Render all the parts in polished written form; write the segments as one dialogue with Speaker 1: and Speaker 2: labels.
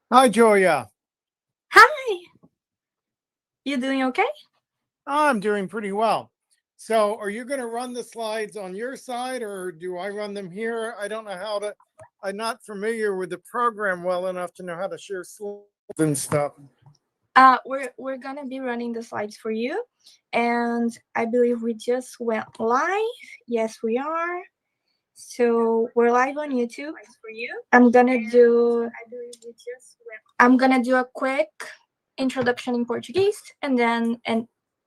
Speaker 1: Hi, Joya.
Speaker 2: Hi. You doing okay?
Speaker 1: I'm doing pretty well. So are you going to run the slides on your side or do I run them here? I don't know how to, I'm not familiar with the program well enough to know how to share slides and stuff.
Speaker 2: We're gonna be running the slides for you, and I believe we just went live. Yes, we are. So we're live on YouTube. I'm gonna do a quick introduction in Portuguese and then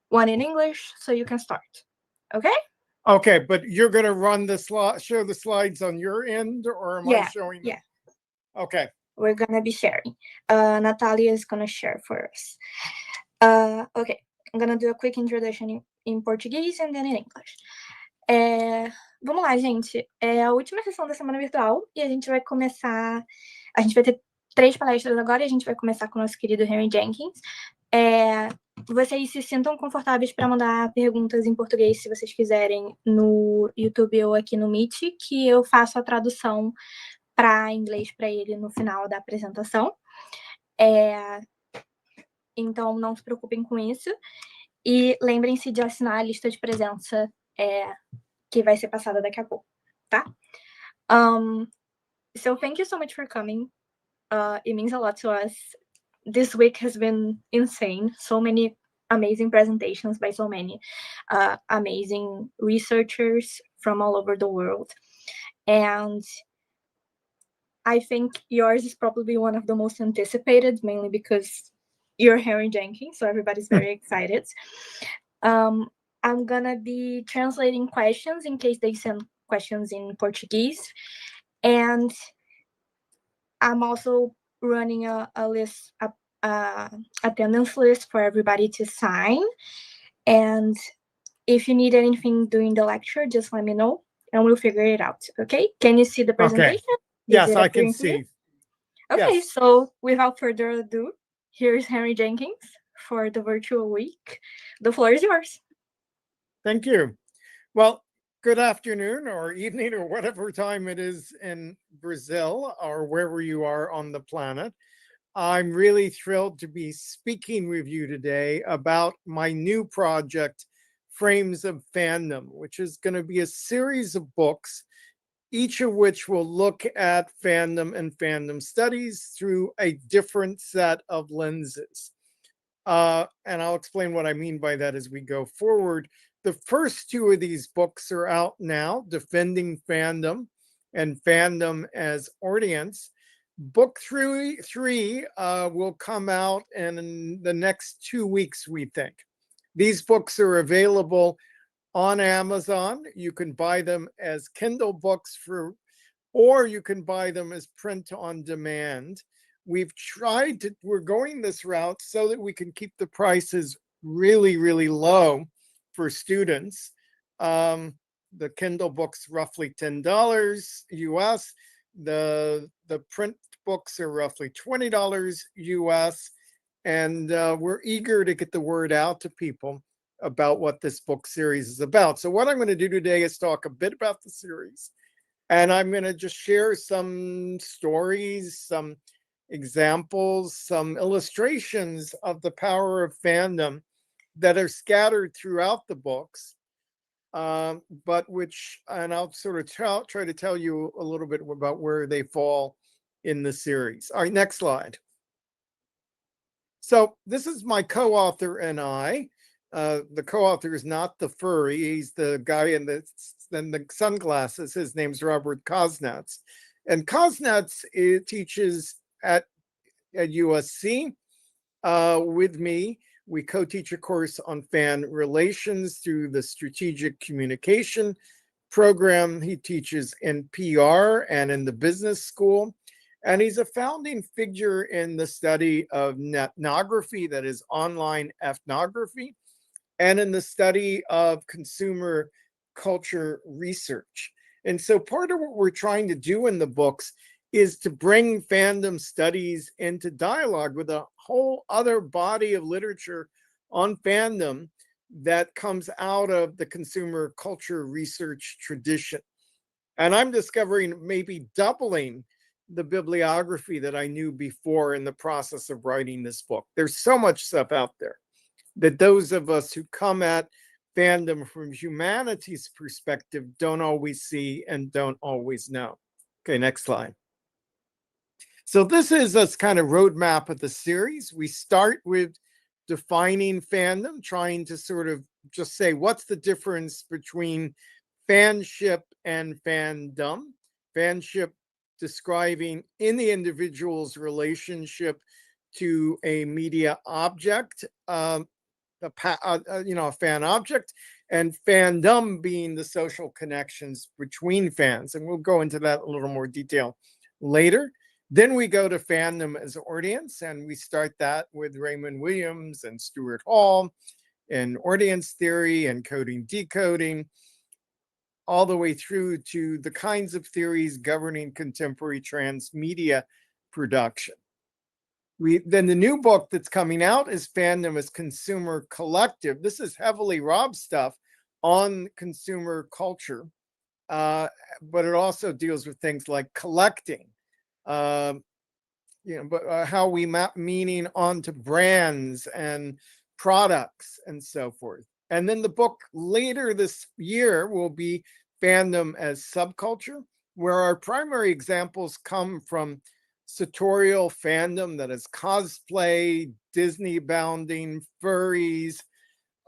Speaker 2: one in English, so you can start. Okay?
Speaker 1: Okay, but you're going to run the slide, show the slides on your end, or am I showing them?
Speaker 2: Yeah.
Speaker 1: Okay.
Speaker 2: We're gonna be sharing. Natalia is gonna share for us. Okay, I'm gonna do a quick introduction in Portuguese and then in English. Vamos lá, gente. É a última sessão da semana virtual e a gente vai começar. A gente vai ter 3 palestras agora e a gente vai começar com o nosso querido Henry Jenkins. Vocês se sintam confortáveis para mandar perguntas em português, se vocês quiserem, no YouTube ou aqui no Meet, que eu faço a tradução para inglês para ele no final da apresentação. Então, não se preocupem com isso. E lembrem-se de assinar a lista de presença que vai ser passada daqui a pouco, tá? So thank you so much for coming. It means a lot to us. This week has been insane. So many amazing presentations by so many amazing researchers from all over the world. And I think yours is probably one of the most anticipated, mainly because you're Henry Jenkins, so everybody's very excited. I'm gonna be translating questions in case they send questions in Portuguese. And I'm also running a list, attendance list for everybody to sign. And if you need anything during the lecture, just let me know and we'll figure it out, okay? Can you see the presentation?
Speaker 1: Okay. Yes, I can see.
Speaker 2: Okay,
Speaker 1: yes.
Speaker 2: So without further ado, here's Henry Jenkins for the virtual week. The floor is yours.
Speaker 1: Thank you. Well, good afternoon or evening or whatever time it is in Brazil or wherever you are on the planet. I'm really thrilled to be speaking with you today about my new project, Frames of Fandom, which is going to be a series of books, each of which will look at fandom and fandom studies through a different set of lenses. And I'll explain what I mean by that as we go forward. The first 2 of these books are out now, Defending Fandom and Fandom as Audience. Book 3 will come out in the next 2 weeks, we think. These books are available on Amazon. You can buy them as Kindle books or you can buy them as print on demand. We're going this route so that we can keep the prices really, really low for students. The Kindle books roughly $10 US. The print books are roughly $20 US. And we're eager to get the word out to people about what this book series is about. So what I'm going to do today is talk a bit about the series. And I'm going to just share some stories, some examples, some illustrations of the power of fandom that are scattered throughout the books, and I'll sort of try to tell you a little bit about where they fall in the series. All right, next slide. So this is my co-author and I. The co-author is not the furry. He's the guy in the sunglasses. His name's Robert Kosnats. And Kosnats teaches at USC with me. We co-teach a course on fan relations through the strategic communication program. He teaches in PR and in the business school. And he's a founding figure in the study of ethnography, that is online ethnography, and in the study of consumer culture research. And so part of what we're trying to do in the books is to bring fandom studies into dialogue with a whole other body of literature on fandom that comes out of the consumer culture research tradition. And I'm discovering maybe doubling the bibliography that I knew before in the process of writing this book. There's so much stuff out there that those of us who come at fandom from humanities perspective don't always see and don't always know. Okay, next slide. So this is a kind of roadmap of the series. We start with defining fandom, trying to sort of just say, what's the difference between fanship and fandom? Fanship describing in the individual's relationship to a media object, a fan object, and fandom being the social connections between fans. And we'll go into that in a little more detail later. Then we go to fandom as audience, and we start that with Raymond Williams and Stuart Hall and audience theory and coding decoding, all the way through to the kinds of theories governing contemporary transmedia production. Then the new book that's coming out is Fandom as Consumer Collective. This is heavily Rob stuff on consumer culture, but it also deals with things like collecting, how we map meaning onto brands and products and so forth. And then the book later this year will be Fandom as Subculture, where our primary examples come from sartorial fandom, that is cosplay, Disney bounding, furries,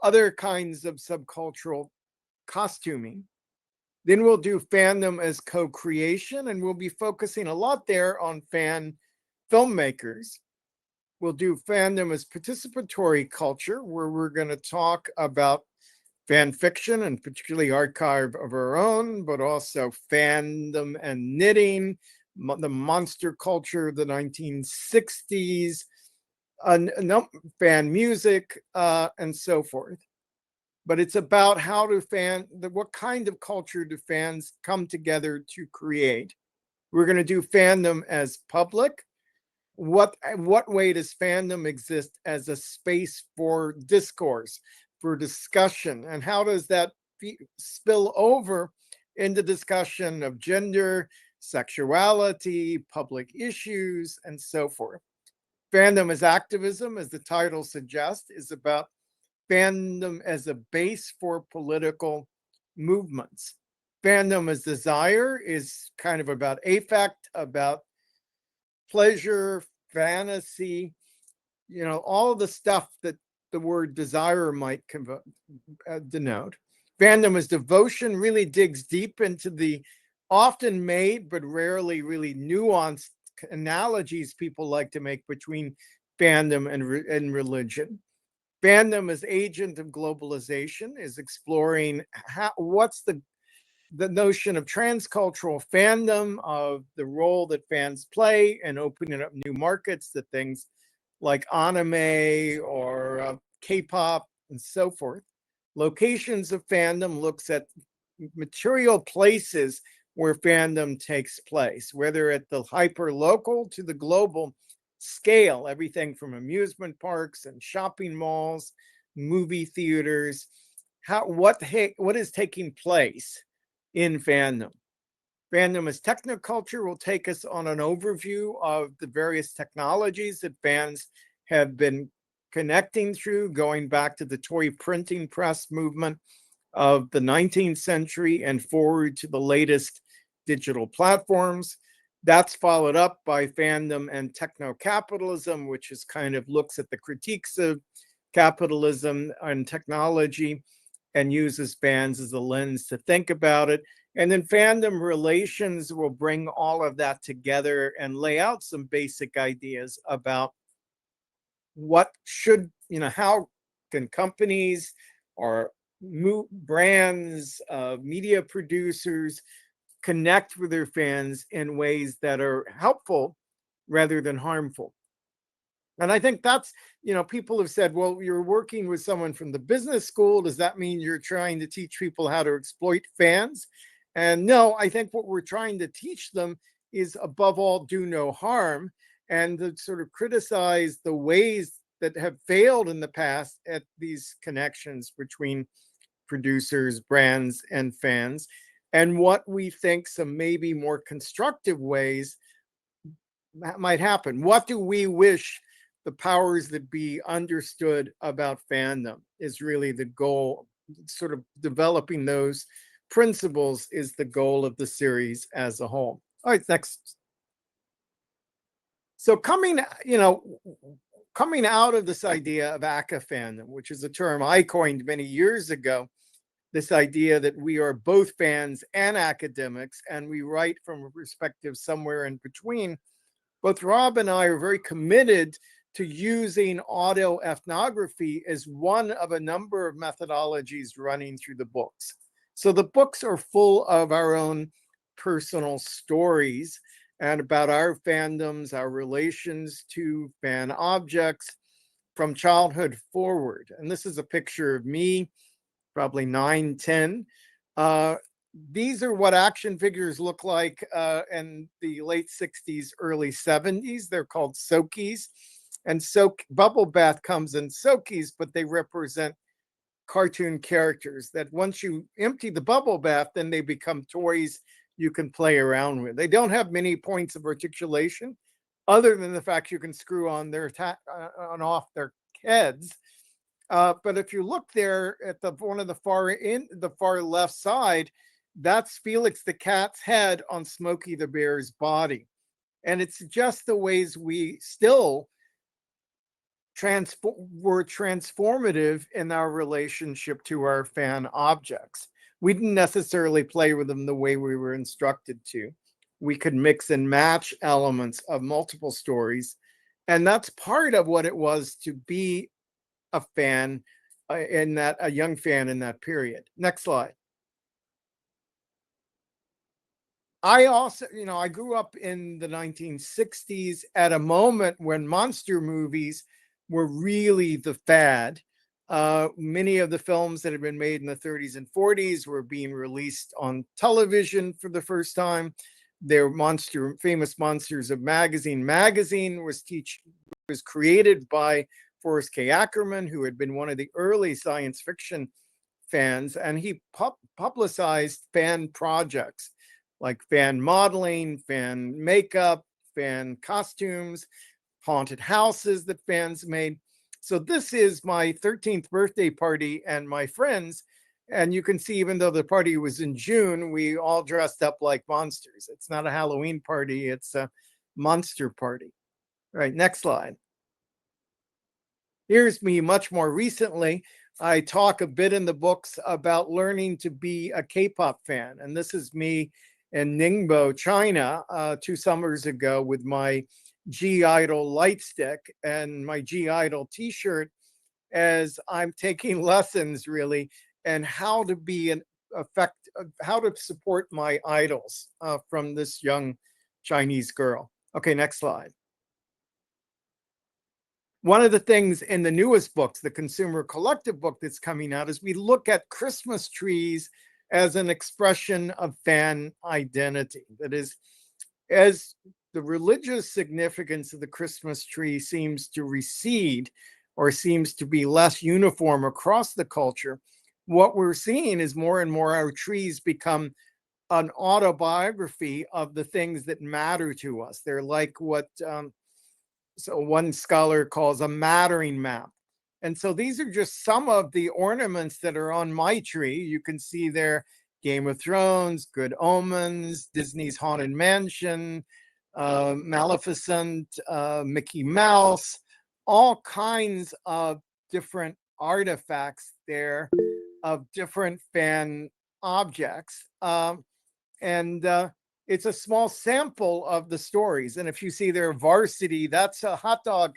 Speaker 1: other kinds of subcultural costuming. Then we'll do fandom as co-creation, and we'll be focusing a lot there on fan filmmakers. We'll do fandom as participatory culture, where we're going to talk about fan fiction and particularly archive of our own, but also fandom and knitting, the monster culture of the 1960s, fan music, and so forth. But it's about how do what kind of culture do fans come together to create? We're going to do fandom as public. What way does fandom exist as a space for discourse, for discussion? And how does that spill over into discussion of gender, sexuality, public issues, and so forth? Fandom as activism, as the title suggests, is about fandom as a base for political movements. Fandom as desire is kind of about affect, about pleasure, fantasy, all of the stuff that the word desire might denote. Fandom as devotion really digs deep into the often made but rarely really nuanced analogies people like to make between fandom and religion. Fandom as agent of globalization is exploring what's the notion of transcultural fandom, of the role that fans play and opening up new markets to things like anime or K-pop and so forth. Locations of fandom looks at material places where fandom takes place, whether at the hyper-local to the global scale, everything from amusement parks and shopping malls, movie theaters, what is taking place in fandom. Fandom as technoculture will take us on an overview of the various technologies that fans have been connecting through, going back to the toy printing press movement of the 19th century and forward to the latest digital platforms. That's followed up by fandom and techno-capitalism, which is kind of looks at the critiques of capitalism and technology and uses fans as a lens to think about it. And then fandom relations will bring all of that together and lay out some basic ideas about how can companies or brands, media producers connect with their fans in ways that are helpful rather than harmful. And I think that's, people have said, well, you're working with someone from the business school. Does that mean you're trying to teach people how to exploit fans? And no, I think what we're trying to teach them is above all do no harm, and to sort of criticize the ways that have failed in the past at these connections between producers, brands, and fans, and what we think some maybe more constructive ways that might happen. What do we wish the powers that be understood about fandom is really the goal. Sort of developing those principles is the goal of the series as a whole. All right, next. So coming out of this idea of ACA fandom, which is a term I coined many years ago, this idea that we are both fans and academics, and we write from a perspective somewhere in between, both Rob and I are very committed to using autoethnography as one of a number of methodologies running through the books. So the books are full of our own personal stories and about our fandoms, our relations to fan objects from childhood forward. And this is a picture of me, probably 9, 10. These are what action figures look like in the late 60s, early 70s. They're called Sokies. And Bubble Bath comes in Sokies, but they represent cartoon characters that once you empty the bubble bath, then they become toys you can play around with. They don't have many points of articulation, other than the fact you can screw on their on off their heads. But if you look there at one of the far left side, that's Felix the cat's head on Smokey the bear's body. And it's just the ways we still were transformative in our relationship to our fan objects. We didn't necessarily play with them the way we were instructed to. We could mix and match elements of multiple stories. And that's part of what it was to be a fan a young fan in that period. Next slide. I also, I grew up in the 1960s at a moment when monster movies were really the fad. Many of the films that had been made in the 30s and 40s were being released on television for the first time. Their famous Monsters of Magazine. Magazine was created by Forrest K. Ackerman, who had been one of the early science fiction fans, and he publicized fan projects like fan modeling, fan makeup, fan costumes, haunted houses that fans made. So this is my 13th birthday party and my friends. And you can see, even though the party was in June, we all dressed up like monsters. It's not a Halloween party, it's a monster party. All right, next slide. Here's me much more recently. I talk a bit in the books about learning to be a K-pop fan. And this is me in Ningbo, China, 2 summers ago with my G-Idol light stick and my G-Idol t-shirt, as I'm taking lessons really and how to how to support my idols from this young Chinese girl. Okay, next slide. One of the things in the newest books, the Consumer Collective book that's coming out, is we look at Christmas trees as an expression of fan identity. That is, as the religious significance of the Christmas tree seems to recede or seems to be less uniform across the culture, what we're seeing is more and more our trees become an autobiography of the things that matter to us. They're like what so one scholar calls a mattering map. And so these are just some of the ornaments that are on my tree. You can see there Game of Thrones, Good Omens, Disney's Haunted Mansion, Maleficent, Mickey Mouse, all kinds of different artifacts there of different fan objects. It's a small sample of the stories. And if you see there, Varsity, that's a hot dog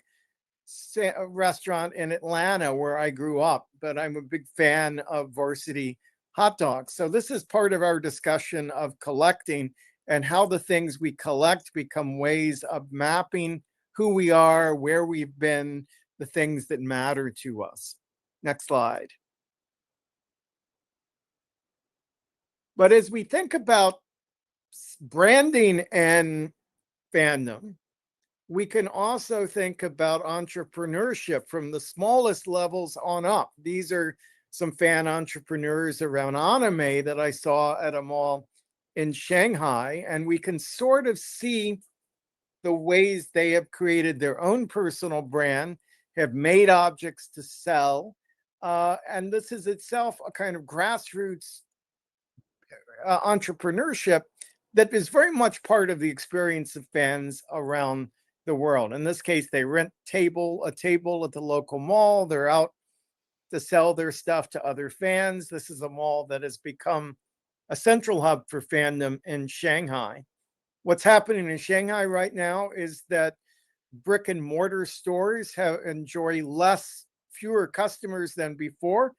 Speaker 1: restaurant in Atlanta where I grew up, but I'm a big fan of Varsity hot dogs. So this is part of our discussion of collecting and how the things we collect become ways of mapping who we are, where we've been, the things that matter to us. Next slide. But as we think about branding and fandom, we can also think about entrepreneurship from the smallest levels on up. These are some fan entrepreneurs around anime that I saw at a mall in Shanghai, and we can sort of see the ways they have created their own personal brand, have made objects to sell, and this is itself a kind of grassroots entrepreneurship that is very much part of the experience of fans around the world. In this case, they rent a table at the local mall. They're out to sell their stuff to other fans. This is a mall that has become a central hub for fandom in Shanghai. What's happening in Shanghai right now is that brick and mortar stores enjoy fewer customers than before.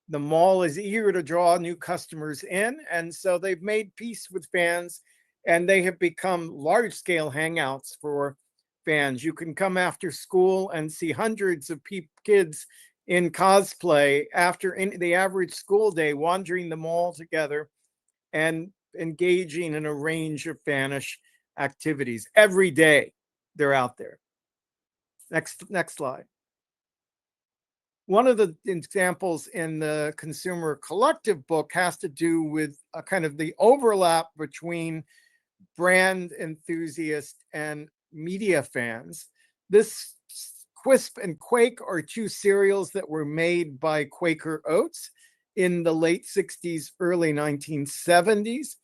Speaker 1: The mall is eager to draw new customers in, and so they've made peace with fans, and they have become large-scale hangouts for fans. You can come after school and see hundreds of kids in cosplay after the average school day, wandering the mall together and engaging in a range of fanish activities. Every day they're out there. Next slide. One of the examples in the Consumer Collective book has to do with a kind of the overlap between brand enthusiasts and media fans. This Quisp and Quake are two cereals that were made by Quaker Oats in the late 60s, early 1970s,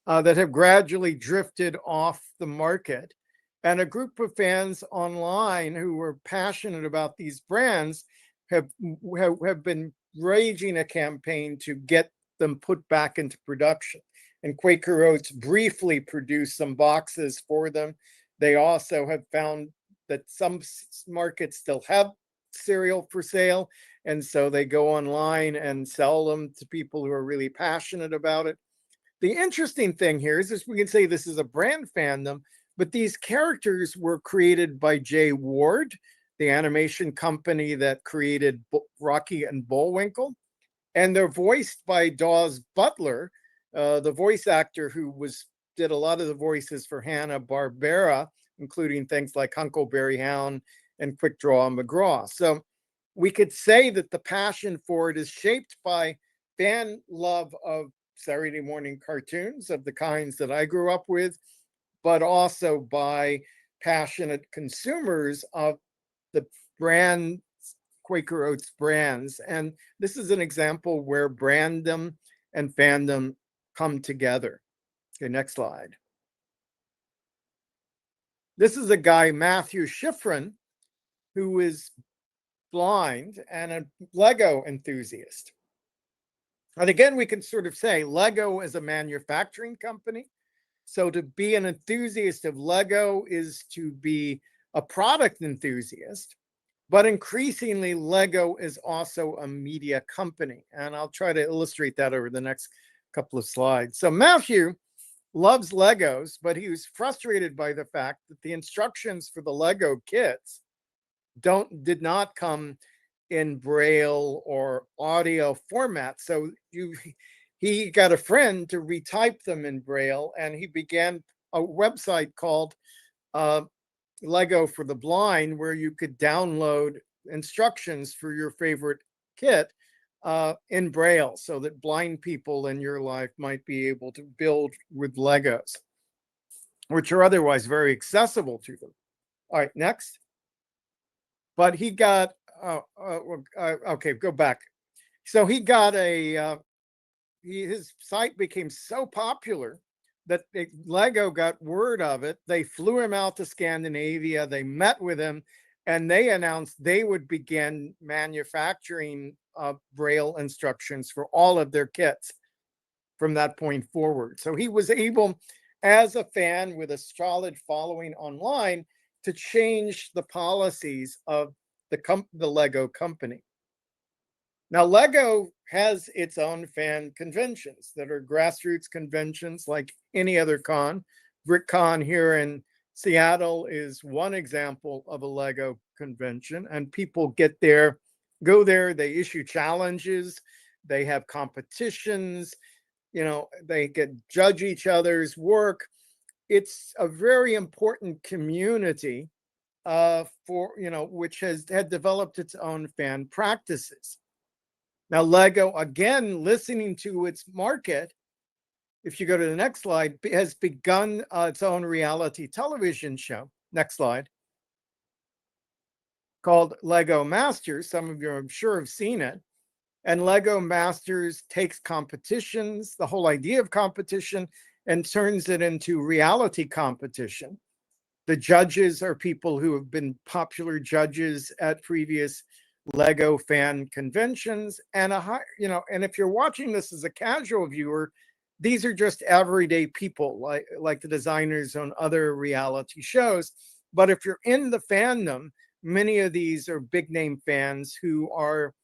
Speaker 1: that have gradually drifted off the market. And a group of fans online who were passionate about these brands have been raging a campaign to get them put back into production. And Quaker Oats briefly produced some boxes for them. They also have found that some markets still have cereal for sale, and so they go online and sell them to people who are really passionate about it. The interesting thing here is we can say this is a brand fandom, but these characters were created by Jay Ward, the animation company that created Rocky and Bullwinkle, and they're voiced by Dawes Butler, the voice actor who did a lot of the voices for Hanna-Barbera, including things like Huckleberry Hound and Quick Draw McGraw. So we could say that the passion for it is shaped by fan love of Saturday morning cartoons of the kinds that I grew up with, but also by passionate consumers of the brand Quaker Oats brands. And this is an example where brandom and fandom come together. Okay, next slide. This is a guy, Matthew Schifrin, who is blind and a Lego enthusiast. And again, we can sort of say Lego is a manufacturing company. So to be an enthusiast of Lego is to be a product enthusiast. But increasingly, Lego is also a media company. And I'll try to illustrate that over the next couple of slides. So Matthew loves Legos, but he was frustrated by the fact that the instructions for the Lego kits did not come in Braille or audio format. So he got a friend to retype them in Braille, and he began a website called Lego for the Blind, where you could download instructions for your favorite kit in Braille, so that blind people in your life might be able to build with Legos, which are otherwise very accessible to them. All right, next. But he got, okay, go back. So he got his site became so popular that Lego got word of it. They flew him out to Scandinavia. They met with him, and they announced they would begin manufacturing Braille instructions for all of their kits from that point forward. So he was able, as a fan with a solid following online, to change the policies of the Lego company. Now, Lego has its own fan conventions that are grassroots conventions like any other con. BrickCon here in Seattle is one example of a Lego convention, and people go there, they issue challenges, they have competitions, they could judge each other's work. It's a very important community which had developed its own fan practices. Now, Lego, again, listening to its market, if you go to the next slide, has begun its own reality television show. Next slide. Called Lego Masters. Some of you, I'm sure, have seen it. And Lego Masters takes competitions, the whole idea of competition, and turns it into reality competition. The judges are people who have been popular judges at previous Lego fan conventions, and and if you're watching this as a casual viewer, these are just everyday people like the designers on other reality shows. But if you're in the fandom, many of these are big name fans who are,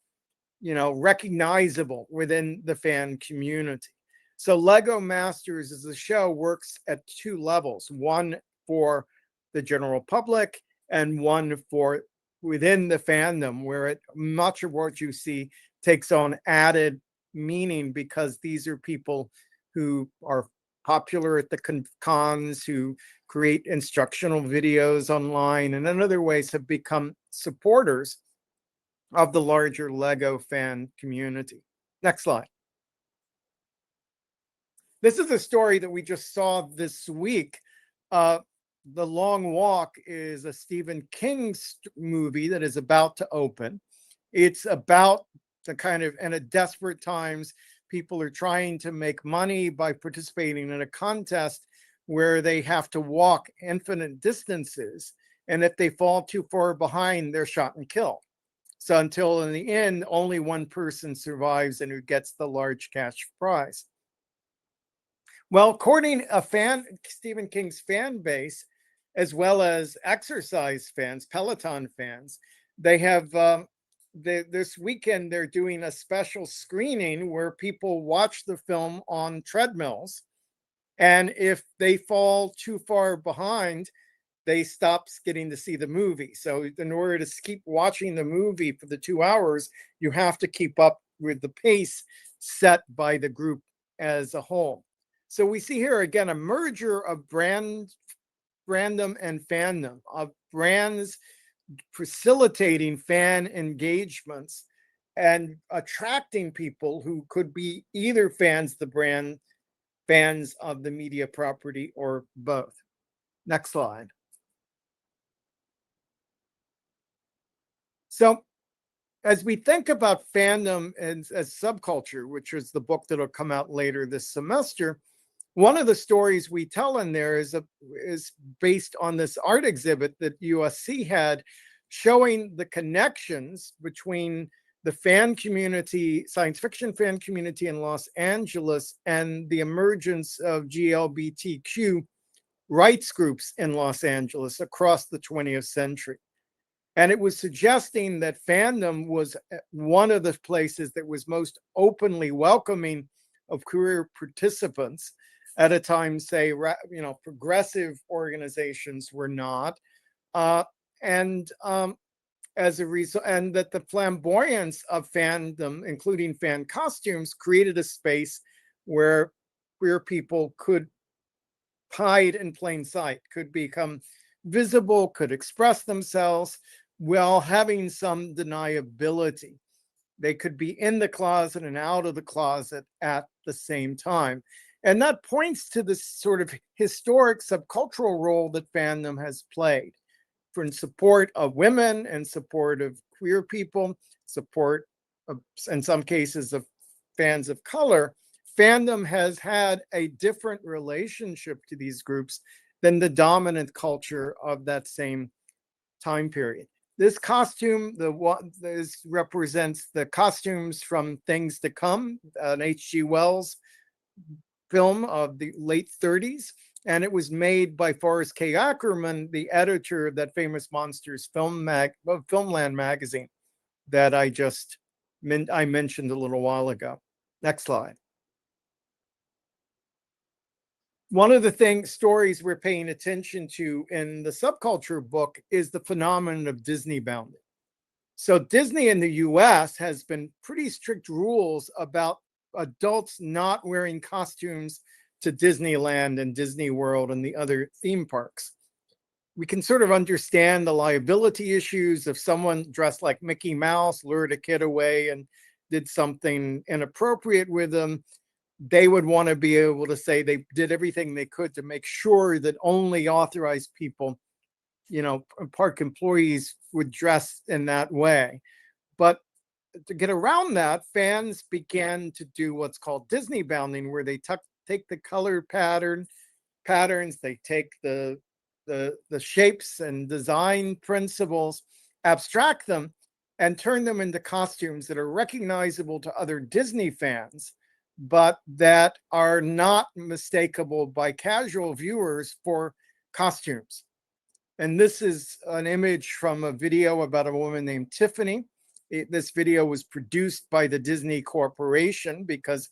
Speaker 1: recognizable within the fan community. So Lego Masters as a show works at two levels: one for the general public and one for within the fandom, where much of what you see takes on added meaning because these are people who are popular at the cons, who create instructional videos online, and in other ways have become supporters of the larger Lego fan community. Next slide. This is a story that we just saw this week. The Long Walk is a Stephen King movie that is about to open. It's about the kind of, and at desperate times, people are trying to make money by participating in a contest where they have to walk infinite distances. And if they fall too far behind, they're shot and killed. So until in the end, only one person survives and who gets the large cash prize. Well, according to Stephen King's fan base, as well as exercise fans, Peloton fans, they have this weekend they're doing a special screening where people watch the film on treadmills, and if they fall too far behind, they stop getting to see the movie. So in order to keep watching the movie for the 2 hours, you have to keep up with the pace set by the group as a whole. So we see here again a merger of brandom and fandom, of brands facilitating fan engagements and attracting people who could be either fans of the brand, fans of the media property, or both. Next slide. So as we think about fandom as subculture, which is the book that'll come out later this semester, one of the stories we tell in there is based on this art exhibit that USC had, showing the connections between the fan community, science fiction fan community in Los Angeles, and the emergence of GLBTQ rights groups in Los Angeles across the 20th century. And it was suggesting that fandom was one of the places that was most openly welcoming of queer participants at a time, say, progressive organizations were not. As a result, and that the flamboyance of fandom, including fan costumes, created a space where queer people could hide in plain sight, could become visible, could express themselves while having some deniability. They could be in the closet and out of the closet at the same time. And that points to this sort of historic subcultural role that fandom has played for in support of women and support of queer people, support of, in some cases, of fans of color. Fandom has had a different relationship to these groups than the dominant culture of that same time period. This costume, this represents the costumes from Things to Come, an H.G. Wells film of the late 30s. And it was made by Forrest K. Ackerman, the editor of that famous Monsters Filmland magazine that I mentioned a little while ago. Next slide. One of the stories we're paying attention to in the subculture book is the phenomenon of Disney bounding. So Disney in the US has been pretty strict rules about adults not wearing costumes to Disneyland and Disney World and the other theme parks. We can sort of understand the liability issues if someone dressed like Mickey Mouse lured a kid away and did something inappropriate with them. They would want to be able to say they did everything they could to make sure that only authorized people, park employees would dress in that way. But to get around that, fans began to do what's called Disney bounding, where they take the color patterns, they take the shapes and design principles, abstract them, and turn them into costumes that are recognizable to other Disney fans, but that are not mistakable by casual viewers for costumes. And this is an image from a video about a woman named Tiffany. This video was produced by the Disney Corporation because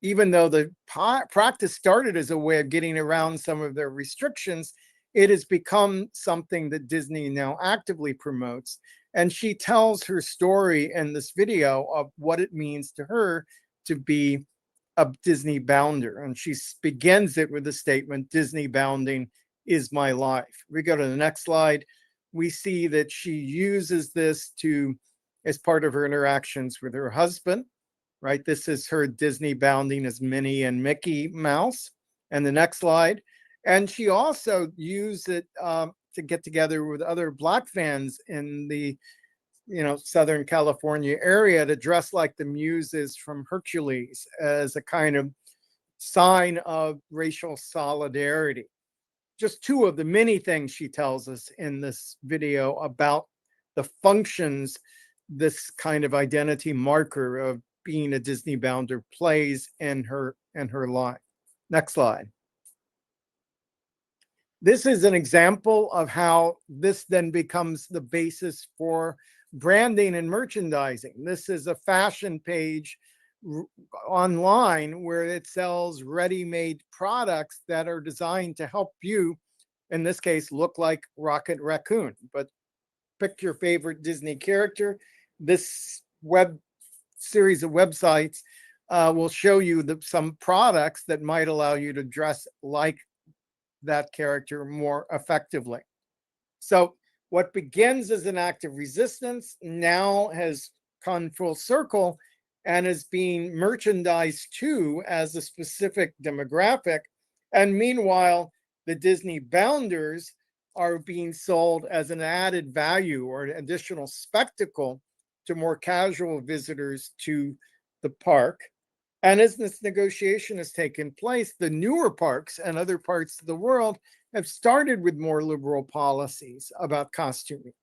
Speaker 1: even though the practice started as a way of getting around some of their restrictions, it has become something that Disney now actively promotes. And she tells her story in this video of what it means to her to be a Disney bounder. And she begins it with the statement, "Disney bounding is my life." We go to the next slide. We see that she uses this as part of her interactions with her husband, right? This is her Disney bounding as Minnie and Mickey Mouse. And the next slide. And she also used it to get together with other Black fans in the Southern California area to dress like the muses from Hercules as a kind of sign of racial solidarity. Just two of the many things she tells us in this video about the functions this kind of identity marker of being a Disney bounder plays in her life. Next slide. This is an example of how this then becomes the basis for branding and merchandising. This is a fashion page online where it sells ready-made products that are designed to help you, in this case, look like Rocket Raccoon. But pick your favorite Disney character. This web series of websites will show you some products that might allow you to dress like that character more effectively. So what begins as an act of resistance now has come full circle and is being merchandised too as a specific demographic. And meanwhile, the Disney bounders are being sold as an added value or an additional spectacle to more casual visitors to the park. And as this negotiation has taken place, the newer parks and other parts of the world have started with more liberal policies about costuming.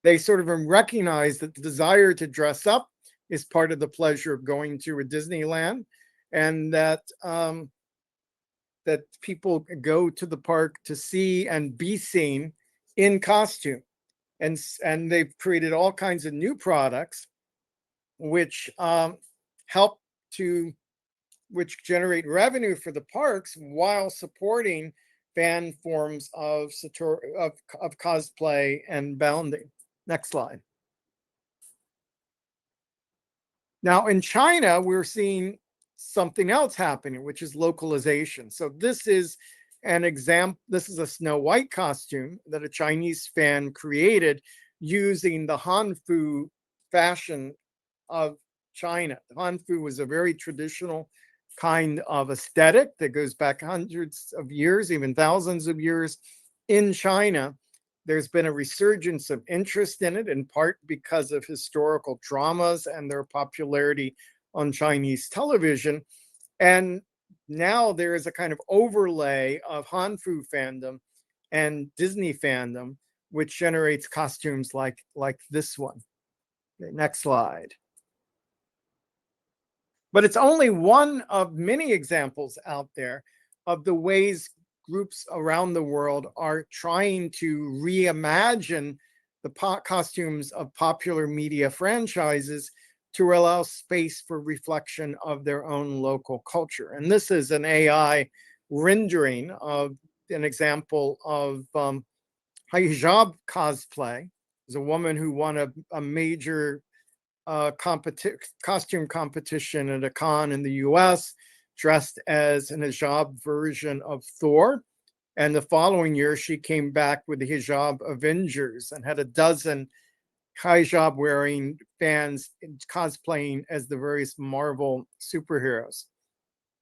Speaker 1: They sort of recognize that the desire to dress up is part of the pleasure of going to a Disneyland, and that that people go to the park to see and be seen in costume. And they've created all kinds of new products which which generate revenue for the parks while supporting fan forms of cosplay and bounding. Next slide. Now in China, we're seeing something else happening, which is localization. So this is an example. This is a Snow White costume that a Chinese fan created using the Hanfu fashion of China. Hanfu was a very traditional kind of aesthetic that goes back hundreds of years, even thousands of years in China. There's been a resurgence of interest in it, in part because of historical dramas and their popularity on Chinese television. And now there is a kind of overlay of Hanfu fandom and Disney fandom, which generates costumes like this one. Okay, next slide. But it's only one of many examples out there of the ways groups around the world are trying to reimagine the costumes of popular media franchises to allow space for reflection of their own local culture. And this is an AI rendering of an example of hijab cosplay. There's a woman who won a major costume competition at a con in the US, dressed as an hijab version of Thor. And the following year, she came back with the hijab Avengers and had a dozen hijab wearing fans cosplaying as the various Marvel superheroes.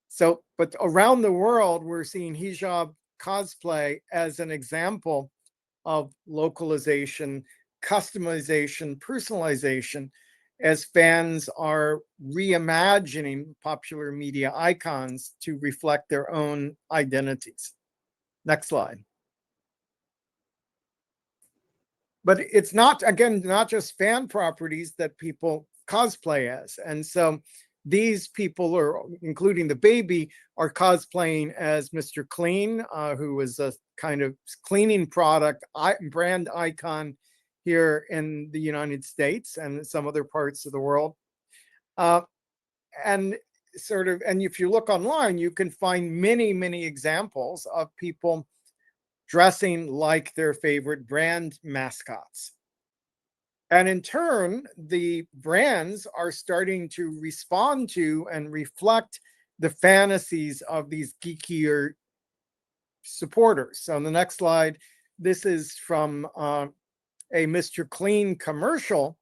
Speaker 1: So, but around the world, we're seeing hijab cosplay as an example of localization, customization, personalization, as fans are reimagining popular media icons to reflect their own identities. Next slide. But it's not, again, not just fan properties that people cosplay as. And so these people, are, including the baby, are cosplaying as Mr. Clean, who is a kind of cleaning product brand icon here in the United States and some other parts of the world. And if you look online, you can find many, many examples of people dressing like their favorite brand mascots. And in turn, the brands are starting to respond to and reflect the fantasies of these geekier supporters. So on the next slide, this is from a Mr. Clean commercial,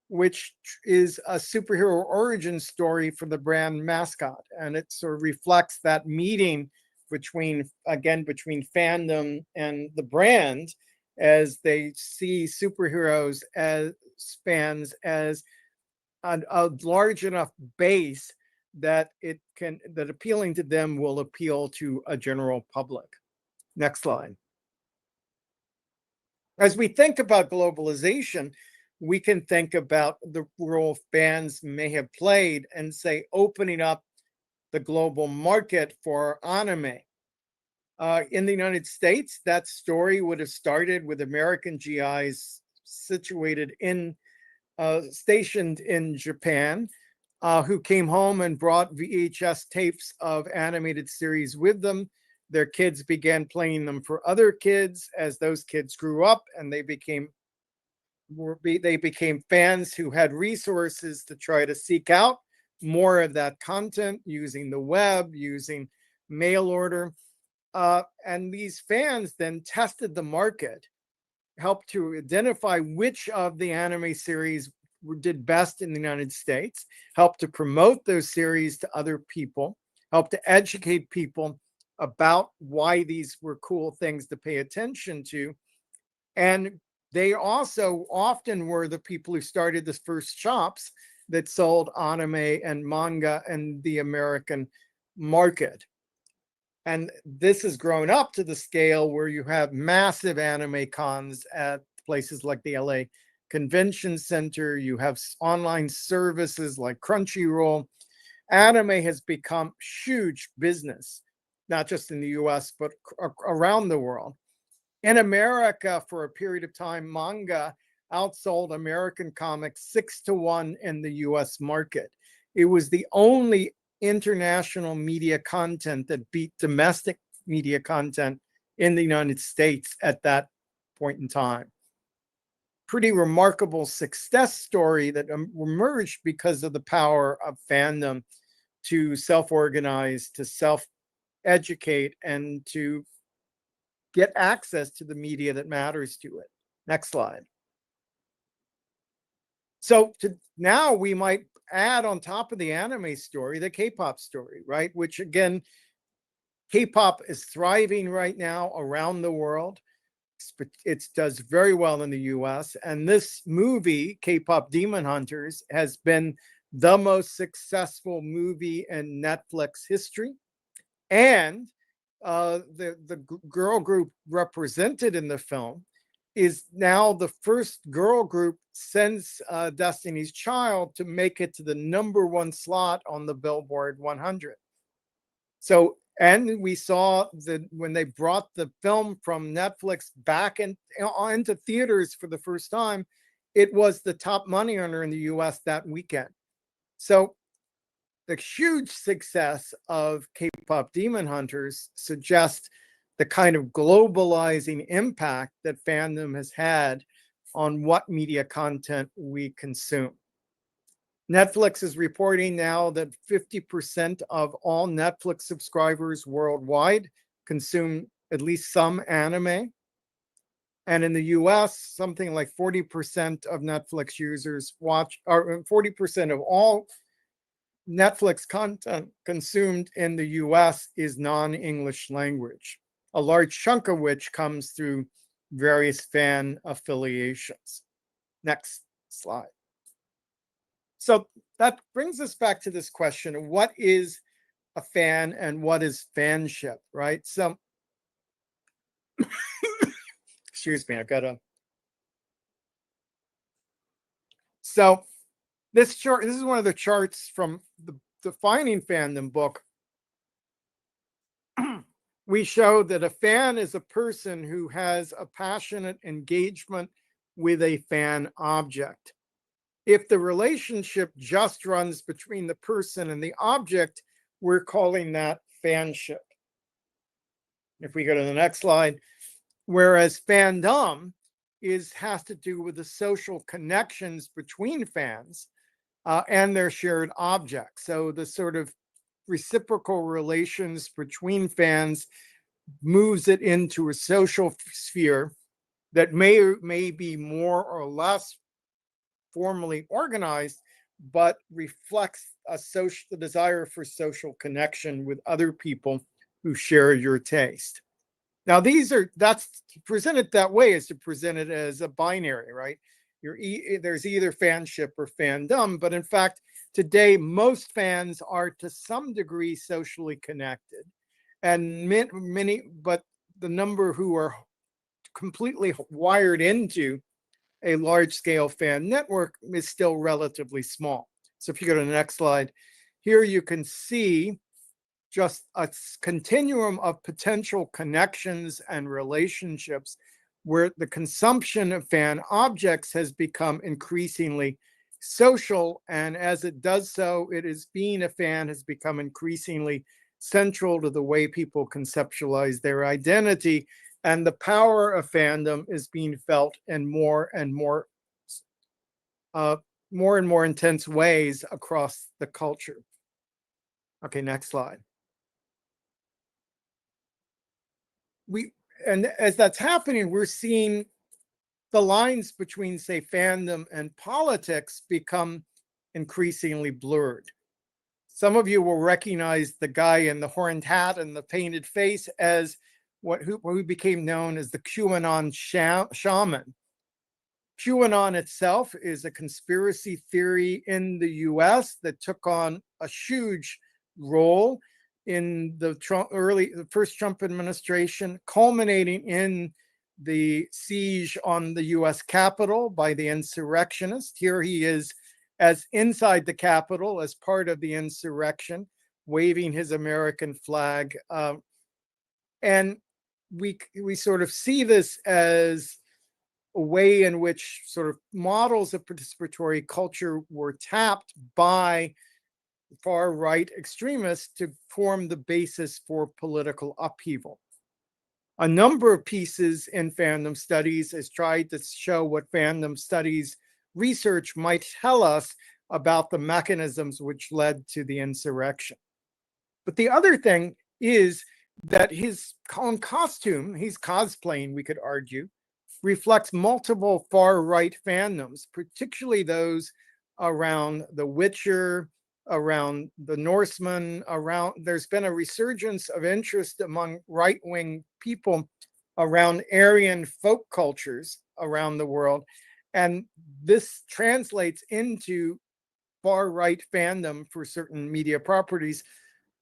Speaker 1: which is a superhero origin story for the brand mascot. And it sort of reflects that meeting between fandom and the brand, as they see superheroes as fans as a large enough base that appealing to them will appeal to a general public. Next slide. As we think about globalization, we can think about the role fans may have played and say opening up the global market for anime. In the United States, that story would have started with American GIs stationed in Japan, who came home and brought VHS tapes of animated series with them. Their kids began playing them for other kids. As those kids grew up, and they became fans who had resources to try to seek out more of that content using the web, using mail order. And these fans then tested the market, helped to identify which of the anime series did best in the United States, helped to promote those series to other people, helped to educate people about why these were cool things to pay attention to. And they also often were the people who started the first shops that sold anime and manga in the American market. And this has grown up to the scale where you have massive anime cons at places like the LA Convention Center. You have online services like Crunchyroll. Anime has become huge business, not just in the US, but around the world. In America, for a period of time, manga outsold American comics 6-1 in the US market. It was the only international media content that beat domestic media content in the United States at that point in time. Pretty remarkable success story that emerged because of the power of fandom to self-organize, to self-educate, and to get access to the media that matters to it. Next slide. So now we might add on top of the anime story, the K-pop story, right? Which again, K-pop is thriving right now around the world. It does very well in the US. And this movie, K-pop Demon Hunters, has been the most successful movie in Netflix history. And the girl group represented in the film is now the first girl group since Destiny's Child to make it to the #1 slot on the Billboard 100. So, and we saw that when they brought the film from Netflix back into theaters for the first time, it was the top money earner in the US that weekend. So the huge success of K-pop Demon Hunters suggests the kind of globalizing impact that fandom has had on what media content we consume. Netflix is reporting now that 50% of all Netflix subscribers worldwide consume at least some anime. And in the US, something like 40% of Netflix users watch, or 40% of all Netflix content consumed in the US is non-English language, a large chunk of which comes through various fan affiliations. Next slide. So that brings us back to this question of what is a fan and what is fanship, right? So, excuse me, I've got a. So this chart, this is one of the charts from the Defining Fandom book. We show that a fan is a person who has a passionate engagement with a fan object. If the relationship just runs between the person and the object, we're calling that fanship. If we go to the next slide, whereas fandom has to do with the social connections between fans and their shared objects. So the sort of reciprocal relations between fans moves it into a social sphere that may be more or less formally organized, but reflects the desire for social connection with other people who share your taste. Now, that's to present it that way is to present it as a binary, right? There's either fanship or fandom, but in fact, today most fans are to some degree socially connected, and but the number who are completely wired into a large-scale fan network is still relatively small. So if you go to the next slide, here you can see just a continuum of potential connections and relationships where the consumption of fan objects has become increasingly social. And as it does so, being a fan has become increasingly central to the way people conceptualize their identity. And the power of fandom is being felt in more and more intense ways across the culture. Okay, next slide. And as that's happening, we're seeing the lines between, say, fandom and politics become increasingly blurred. Some of you will recognize the guy in the horned hat and the painted face as who became known as the QAnon shaman. QAnon itself is a conspiracy theory in the US that took on a huge role in the first Trump administration, culminating in the siege on the US Capitol by the insurrectionists. Here he is as inside the Capitol as part of the insurrection, waving his American flag. And we sort of see this as a way in which sort of models of participatory culture were tapped by far-right extremists to form the basis for political upheaval. A number of pieces in fandom studies has tried to show what fandom studies research might tell us about the mechanisms which led to the insurrection. But the other thing is that his costume, he's cosplaying, we could argue, reflects multiple far-right fandoms, particularly those around The Witcher, around the Norsemen, there's been a resurgence of interest among right-wing people around Aryan folk cultures around the world. And this translates into far-right fandom for certain media properties,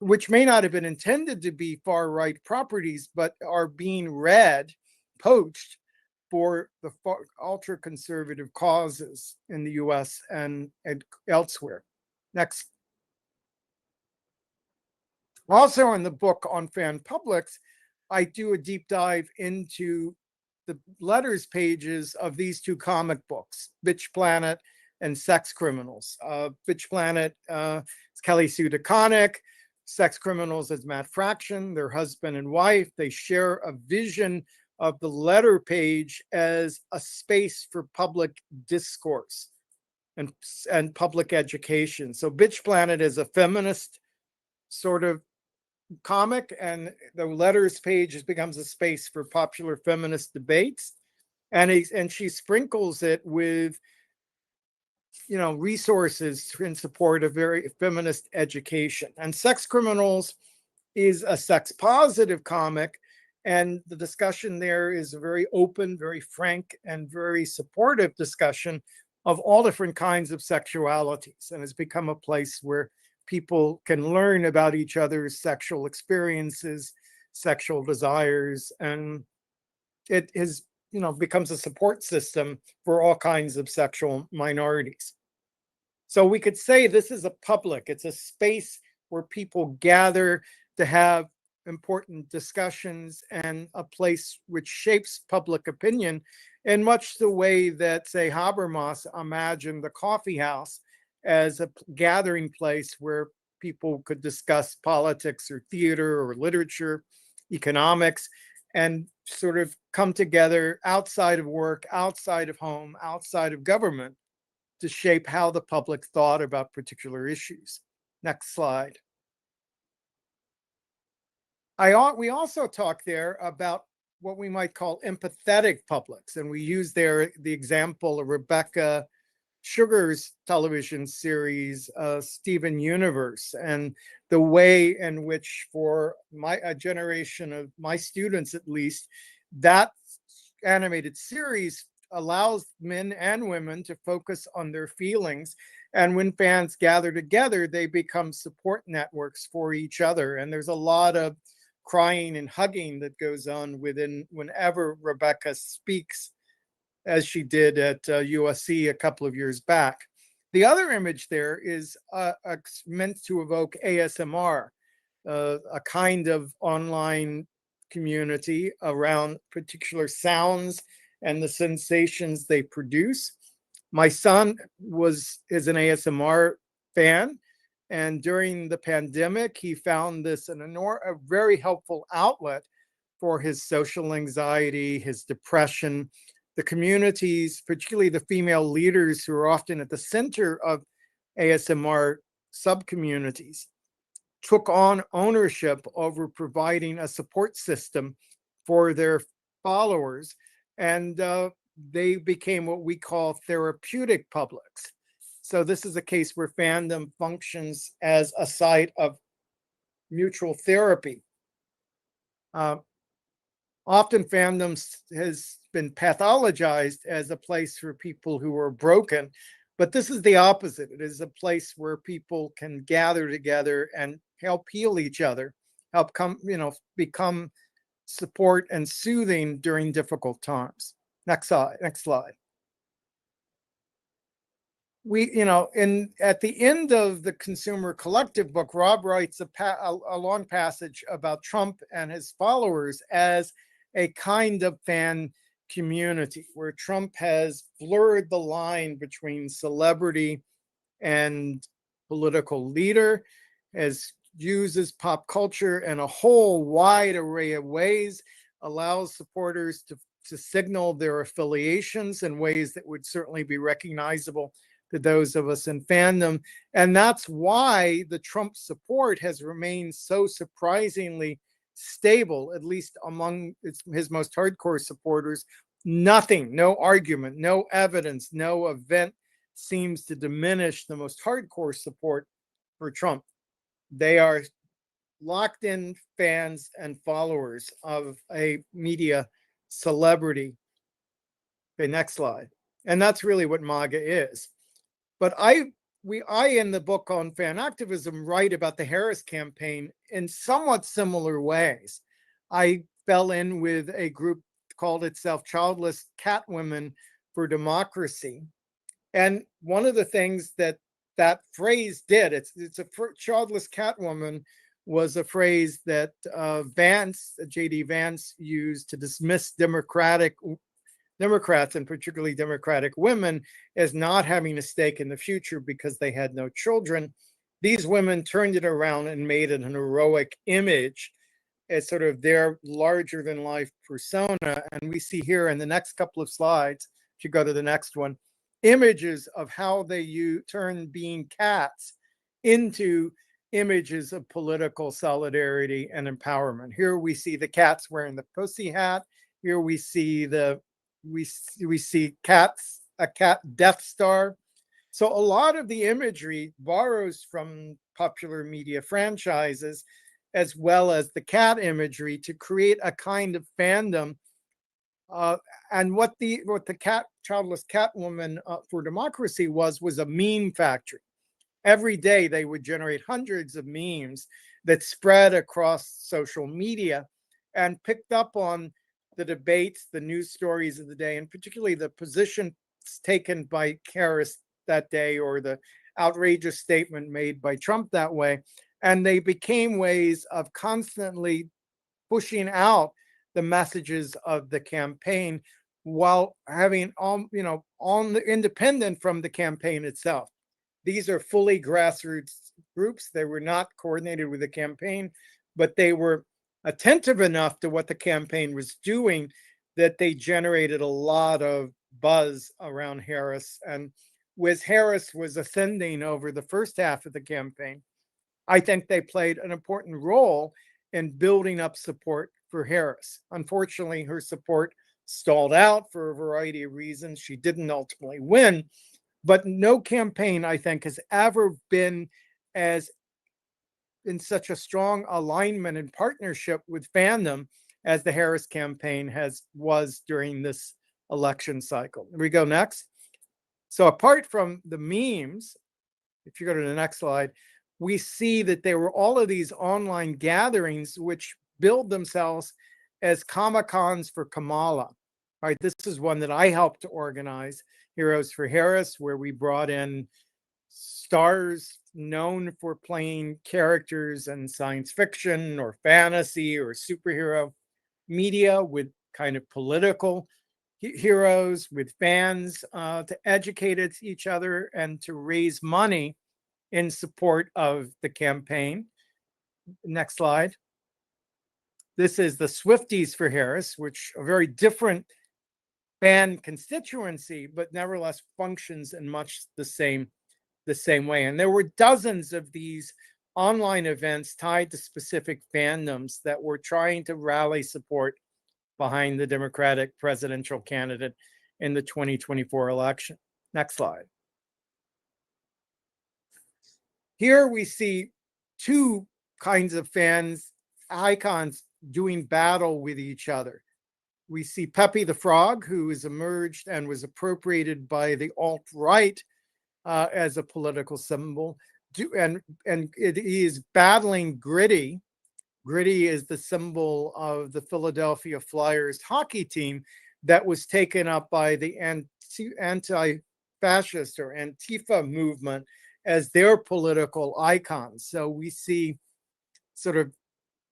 Speaker 1: which may not have been intended to be far-right properties, but are being poached for the ultra-conservative causes in the US and elsewhere. Next. Also in the book on fan publics, I do a deep dive into the letters pages of these two comic books, Bitch Planet and Sex Criminals. Bitch Planet is Kelly Sue DeConnick. Sex Criminals is Matt Fraction, their husband and wife. They share a vision of the letter page as a space for public discourse. and public education. So Bitch Planet is a feminist sort of comic, and the letters page becomes a space for popular feminist debates. And she sprinkles it with, resources in support of very feminist education. And Sex Criminals is a sex positive comic, and the discussion there is a very open, very frank, and very supportive discussion of all different kinds of sexualities, and has become a place where people can learn about each other's sexual experiences, sexual desires, and it is, becomes a support system for all kinds of sexual minorities. So we could say this is a public, it's a space where people gather to have important discussions, and a place which shapes public opinion in much the way that, say, Habermas imagined the coffee house as a gathering place where people could discuss politics or theater or literature, economics, and sort of come together outside of work, outside of home, outside of government to shape how the public thought about particular issues. Next slide. We also talk there about what we might call empathetic publics, and we use there the example of Rebecca Sugar's television series, Steven Universe, and the way in which, for a generation of my students at least, that animated series allows men and women to focus on their feelings. And when fans gather together, they become support networks for each other. And there's a lot of crying and hugging that goes on whenever Rebecca speaks, as she did at USC a couple of years back. The other image there is meant to evoke ASMR, a kind of online community around particular sounds and the sensations they produce. My son is an ASMR fan, and during the pandemic, he found this a very helpful outlet for his social anxiety, his depression. The communities, particularly the female leaders who are often at the center of ASMR sub-communities, took on ownership over providing a support system for their followers, and they became what we call therapeutic publics. So this is a case where fandom functions as a site of mutual therapy. Often fandom has been pathologized as a place for people who are broken, but this is the opposite. It is a place where people can gather together and help heal each other, help become support and soothing during difficult times. Next slide. At the end of the Consumer Collective book, Rob writes a long passage about Trump and his followers as a kind of fan community, where Trump has blurred the line between celebrity and political leader, uses pop culture in a whole wide array of ways, allows supporters to signal their affiliations in ways that would certainly be recognizable to those of us in fandom. And that's why the Trump support has remained so surprisingly stable, at least among his most hardcore supporters. Nothing, no argument, no evidence, no event seems to diminish the most hardcore support for Trump. They are locked in fans and followers of a media celebrity. Okay, next slide. And that's really what MAGA is. But I in the book on fan activism write about the Harris campaign in somewhat similar ways. I fell in with a group called itself Childless Catwomen for Democracy. And one of the things that phrase did, it's a childless Catwoman, was a phrase that J.D. Vance used to dismiss Democrats, and particularly Democratic women, as not having a stake in the future because they had no children. These women turned it around and made it an heroic image as sort of their larger than life persona. And we see here in the next couple of slides, if you go to the next one, images of how they turn being cats into images of political solidarity and empowerment. Here we see the cats wearing the pussy hat. Here we see we see a cat Death Star. So a lot of the imagery borrows from popular media franchises, as well as the cat imagery, to create a kind of fandom. And what the childless Catwoman for Democracy was a meme factory. Every day they would generate hundreds of memes that spread across social media and picked up on the debates, the news stories of the day, and particularly the positions taken by Harris that day, or the outrageous statement made by Trump that way. And they became ways of constantly pushing out the messages of the campaign while having on the independent from the campaign itself. These are fully grassroots groups. They were not coordinated with the campaign, but they were attentive enough to what the campaign was doing that they generated a lot of buzz around Harris. And as Harris was ascending over the first half of the campaign, I think they played an important role in building up support for Harris. Unfortunately, her support stalled out for a variety of reasons. She didn't ultimately win. But no campaign, I think, has ever been as in such a strong alignment and partnership with fandom as the Harris campaign was during this election cycle. Here we go next. So apart from the memes, if you go to the next slide, we see that there were all of these online gatherings which build themselves as Comic-Cons for Kamala. All right, this is one that I helped to organize, Heroes for Harris, where we brought in stars known for playing characters in science fiction or fantasy or superhero media with kind of political heroes, with fans to educate each other and to raise money in support of the campaign. Next slide. This is the Swifties for Harris, which are very different fan constituency, but nevertheless functions in much the same way. And there were dozens of these online events tied to specific fandoms that were trying to rally support behind the Democratic presidential candidate in the 2024 election. Next slide. Here we see two kinds of fans, icons, doing battle with each other. We see Pepe the Frog, who has emerged and was appropriated by the alt-right as a political symbol, and he is battling Gritty. Gritty is the symbol of the Philadelphia Flyers hockey team that was taken up by the anti-fascist or Antifa movement as their political icons. So we see sort of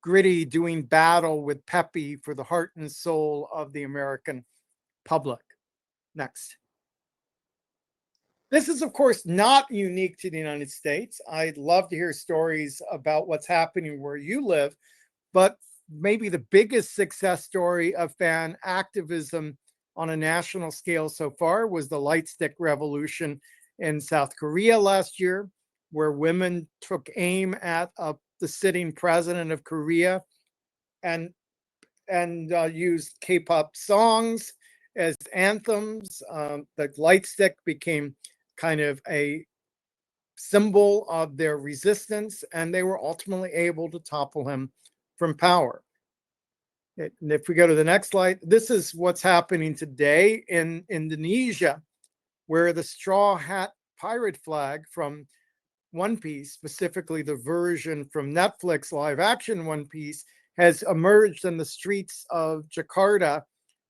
Speaker 1: Gritty doing battle with Pepe for the heart and soul of the American public. Next. This is, of course, not unique to the United States. I'd love to hear stories about what's happening where you live, but maybe the biggest success story of fan activism on a national scale so far was the light stick revolution in South Korea last year, where women took aim at the sitting president of Korea and used K-pop songs as anthems. The light stick became kind of a symbol of their resistance, and they were ultimately able to topple him from power. And if we go to the next slide, this is what's happening today in Indonesia, where the straw hat pirate flag from One Piece, specifically the version from Netflix live action One Piece, has emerged in the streets of Jakarta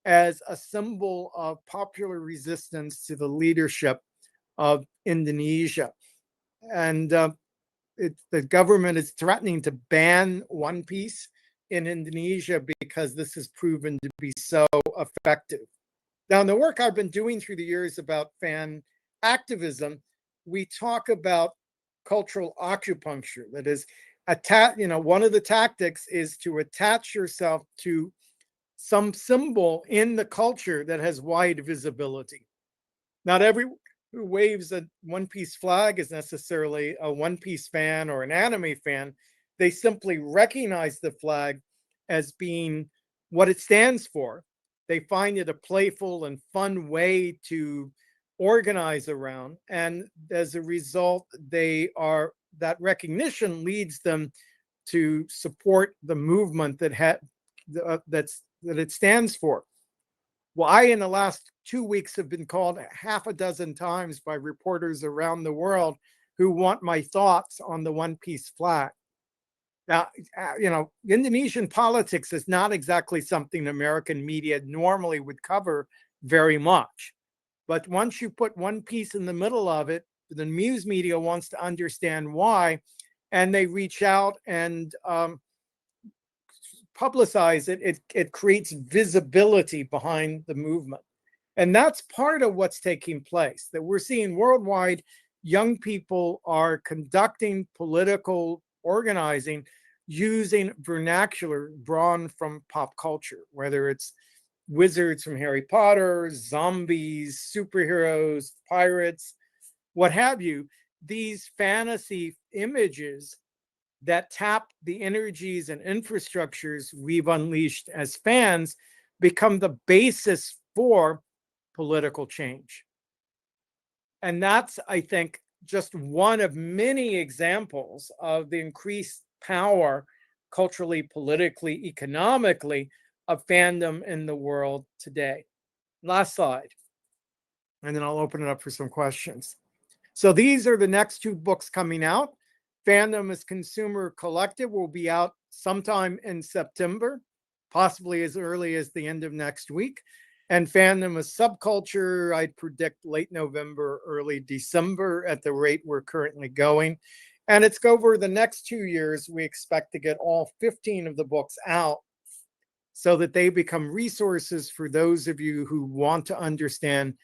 Speaker 1: as a symbol of popular resistance to the leadership of Indonesia. And the government is threatening to ban One Piece in Indonesia because this has proven to be so effective. Now, in the work I've been doing through the years about fan activism, we talk about cultural acupuncture. That is, one of the tactics is to attach yourself to some symbol in the culture that has wide visibility. Not who waves a One Piece flag is necessarily a One Piece fan or an anime fan. They simply recognize the flag as being what it stands for. They find it a playful and fun way to organize around. And as a result, that recognition leads them to support the movement that it stands for. Well, I, in the last 2 weeks, have been called half a dozen times by reporters around the world who want my thoughts on the One Piece flag. Now, Indonesian politics is not exactly something American media normally would cover very much. But once you put One Piece in the middle of it, the news media wants to understand why, and they reach out and publicize it. It creates visibility behind the movement. And that's part of what's taking place, that we're seeing worldwide. Young people are conducting political organizing using vernacular drawn from pop culture, whether it's wizards from Harry Potter, zombies, superheroes, pirates, what have you. These fantasy images that tap the energies and infrastructures we've unleashed as fans become the basis for political change. And that's, I think, just one of many examples of the increased power culturally, politically, economically of fandom in the world today. Last slide, and then I'll open it up for some questions. So these are the next two books coming out. Fandom is Consumer Collective will be out sometime in September, possibly as early as the end of next week. And Fandom is Subculture, I'd predict late November, early December at the rate we're currently going. And it's over the next 2 years, we expect to get all 15 of the books out so that they become resources for those of you who want to understand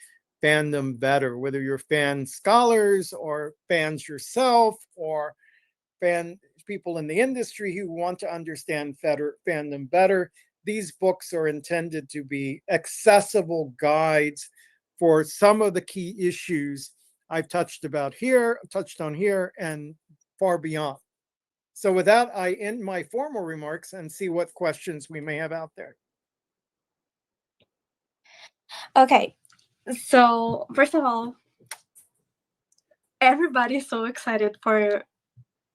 Speaker 1: fandom better, whether you're fan scholars or fans yourself or people in the industry who want to understand fandom better. These books are intended to be accessible guides for some of the key issues I've touched on here, and far beyond. So with that, I end my formal remarks and see what questions we may have out there.
Speaker 2: Okay, so first of all, everybody's so excited for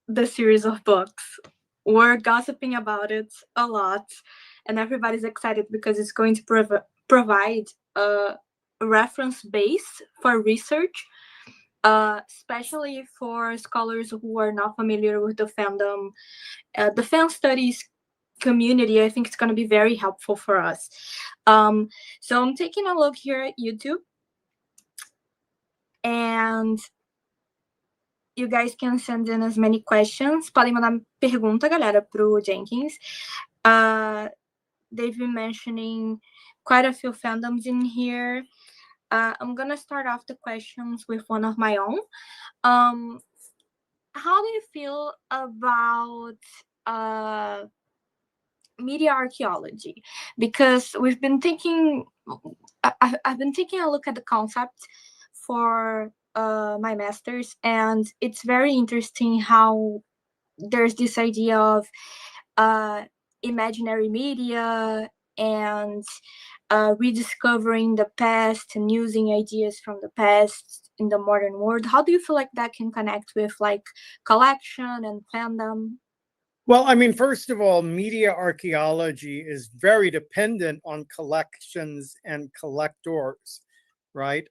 Speaker 2: the series of books. We're gossiping about it a lot, and everybody's excited because it's going to provide a reference base for research, especially for scholars who are not familiar with the fandom. The fan studies community, I think it's going to be very helpful for us. So I'm taking a look here at YouTube, and you guys can send in as many questions. Podem mandar pergunta, galera, pro Jenkins. They've been mentioning quite a few fandoms in here. I'm gonna start off the questions with one of my own. How do you feel about media archaeology? Because we've been thinking, I've been taking a look at the concept for my master's, and it's very interesting how there's this idea of imaginary media and rediscovering the past and using ideas from the past in the modern world. How do you feel like that can connect with like collection and fandom?
Speaker 1: Well, I mean, first of all, media archaeology is very dependent on collections and collectors, right?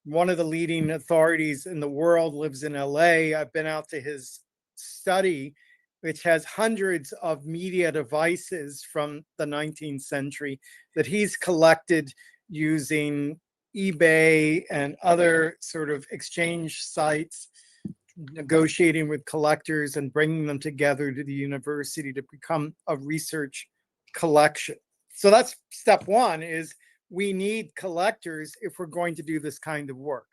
Speaker 1: One of the leading authorities in the world lives in LA. I've been out to his study, which has hundreds of media devices from the 19th century that he's collected using eBay and other sort of exchange sites, negotiating with collectors and bringing them together to the university to become a research collection. So that's step one, is we need collectors if we're going to do this kind of work.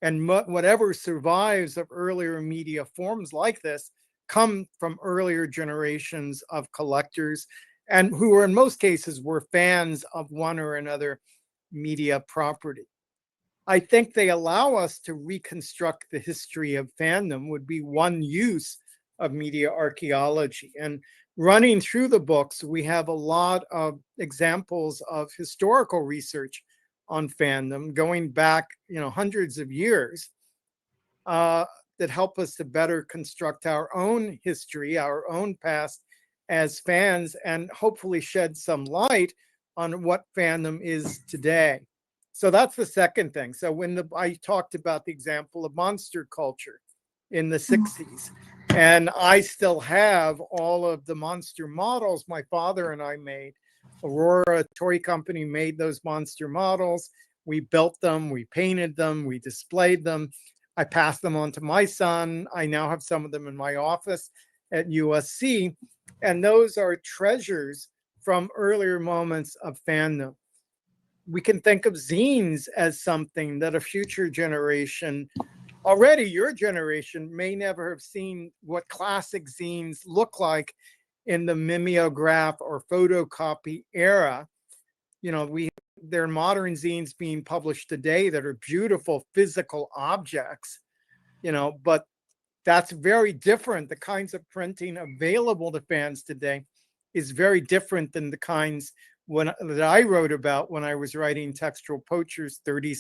Speaker 1: And whatever survives of earlier media forms like this come from earlier generations of collectors, and who are in most cases were fans of one or another media property. I think they allow us to reconstruct the history of fandom would be one use of media archaeology. And running through the books, we have a lot of examples of historical research on fandom going back, hundreds of years that help us to better construct our own history, our own past as fans, and hopefully shed some light on what fandom is today. So that's the second thing. So when I talked about the example of monster culture in the 60s, and I still have all of the monster models my father and I made. Aurora Toy Company made those monster models. We built them, we painted them, we displayed them. I passed them on to my son. I now have some of them in my office at USC. And those are treasures from earlier moments of fandom. We can think of zines as something that a future generation, already your generation, may never have seen what classic zines look like in the mimeograph or photocopy era. There are modern zines being published today that are beautiful physical objects, but that's very different. The kinds of printing available to fans today is very different than the kinds that I wrote about when I was writing Textual Poachers 30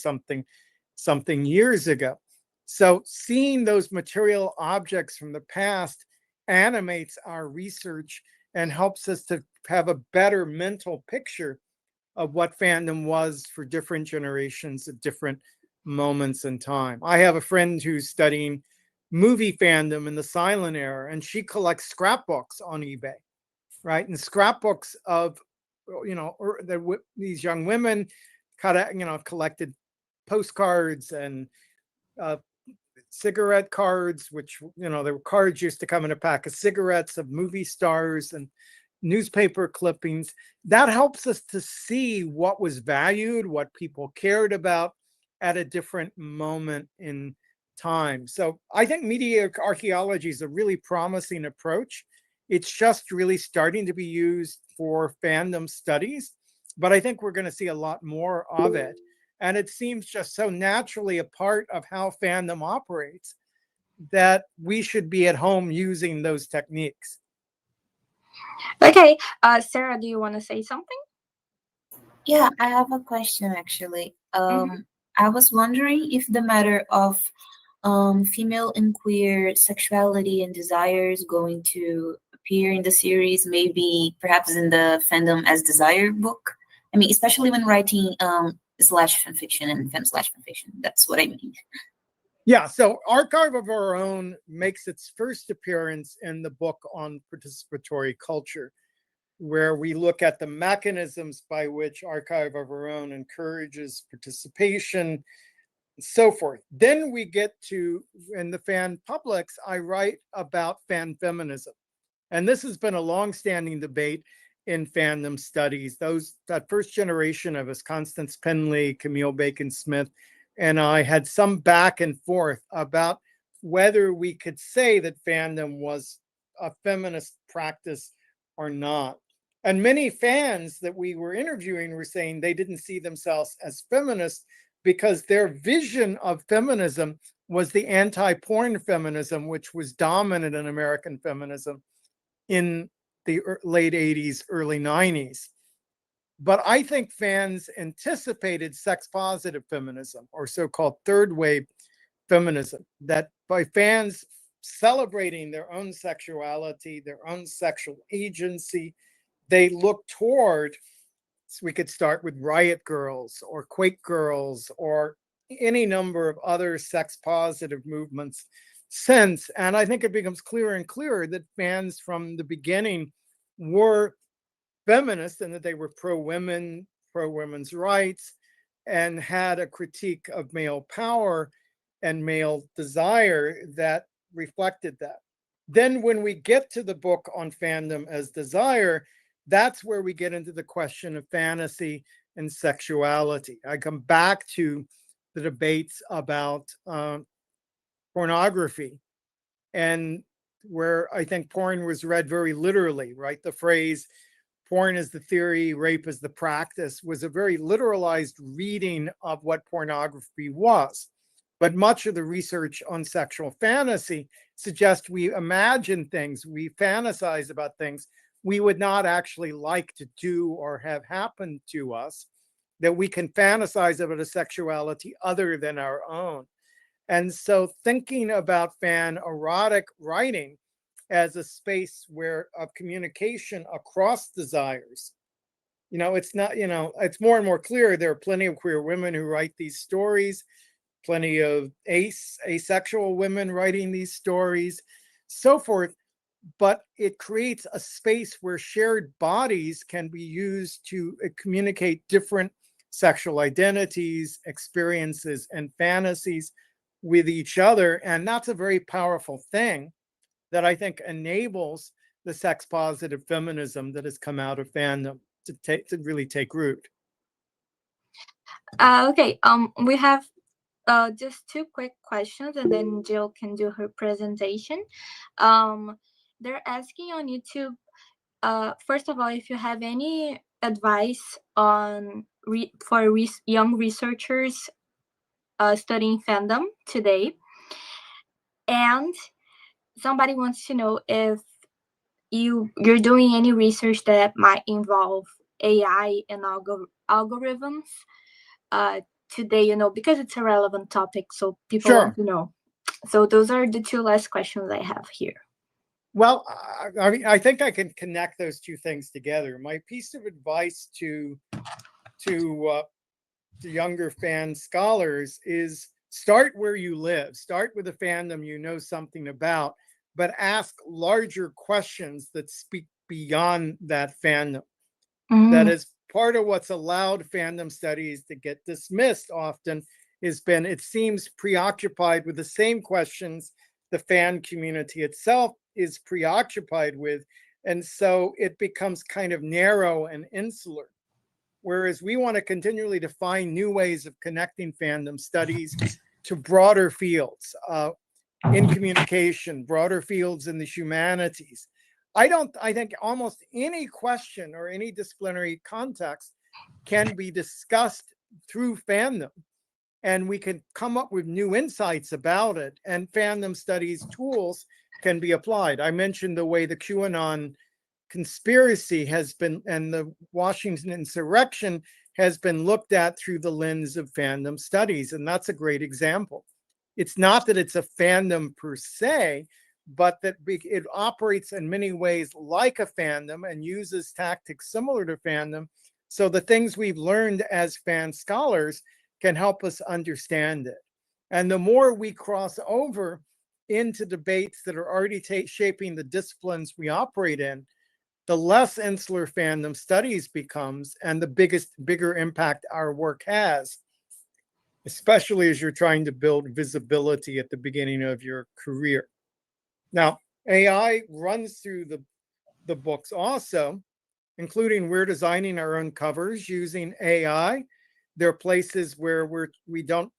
Speaker 1: something years ago. So seeing those material objects from the past animates our research and helps us to have a better mental picture of what fandom was for different generations at different moments in time. I have a friend who's studying movie fandom in the silent era, and she collects scrapbooks on eBay, right? And scrapbooks of, these young women collected postcards and cigarette cards, which, there were cards used to come in a pack of cigarettes of movie stars and newspaper clippings. That helps us to see what was valued, what people cared about at a different moment in time. So I think media archaeology is a really promising approach. It's just really starting to be used for fandom studies, but I think we're going to see a lot more of it. And it seems just so naturally a part of how fandom operates that we should be at home using those techniques.
Speaker 2: Okay, Sara, do you want to say something?
Speaker 3: Yeah, I have a question actually. I was wondering if the matter of female and queer sexuality and desires going to appear in the series, maybe perhaps in the Fandom as Desire book. I mean, especially when writing slash fanfiction and fem slash fanfiction. That's what I mean.
Speaker 1: Yeah, so Archive of Our Own makes its first appearance in the book on participatory culture, where we look at the mechanisms by which Archive of Our Own encourages participation, and so forth. Then we get to, in the Fan Publics, I write about fan feminism. And this has been a longstanding debate in fandom studies. That first generation of us, Constance Penley, Camille Bacon-Smith, and I had some back and forth about whether we could say that fandom was a feminist practice or not. And many fans that we were interviewing were saying they didn't see themselves as feminists because their vision of feminism was the anti-porn feminism, which was dominant in American feminism in the late 80s, early 90s. But I think fans anticipated sex-positive feminism, or so-called third-wave feminism, that by fans celebrating their own sexuality, their own sexual agency, they look toward, so we could start with Riot Girls or Quake Girls or any number of other sex-positive movements since. And I think it becomes clearer and clearer that fans from the beginning were feminist and that they were pro-women, pro-women's rights, and had a critique of male power and male desire that reflected that. Then when we get to the book on fandom as desire, that's where we get into the question of fantasy and sexuality. I come back to the debates about pornography, and where I think porn was read very literally, right? The phrase porn is the theory, rape is the practice, was a very literalized reading of what pornography was. But much of the research on sexual fantasy suggests we imagine things, we fantasize about things we would not actually like to do or have happen to us, that we can fantasize about a sexuality other than our own. And so thinking about fan erotic writing as a space where of communication across desires, it's not, it's more and more clear there are plenty of queer women who write these stories, plenty of asexual women writing these stories, so forth. But it creates a space where shared bodies can be used to communicate different sexual identities, experiences, and fantasies with each other. And that's a very powerful thing that I think enables the sex positive feminism that has come out of fandom to really take root.
Speaker 2: Okay, we have just two quick questions, and then Jill can do her presentation. They're asking on YouTube, first of all, if you have any advice on for young researchers studying fandom today, and somebody wants to know if you're doing any research that might involve AI and algorithms today, because it's a relevant topic, so people
Speaker 1: Sure.
Speaker 2: want to know. So those are the two last questions I have here.
Speaker 1: Well, I think I can connect those two things together. My piece of advice to younger fan scholars is start where you live. Start with a fandom you know something about, but ask larger questions that speak beyond that fandom. Mm-hmm. That is part of what's allowed fandom studies to get dismissed often has been it seems preoccupied with the same questions the fan community itself is preoccupied with. And so it becomes kind of narrow and insular. Whereas we want to continually define new ways of connecting fandom studies to broader fields in communication, broader fields in the humanities. I think almost any question or any disciplinary context can be discussed through fandom, and we can come up with new insights about it, and fandom studies tools can be applied. I mentioned the way the QAnon conspiracy has been and the Washington insurrection has been looked at through the lens of fandom studies, and that's a great example. It's not that it's a fandom per se, but that it operates in many ways like a fandom and uses tactics similar to fandom. So the things we've learned as fan scholars can help us understand it. And the more we cross over into debates that are already shaping the disciplines we operate in, the less insular fandom studies becomes and the bigger impact our work has, especially as you're trying to build visibility at the beginning of your career. Now, AI runs through the books also, including we're designing our own covers using AI. There are places where we don't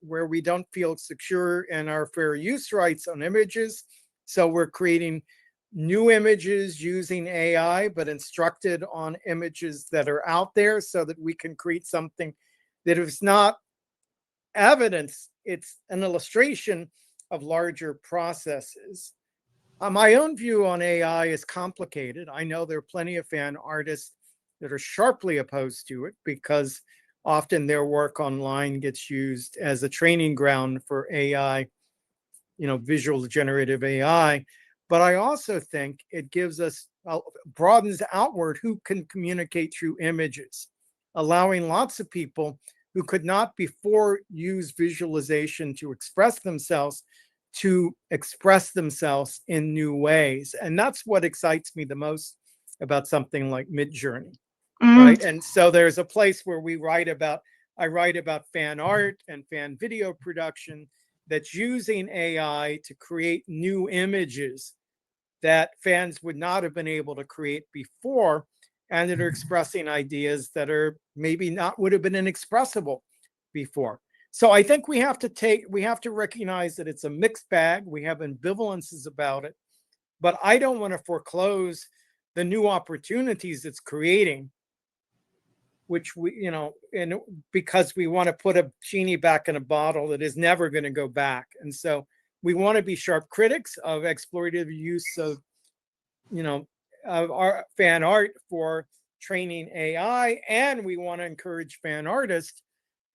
Speaker 1: feel secure in our fair use rights on images. So we're creating new images using AI, but instructed on images that are out there so that we can create something that is not evidence, it's an illustration of larger processes. My own view on AI is complicated. I know there are plenty of fan artists that are sharply opposed to it because often their work online gets used as a training ground for AI, visual generative AI. But I also think it gives us, broadens outward who can communicate through images, allowing lots of people who could not before use visualization to express themselves in new ways. And that's what excites me the most about something like Midjourney, right? And so there's a place where I write about fan art and fan video production that's using AI to create new images that fans would not have been able to create before, and that are expressing ideas that are maybe not would have been inexpressible before. So I think we have to recognize that it's a mixed bag. We have ambivalences about it, but I don't want to foreclose the new opportunities it's creating, which we, and because we want to put a genie back in a bottle that is never going to go back. And so we want to be sharp critics of exploitative use of, of our fan art for training AI. And we want to encourage fan artists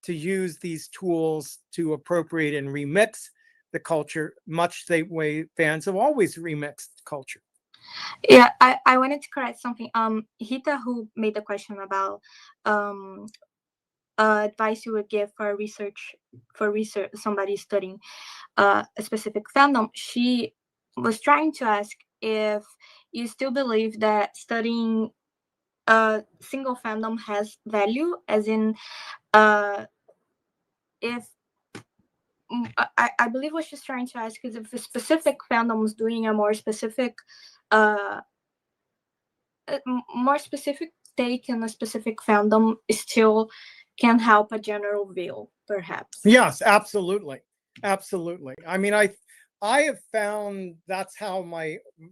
Speaker 1: to use these tools to appropriate and remix the culture, much the way fans have always remixed culture.
Speaker 2: Yeah, I wanted to correct something. Hita, who made the question about advice you would give for research, somebody studying a specific fandom, she was trying to ask if you still believe that studying a single fandom has value, as in if I believe what she's trying to ask is if a specific fandom is doing a more specific take in a specific fandom still can help a general view, perhaps.
Speaker 1: Yes, absolutely. Absolutely. I mean, I have found that's how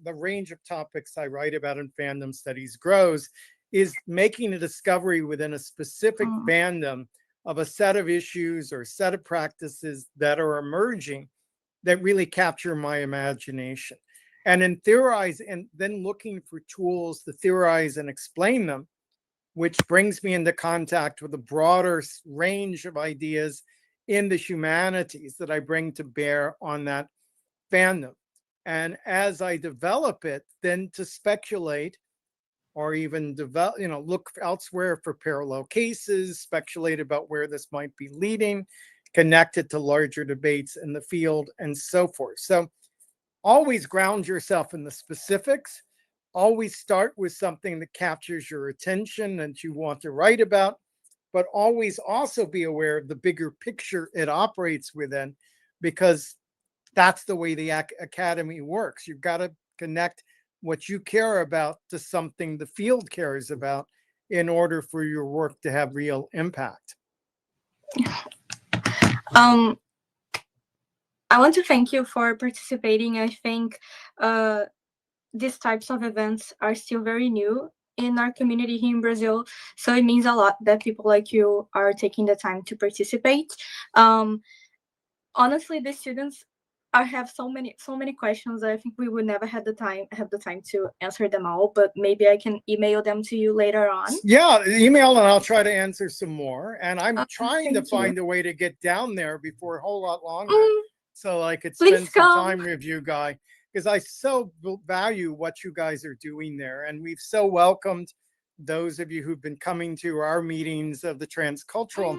Speaker 1: the range of topics I write about in fandom studies grows, is making a discovery within a specific fandom of a set of issues or set of practices that are emerging that really capture my imagination. And then theorize, and then looking for tools to theorize and explain them, which brings me into contact with a broader range of ideas in the humanities that I bring to bear on that fandom. And as I develop it, then to speculate or even develop, look elsewhere for parallel cases, speculate about where this might be leading, connect it to larger debates in the field, and so forth. So always ground yourself in the specifics. Always start with something that captures your attention that you want to write about, but always also be aware of the bigger picture it operates within, because that's the way the academy works. You've got to connect what you care about to something the field cares about in order for your work to have real impact.
Speaker 2: I want to thank you for participating. I think these types of events are still very new in our community here in Brazil, so it means a lot that people like you are taking the time to participate. Honestly, the students have so many questions. I think we would never have the time to answer them all, but maybe I can email them to you later on.
Speaker 1: Yeah, email and I'll try to answer some more. And I'm trying to find a way to get down there before a whole lot longer, so I could spend some time with you guys, because I so value what you guys are doing there. And we've so welcomed those of you who've been coming to our meetings of the transcultural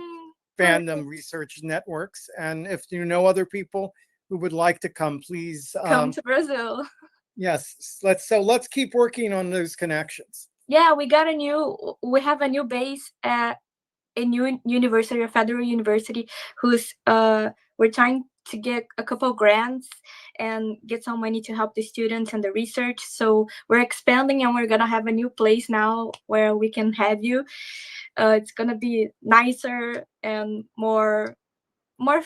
Speaker 1: fandom research networks. And if you know other people who would like to come, please
Speaker 2: come to Brazil.
Speaker 1: Yes, let's keep working on those connections.
Speaker 2: Yeah, we have a new base at a new university, a federal university, who's we're trying to get a couple grants and get some money to help the students and the research. So we're expanding, and we're gonna have a new place now where we can have you. It's gonna be nicer and more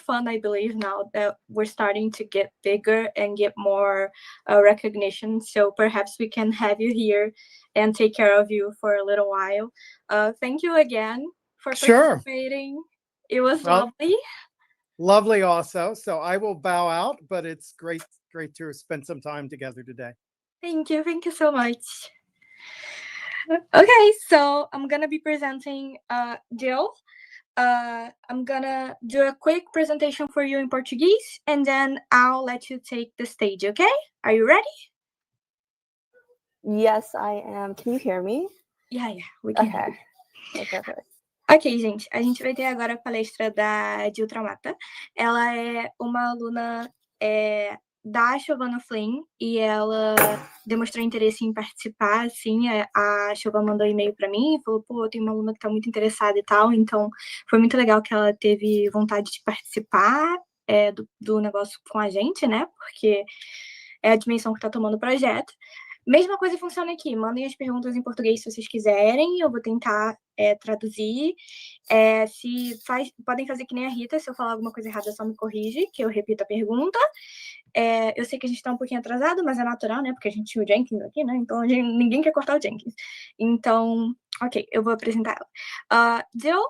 Speaker 2: fun, I believe, now that we're starting to get bigger and get more recognition. So perhaps we can have you here and take care of you for a little while. Thank you again for participating. It was lovely.
Speaker 1: Lovely also. So I will bow out, but it's great to spend some time together today.
Speaker 2: Thank you so much. Okay, so I'm gonna be presenting Jill. I'm gonna do a quick presentation for you in Portuguese, and then I'll let you take the stage, okay? Are you ready?
Speaker 4: Yes, I am. Can you hear me?
Speaker 2: Yeah, we can.
Speaker 4: Okay, perfect.
Speaker 2: Ok, gente, a gente vai ter agora a palestra da Jill Trumata. Ela é uma aluna da Siobhan Flynn, e ela demonstrou interesse em participar, assim. A Siobhan mandou um e-mail para mim e falou, pô, eu tenho uma aluna que tá muito interessada e tal, então foi muito legal que ela teve vontade de participar do negócio com a gente, né, porque é a dimensão que tá tomando o projeto. Mesma coisa funciona aqui. Mandem as perguntas em português se vocês quiserem. Eu vou tentar traduzir. Podem fazer que nem a Rita. Se eu falar alguma coisa errada, só me corrige, que eu repito a pergunta. Eu sei que a gente está um pouquinho atrasado, mas é natural, né? Porque a gente tinha o Jenkins aqui, né? Então ninguém quer cortar o Jenkins. Então, ok, eu vou apresentar ela. Jill,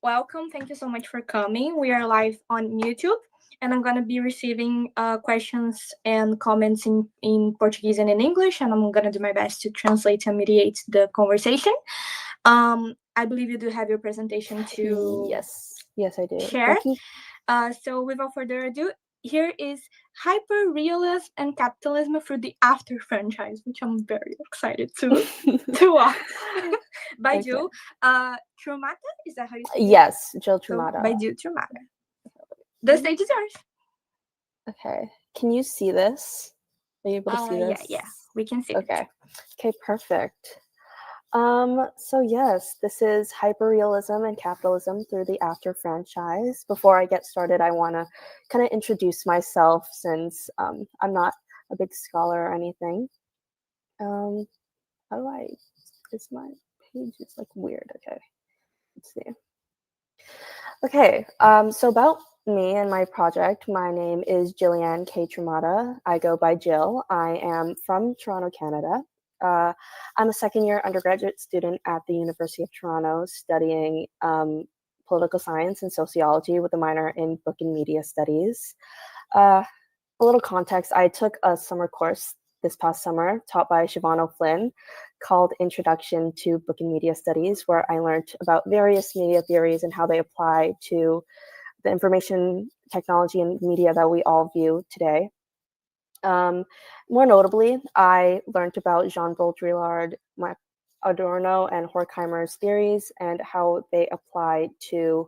Speaker 2: welcome. Thank you so much for coming. We are live on YouTube. And I'm going to be receiving questions and comments in Portuguese and in English, and I'm going to do my best to translate and mediate the conversation. I believe you do have your presentation to
Speaker 4: Yes, I do.
Speaker 2: share. So without further ado, here is Hyperrealism and Capitalism through the After franchise, which I'm very excited to watch. By
Speaker 4: Okay.
Speaker 2: Jill Trumata, is that how you say it?
Speaker 4: Yes, Jill
Speaker 2: So,
Speaker 4: Trumata.
Speaker 2: by Jill Trumata. The stage is yours.
Speaker 4: Okay. Can you see this? Are you able to see this?
Speaker 2: Yeah, we can see
Speaker 4: Okay.
Speaker 2: it.
Speaker 4: Okay, perfect. So yes, this is Hyperrealism and Capitalism through the After franchise. Before I get started, I want to kind of introduce myself since I'm not a big scholar or anything. How do I, is my page is like weird. Okay, let's see. Okay, so about me and my project, my name is Jillian K. Trumata. I go by Jill. I am from Toronto, Canada. I'm a second-year undergraduate student at the University of Toronto studying political science and sociology with a minor in book and media studies. A little context, I took a summer course this past summer taught by Siobhan O'Flynn called Introduction to Book and Media Studies, where I learned about various media theories and how they apply to the information technology and media that we all view today. More notably, I learned about Jean Baudrillard, Adorno, and Horkheimer's theories and how they apply to,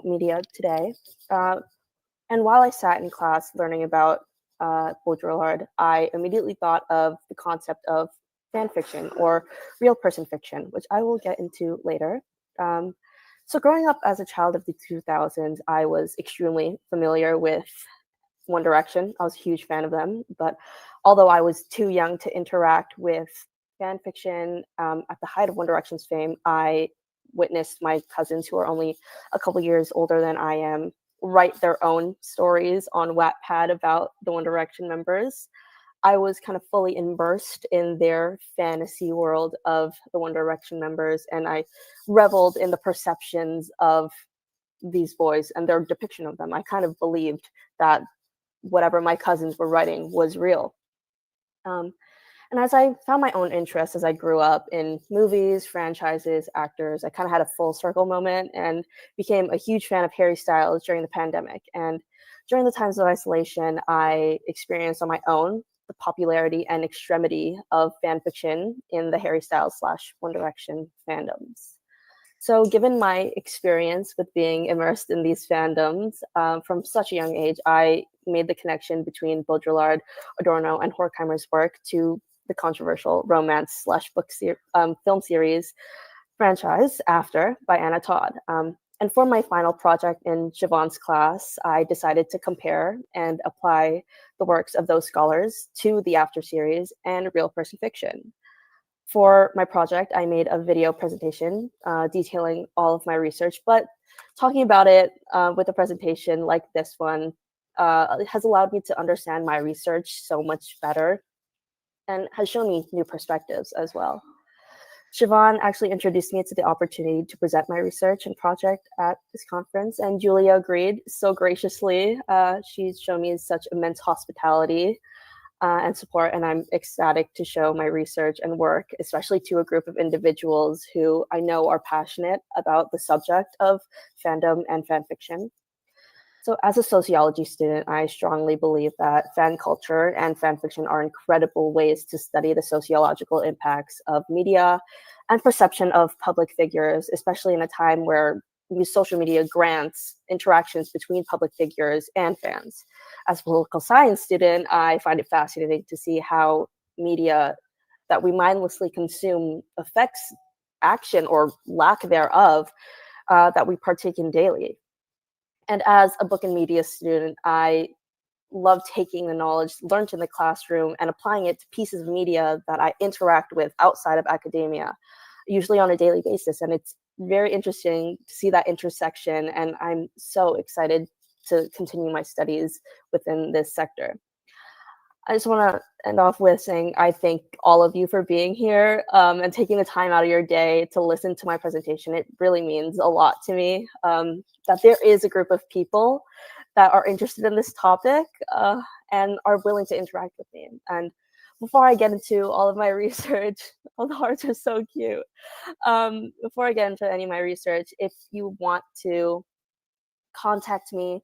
Speaker 4: media today. And while I sat in class learning about Baudrillard, I immediately thought of the concept of fan fiction or real person fiction, which I will get into later. So growing up as a child of the 2000s, I was extremely familiar with One Direction. I was a huge fan of them, but although I was too young to interact with fan fiction at the height of One Direction's fame, I witnessed my cousins, who are only a couple years older than I am, write their own stories on Wattpad about the One Direction members. I was kind of fully immersed in their fantasy world of the One Direction members, and I reveled in the perceptions of these boys and their depiction of them. I kind of believed that whatever my cousins were writing was real. And as I found my own interests as I grew up in movies, franchises, actors, I kind of had a full circle moment and became a huge fan of Harry Styles during the pandemic. And during the times of isolation, I experienced on my own the popularity and extremity of fan fiction in the Harry Styles / One Direction fandoms. So given my experience with being immersed in these fandoms from such a young age, I made the connection between Baudrillard, Adorno, and Horkheimer's work to the controversial romance / book film series franchise After by Anna Todd. And for my final project in Siobhan's class, I decided to compare and apply the works of those scholars to the After series and real person fiction. For my project, I made a video presentation detailing all of my research, but talking about it with a presentation like this one has allowed me to understand my research so much better and has shown me new perspectives as well. Siobhan actually introduced me to the opportunity to present my research and project at this conference, and Julia agreed so graciously. She's shown me such immense hospitality and support, and I'm ecstatic to show my research and work, especially to a group of individuals who I know are passionate about the subject of fandom and fan fiction. So as a sociology student, I strongly believe that fan culture and fan fiction are incredible ways to study the sociological impacts of media and perception of public figures, especially in a time where social media grants interactions between public figures and fans. As a political science student, I find it fascinating to see how media that we mindlessly consume affects action or lack thereof that we partake in daily. And as a book and media student, I love taking the knowledge learned in the classroom and applying it to pieces of media that I interact with outside of academia, usually on a daily basis. And it's very interesting to see that intersection. And I'm so excited to continue my studies within this sector. I just want to end off with saying I thank all of you for being here and taking the time out of your day to listen to my presentation. It really means a lot to me that there is a group of people that are interested in this topic and are willing to interact with me. And before I get into all of my research, all the hearts are so cute. Before I get into any of my research, if you want to contact me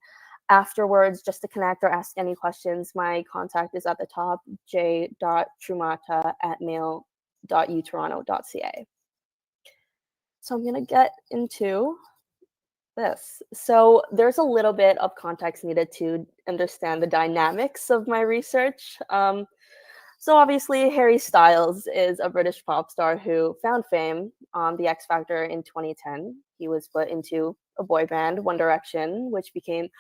Speaker 4: afterwards just to connect or ask any questions, my contact is at the top, j.trumata@mail.utoronto.ca. So I'm going to get into this. So there's a little bit of context needed to understand the dynamics of my research. So obviously, Harry Styles is a British pop star who found fame on The X Factor in 2010. He was put into a boy band, One Direction, which became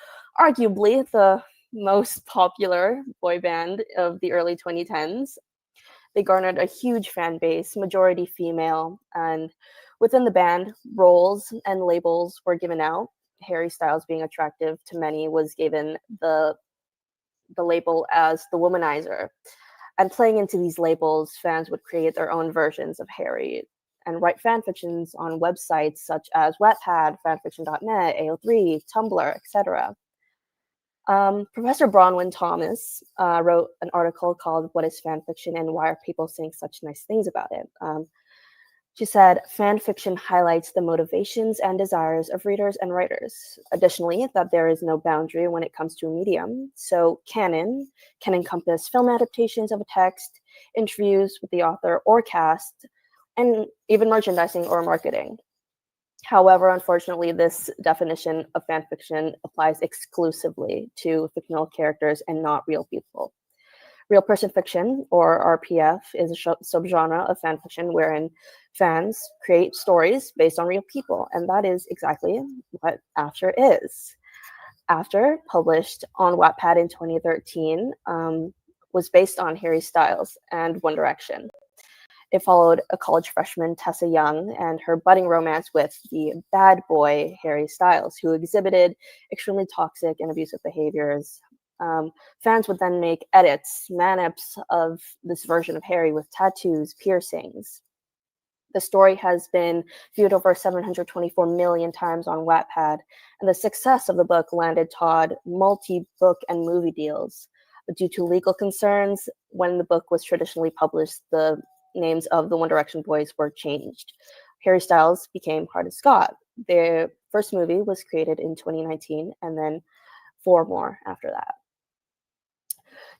Speaker 4: arguably the most popular boy band of the early 2010s. They garnered a huge fan base, majority female, and within the band, roles and labels were given out. Harry Styles, being attractive to many, was given the label as the womanizer. And playing into these labels, fans would create their own versions of Harry and write fan fictions on websites such as Wattpad, fanfiction.net, AO3, Tumblr, etc. Professor Bronwyn Thomas wrote an article called "What is Fan Fiction and Why Are People Saying Such Nice Things About It?" She said, fan fiction highlights the motivations and desires of readers and writers. Additionally, that there is no boundary when it comes to a medium. So canon can encompass film adaptations of a text, interviews with the author or cast, and even merchandising or marketing. However, unfortunately, this definition of fan fiction applies exclusively to fictional characters and not real people. Real person fiction, or RPF, is a subgenre of fan fiction wherein fans create stories based on real people, and that is exactly what After is. After, published on Wattpad in 2013, was based on Harry Styles and One Direction. It followed a college freshman, Tessa Young, and her budding romance with the bad boy, Harry Styles, who exhibited extremely toxic and abusive behaviors. Fans would then make edits, man-ups of this version of Harry with tattoos, piercings. The story has been viewed over 724 million times on Wattpad, and the success of the book landed Todd multi-book and movie deals. But due to legal concerns, when the book was traditionally published, the names of the One Direction boys were changed. Harry Styles became Hard as Scott. Their first movie was created in 2019, and then 4 more after that.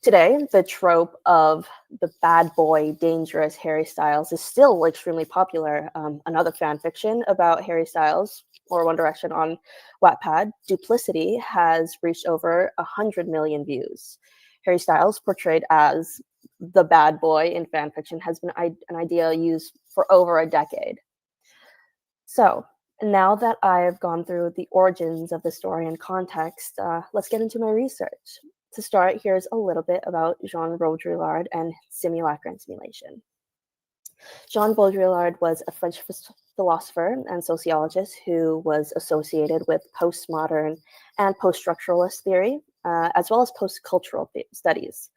Speaker 4: Today, the trope of the bad boy, dangerous Harry Styles is still extremely popular. Another fan fiction about Harry Styles, or One Direction on Wattpad, Duplicity, has reached over 100 million views. Harry Styles, portrayed as the bad boy in fan fiction, has been an idea used for over a decade. So, now that I've gone through the origins of the story and context, let's get into my research. To start, here's a little bit about Jean Baudrillard and simulacra and simulation. Jean Baudrillard was a French philosopher and sociologist who was associated with postmodern and post-structuralist theory, as well as post-cultural studies.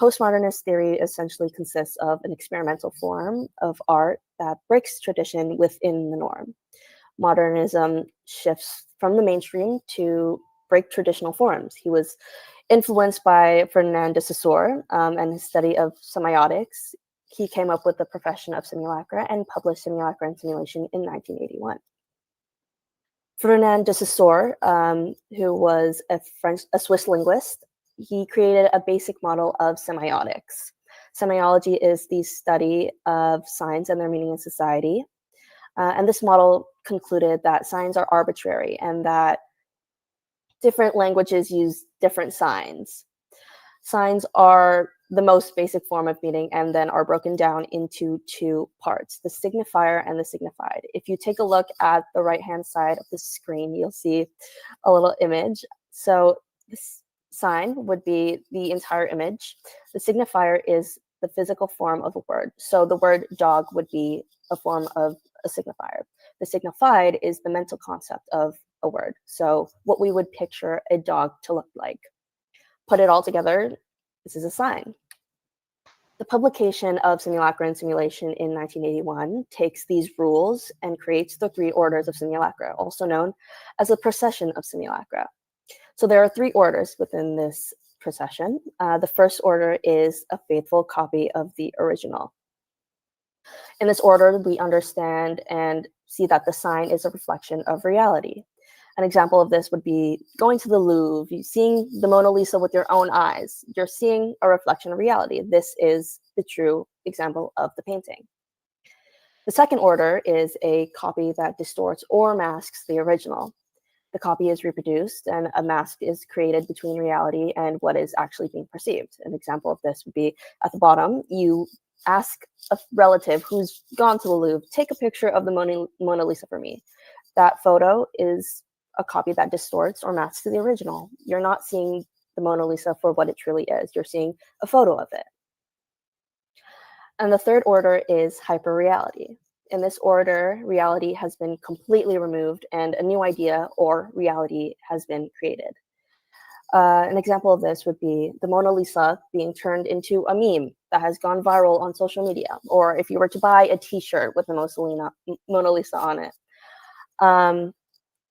Speaker 4: Postmodernist theory essentially consists of an experimental form of art that breaks tradition within the norm. Modernism shifts from the mainstream to break traditional forms. He was influenced by Ferdinand de Saussure and his study of semiotics. He came up with the profession of simulacra and published Simulacra and Simulation in 1981. Ferdinand de Saussure, who was a Swiss linguist, he created a basic model of semiotics. Semiology is the study of signs and their meaning in society. And this model concluded that signs are arbitrary and that different languages use different signs. Signs are the most basic form of meaning and then are broken down into 2 parts, the signifier and the signified. If you take a look at the right-hand side of the screen, you'll see a little image. So this sign would be the entire image. The signifier is the physical form of a word. So the word dog would be a form of a signifier. The signified is the mental concept of a word. So what we would picture a dog to look like. Put it all together, this is a sign. The publication of Simulacra and Simulation in 1981 takes these rules and creates the 3 orders of simulacra, also known as a procession of simulacra. So there are 3 orders within this procession. The first order is a faithful copy of the original. In this order, we understand and see that the sign is a reflection of reality. An example of this would be going to the Louvre, seeing the Mona Lisa with your own eyes. You're seeing a reflection of reality. This is the true example of the painting. The second order is a copy that distorts or masks the original. The copy is reproduced and a mask is created between reality and what is actually being perceived. An example of this would be at the bottom, you ask a relative who's gone to the Louvre, take a picture of the Mona Lisa for me. That photo is a copy that distorts or masks the original. You're not seeing the Mona Lisa for what it truly is. You're seeing a photo of it. And the third order is hyperreality. In this order, reality has been completely removed and a new idea or reality has been created. An example of this would be the Mona Lisa being turned into a meme that has gone viral on social media, or if you were to buy a t-shirt with the Mona Lisa on it.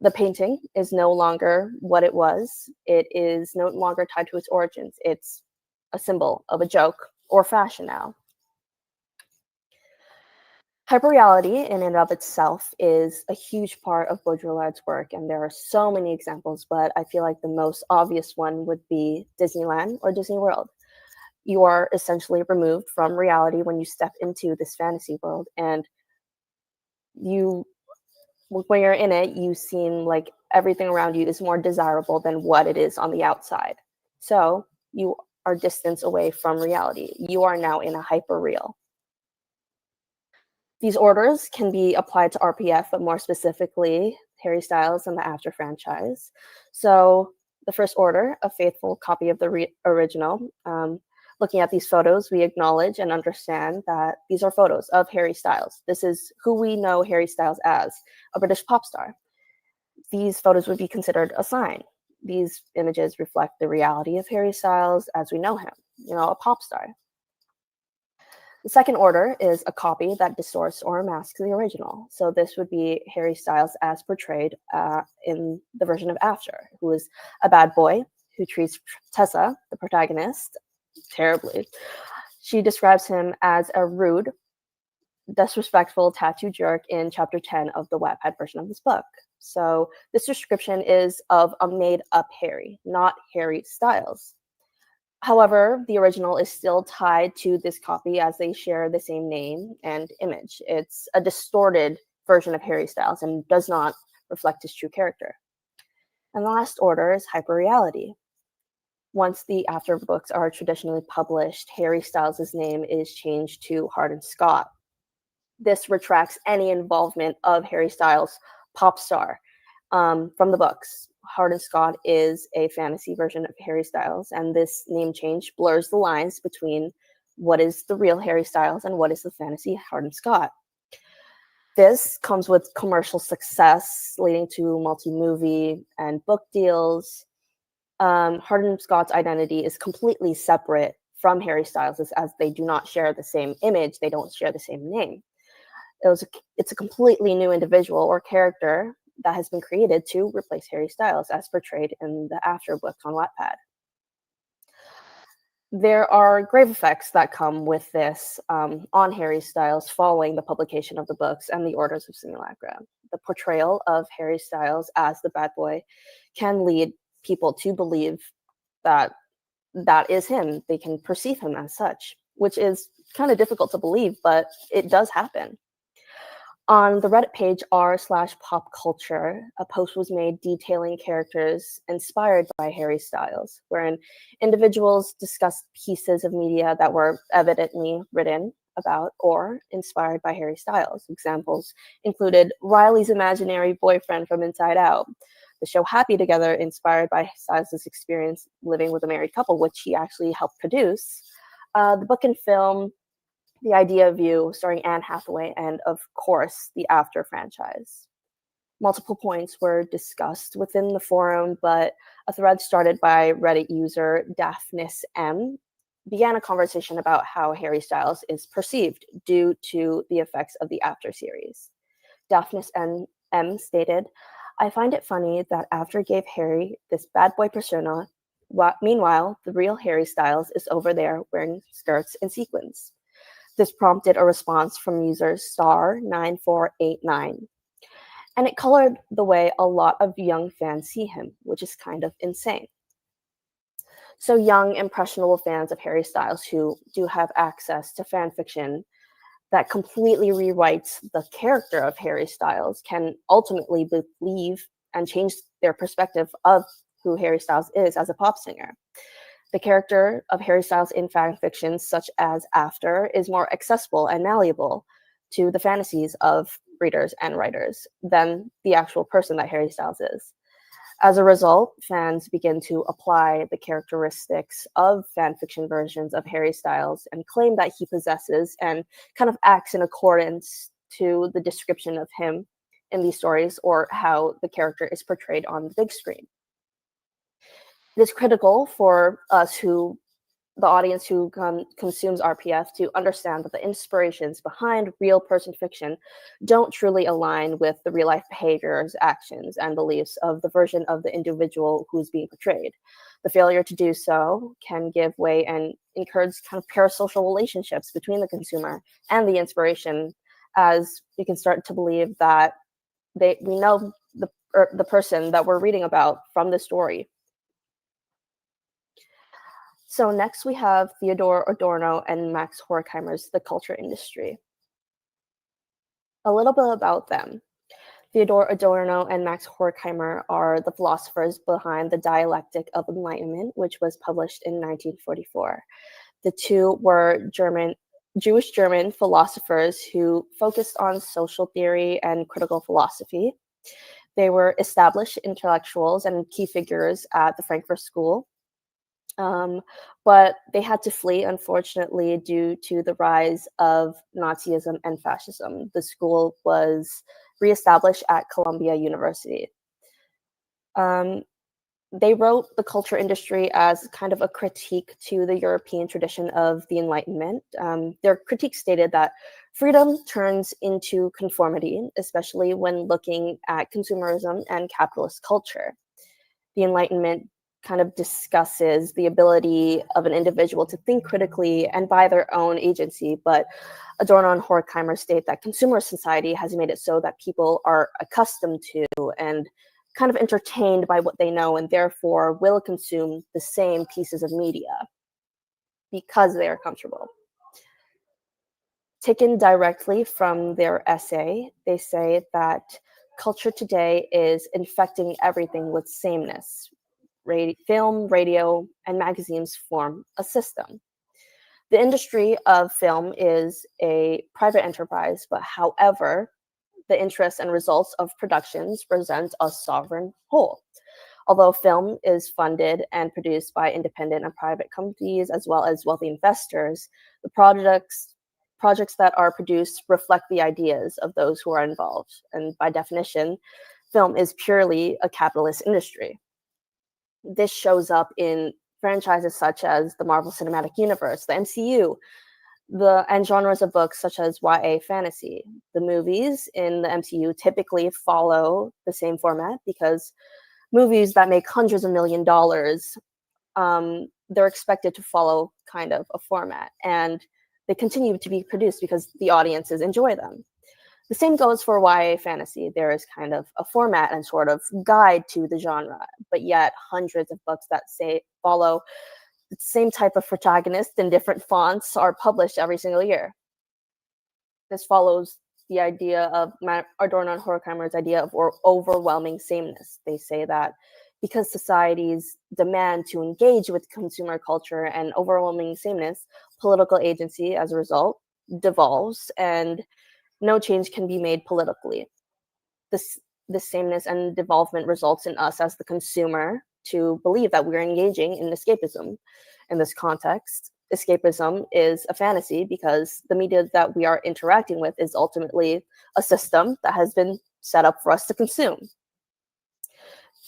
Speaker 4: The painting is no longer what it was. It is no longer tied to its origins. It's a symbol of a joke or fashion now. Hyperreality in and of itself is a huge part of Baudrillard's work, and there are so many examples, but I feel like the most obvious one would be Disneyland or Disney World. You are essentially removed from reality when you step into this fantasy world, and when you're in it, you seem like everything around you is more desirable than what it is on the outside. So you are distanced away from reality. You are now in a hyperreal. These orders can be applied to RPF, but more specifically, Harry Styles and the After franchise. So the first order, a faithful copy of the original. Looking at these photos, we acknowledge and understand that these are photos of Harry Styles. This is who we know Harry Styles as, a British pop star. These photos would be considered a sign. These images reflect the reality of Harry Styles as we know him, a pop star. The second order is a copy that distorts or masks the original. So this would be Harry Styles as portrayed in the version of After, who is a bad boy who treats Tessa, the protagonist, terribly. She describes him as a rude, disrespectful tattoo jerk in chapter 10 of the Wattpad version of this book. So this description is of a made-up Harry, not Harry Styles. However, the original is still tied to this copy as they share the same name and image. It's a distorted version of Harry Styles and does not reflect his true character. And the last order is hyperreality. Once the After books are traditionally published, Harry Styles' name is changed to Hardin Scott. This retracts any involvement of Harry Styles, pop star, from the books. Hardin Scott is a fantasy version of Harry Styles, and this name change blurs the lines between what is the real Harry Styles and what is the fantasy Hardin Scott. This comes with commercial success, leading to multi-movie and book deals. Hardin Scott's identity is completely separate from Harry Styles, as they do not share the same image, they don't share the same name. It's a completely new individual or character that has been created to replace Harry Styles as portrayed in the After books on Wattpad. There are grave effects that come with this on Harry Styles following the publication of the books and the Orders of Simulacra. The portrayal of Harry Styles as the bad boy can lead people to believe that that is him. They can perceive him as such, which is kind of difficult to believe, but it does happen. On the Reddit page r/pop culture, a post was made detailing characters inspired by Harry Styles, wherein individuals discussed pieces of media that were evidently written about or inspired by Harry Styles. Examples included Riley's imaginary boyfriend from Inside Out, The show Happy Together, inspired by Styles' experience living with a married couple, which he actually helped produce. The book and film, The Idea of You, starring Anne Hathaway, and of course, the After franchise. Multiple points were discussed within the forum, but a thread started by Reddit user Daphnis M began a conversation about how Harry Styles is perceived due to the effects of the After series. Daphnis M stated, "I find it funny that After gave Harry this bad boy persona, meanwhile, the real Harry Styles is over there wearing skirts and sequins." This prompted a response from user star9489. And it colored the way a lot of young fans see him, which is kind of insane. So young, impressionable fans of Harry Styles who do have access to fan fiction that completely rewrites the character of Harry Styles can ultimately believe and change their perspective of who Harry Styles is as a pop singer. The character of Harry Styles in fan fiction, such as After, is more accessible and malleable to the fantasies of readers and writers than the actual person that Harry Styles is. As a result, fans begin to apply the characteristics of fan fiction versions of Harry Styles and claim that he possesses and kind of acts in accordance to the description of him in these stories or how the character is portrayed on the big screen. It is critical for us the audience who consumes RPF to understand that the inspirations behind real person fiction don't truly align with the real life behaviors, actions, and beliefs of the version of the individual who's being portrayed. The failure to do so can give way and encourage kind of parasocial relationships between the consumer and the inspiration, as we can start to believe that we know the person that we're reading about from the story. So next we have Theodore Adorno and Max Horkheimer's The Culture Industry. A little bit about them. Theodore Adorno and Max Horkheimer are the philosophers behind The Dialectic of Enlightenment, which was published in 1944. The two were Jewish-German philosophers who focused on social theory and critical philosophy. They were established intellectuals and key figures at the Frankfurt School. But they had to flee, unfortunately, due to the rise of Nazism and fascism. The school was reestablished at Columbia University. They wrote The Culture Industry as kind of a critique to the European tradition of the Enlightenment. Their critique stated that freedom turns into conformity, especially when looking at consumerism and capitalist culture. The Enlightenment kind of discusses the ability of an individual to think critically and by their own agency, but Adorno and Horkheimer state that consumer society has made it so that people are accustomed to and kind of entertained by what they know and therefore will consume the same pieces of media because they are comfortable. Taken directly from their essay, they say that culture today is infecting everything with sameness. Film, radio, and magazines form a system. The industry of film is a private enterprise, but however, the interests and results of productions present a sovereign whole. Although film is funded and produced by independent and private companies, as well as wealthy investors, the projects that are produced reflect the ideas of those who are involved. And by definition, film is purely a capitalist industry. This shows up in franchises such as the Marvel Cinematic Universe, the MCU, and genres of books such as YA fantasy. The movies in the MCU typically follow the same format because movies that make hundreds of $millions, they're expected to follow kind of a format, and they continue to be produced because the audiences enjoy them. The same goes for YA fantasy. There is kind of a format and sort of guide to the genre, but yet hundreds of books that follow the same type of protagonist in different fonts are published every single year. This follows the idea of Adorno and Horkheimer's idea of overwhelming sameness. They say that because societies demand to engage with consumer culture and overwhelming sameness, political agency as a result devolves and no change can be made politically. this sameness and devolvement results in us as the consumer to believe that we're engaging in escapism. In this context, escapism is a fantasy because the media that we are interacting with is ultimately a system that has been set up for us to consume.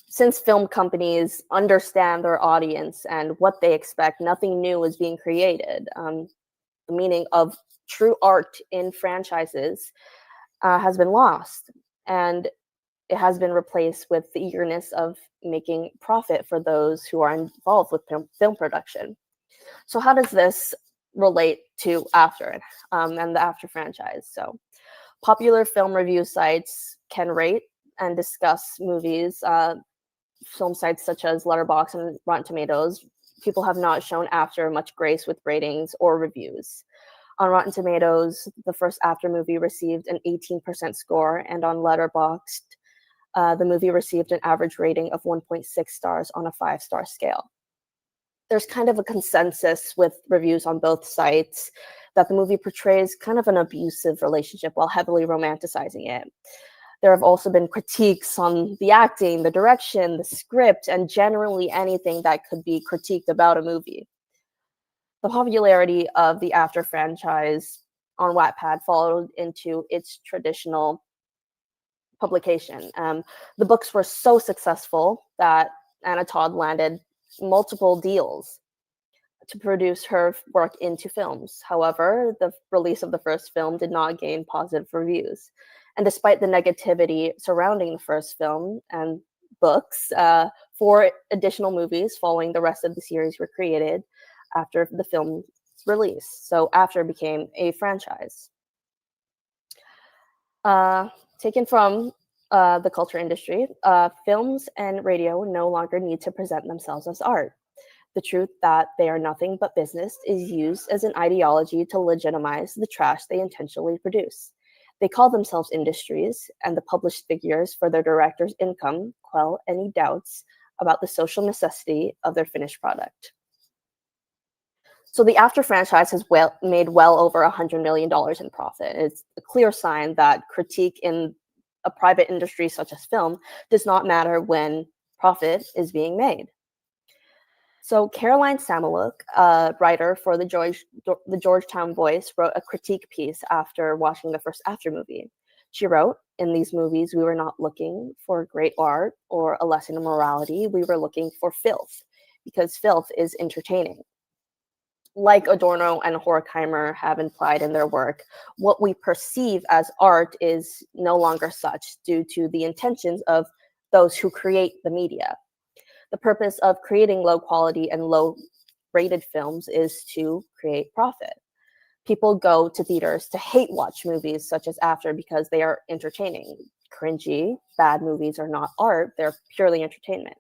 Speaker 4: Since film companies understand their audience and what they expect, nothing new is being created. The meaning of true art in franchises has been lost, and it has been replaced with the eagerness of making profit for those who are involved with film production. So how does this relate to After and the After franchise? So popular film review sites can rate and discuss movies. Film sites such as Letterboxd and Rotten Tomatoes, people have not shown After much grace with ratings or reviews. On Rotten Tomatoes, the first After movie received an 18% score, and on Letterboxd, the movie received an average rating of 1.6 stars on a 5-star scale. There's kind of a consensus with reviews on both sites that the movie portrays kind of an abusive relationship while heavily romanticizing it. There have also been critiques on the acting, the direction, the script, and generally anything that could be critiqued about a movie. The popularity of the After franchise on Wattpad followed into its traditional publication. The books were so successful that Anna Todd landed multiple deals to produce her work into films. However, the release of the first film did not gain positive reviews. And despite the negativity surrounding the first film and books, 4 additional movies following the rest of the series were created after the film's release. So After became a franchise. Taken from the culture industry, films and radio no longer need to present themselves as art. The truth that they are nothing but business is used as an ideology to legitimize the trash they intentionally produce. They call themselves industries, and the published figures for their directors' income quell any doubts about the social necessity of their finished product. So the After franchise has made well over $100 million in profit. It's a clear sign that critique in a private industry such as film does not matter when profit is being made. So Caroline Samoluk, a writer for the Georgetown Voice, wrote a critique piece after watching the first After movie. She wrote, "In these movies, we were not looking for great art or a lesson in morality. We were looking for filth, because filth is entertaining. Like Adorno and Horkheimer have implied in their work, what we perceive as art is no longer such due to the intentions of those who create the media. The purpose of creating low quality and low rated films is to create profit. People go to theaters to hate watch movies such as After because they are entertaining. Cringy, bad movies are not art, they're purely entertainment.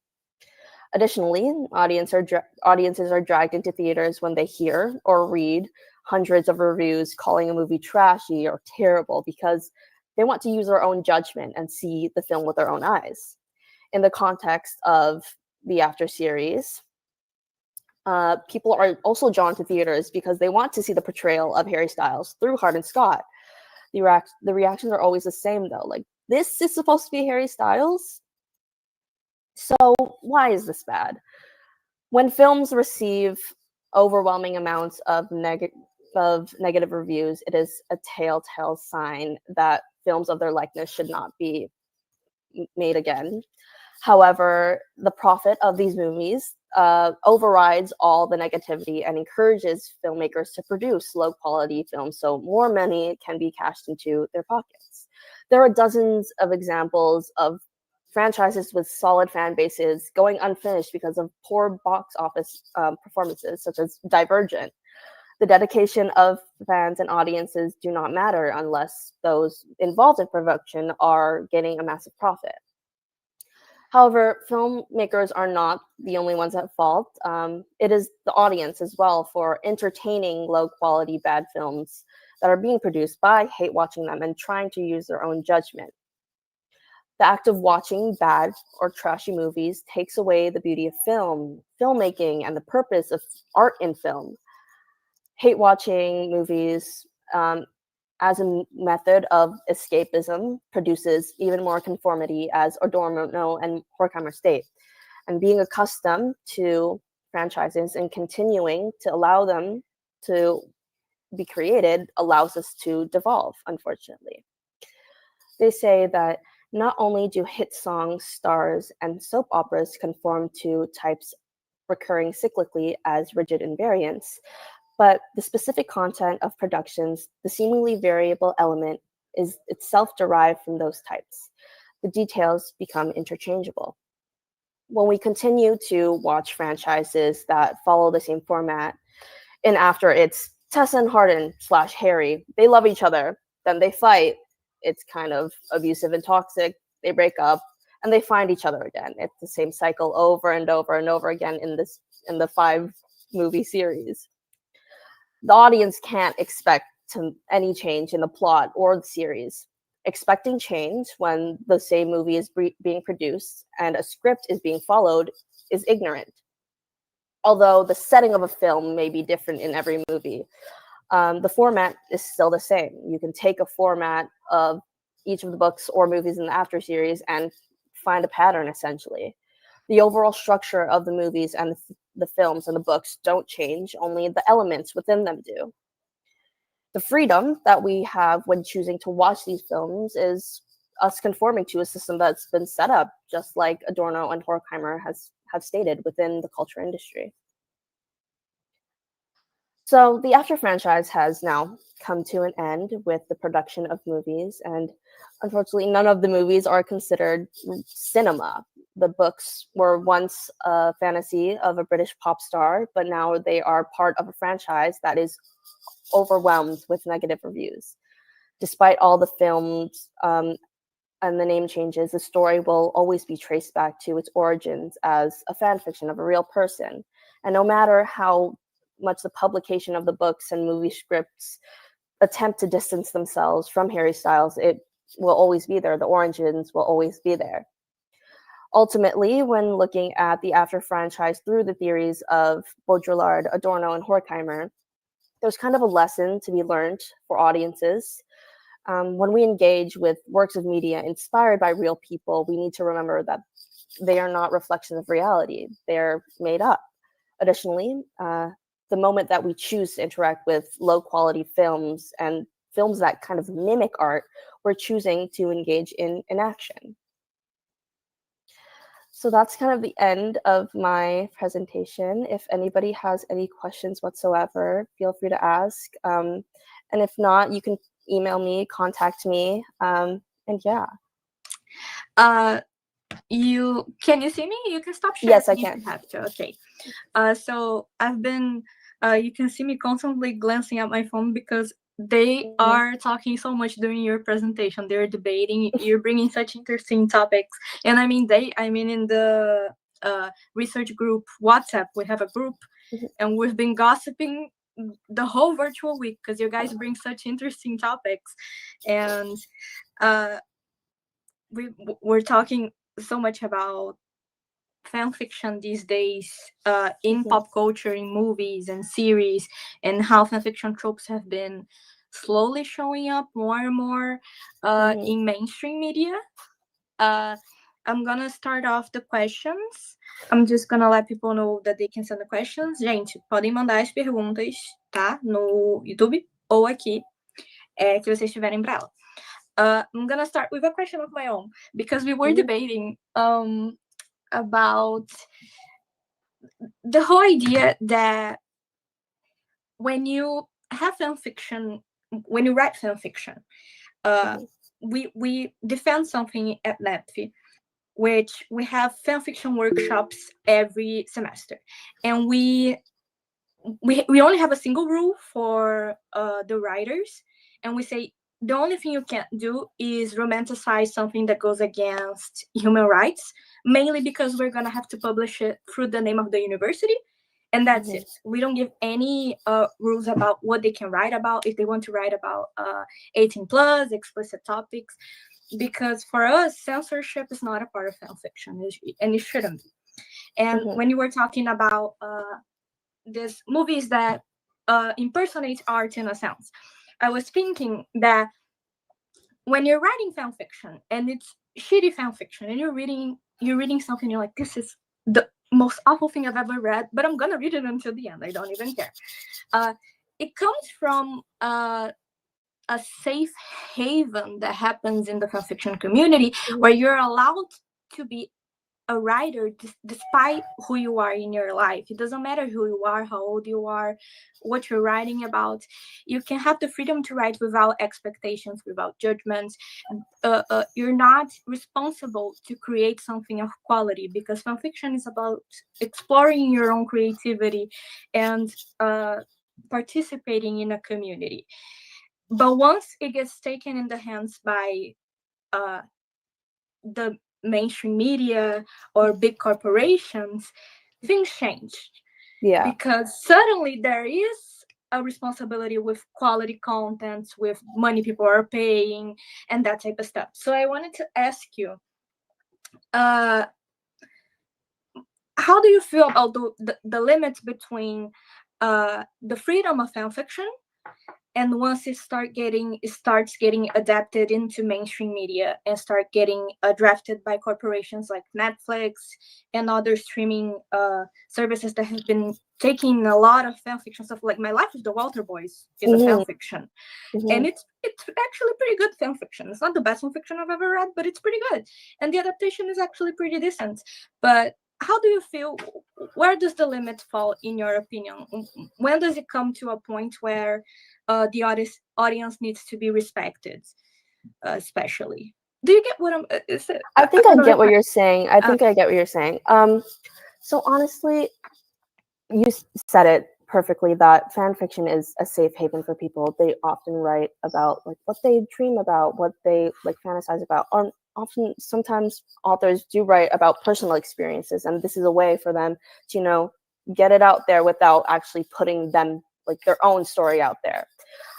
Speaker 4: Additionally, audiences are dragged into theaters when they hear or read hundreds of reviews calling a movie trashy or terrible because they want to use their own judgment and see the film with their own eyes. In the context of the After series, people are also drawn to theaters because they want to see the portrayal of Harry Styles through Hardin Scott. The reactions are always the same though, like, this is supposed to be Harry Styles? So why is this bad? When films receive overwhelming amounts of negative reviews, it is a telltale sign that films of their likeness should not be made again. However, the profit of these movies overrides all the negativity and encourages filmmakers to produce low-quality films so more money can be cashed into their pockets. There are dozens of examples of franchises with solid fan bases going unfinished because of poor box office performances, such as Divergent. The dedication of fans and audiences do not matter unless those involved in production are getting a massive profit. However, filmmakers are not the only ones at fault. It is the audience as well for entertaining low-quality bad films that are being produced by hate watching them and trying to use their own judgment. The act of watching bad or trashy movies takes away the beauty of filmmaking, and the purpose of art in film. Hate watching movies as a method of escapism produces even more conformity, as Adorno and Horkheimer state. And being accustomed to franchises and continuing to allow them to be created allows us to devolve, unfortunately. They say that not only do hit songs, stars, and soap operas conform to types recurring cyclically as rigid invariants, but the specific content of productions, the seemingly variable element, is itself derived from those types. The details become interchangeable. When we continue to watch franchises that follow the same format, and after it's Tessa and Hardin / Harry, they love each other, then they fight, it's kind of abusive and toxic, they break up, and they find each other again. It's the same cycle over and over and over again in the 5-movie series. The audience can't expect any change in the plot or the series. Expecting change when the same movie is being produced and a script is being followed is ignorant. Although the setting of a film may be different in every movie, the format is still the same. You can take a format of each of the books or movies in the after series and find a pattern, essentially. The overall structure of the movies and the films and the books don't change, only the elements within them do. The freedom that we have when choosing to watch these films is us conforming to a system that's been set up, just like Adorno and Horkheimer have stated, within the culture industry. So the After franchise has now come to an end with the production of movies, and unfortunately none of the movies are considered cinema. The books were once a fantasy of a British pop star, but now they are part of a franchise that is overwhelmed with negative reviews. Despite all the films and the name changes, the story will always be traced back to its origins as a fan fiction of a real person. And no matter how much the publication of the books and movie scripts attempt to distance themselves from Harry Styles, it will always be there. The origins will always be there. Ultimately, when looking at the After franchise through the theories of Baudrillard, Adorno, and Horkheimer, there's kind of a lesson to be learned for audiences. When we engage with works of media inspired by real people, we need to remember that they are not reflections of reality. They're made up. Additionally, the moment that we choose to interact with low-quality films and films that kind of mimic art, we're choosing to engage in action. So that's kind of the end of my presentation. If anybody has any questions whatsoever, feel free to ask. And if not, you can email me, contact me, and yeah.
Speaker 2: Can you see me? You can stop sharing.
Speaker 4: Yes, I can.
Speaker 2: If you have to. Okay. So I've been. You can see me constantly glancing at my phone because they are talking so much during your presentation. They're debating. You're bringing such interesting topics, and I mean in the research group WhatsApp, we have a group, and we've been gossiping the whole virtual week because you guys bring such interesting topics, and we're talking so much about fan fiction these days in pop culture, in movies and series, and how fan fiction tropes have been slowly showing up more and more in mainstream media. I'm gonna start off the questions. I'm just gonna let people know that they can send the questions. Gente, podem mandar as perguntas, tá? No YouTube ou aqui, que vocês tiverem pra ela. I'm gonna start with a question of my own, because we were debating about the whole idea that when you have fan fiction, when you write fan fiction, we defend something at NEPF², which we have fan fiction workshops every semester, and we only have a single rule for the writers, and we say the only thing you can't do is romanticize something that goes against human rights, mainly because we're going to have to publish it through the name of the university, and that's it. We don't give any rules about what they can write about, if they want to write about 18 plus, explicit topics, because for us, censorship is not a part of fan fiction, and it shouldn't be. And when you were talking about these movies that impersonate art in a sense, I was thinking that when you're writing fan fiction and it's shitty fan fiction and you're reading something, you're like, this is the most awful thing I've ever read, but I'm gonna read it until the end. I don't even care. It comes from a safe haven that happens in the fan fiction community, where you're allowed to be a writer despite who you are in your life. It doesn't matter who you are, how old you are, what you're writing about. You can have the freedom to write without expectations, without judgments. You're not responsible to create something of quality, because fanfiction is about exploring your own creativity and participating in a community. But once it gets taken in the hands by the mainstream media or big corporations, things change.
Speaker 4: Yeah.
Speaker 2: Because suddenly there is a responsibility with quality content, with money people are paying, and that type of stuff. So I wanted to ask you, how do you feel about the limits between the freedom of fan fiction, and once it starts getting adapted into mainstream media and start getting drafted by corporations like Netflix and other streaming services that have been taking a lot of fan fiction stuff, like My Life with the Walter Boys is a fan fiction. And it's actually pretty good fan fiction. It's not the best fan fiction I've ever read, but it's pretty good. And the adaptation is actually pretty decent. But how do you feel? Where does the limit fall, in your opinion? When does it come to a point where the audience needs to be respected, especially? Do you get what I'm?
Speaker 4: I think I get what you're saying. I think I get what you're saying. So honestly, you said it perfectly, that fan fiction is a safe haven for people. They often write about like what they dream about, what they like fantasize about. Or often, sometimes authors do write about personal experiences, and this is a way for them to, you know, get it out there without actually putting them like their own story out there.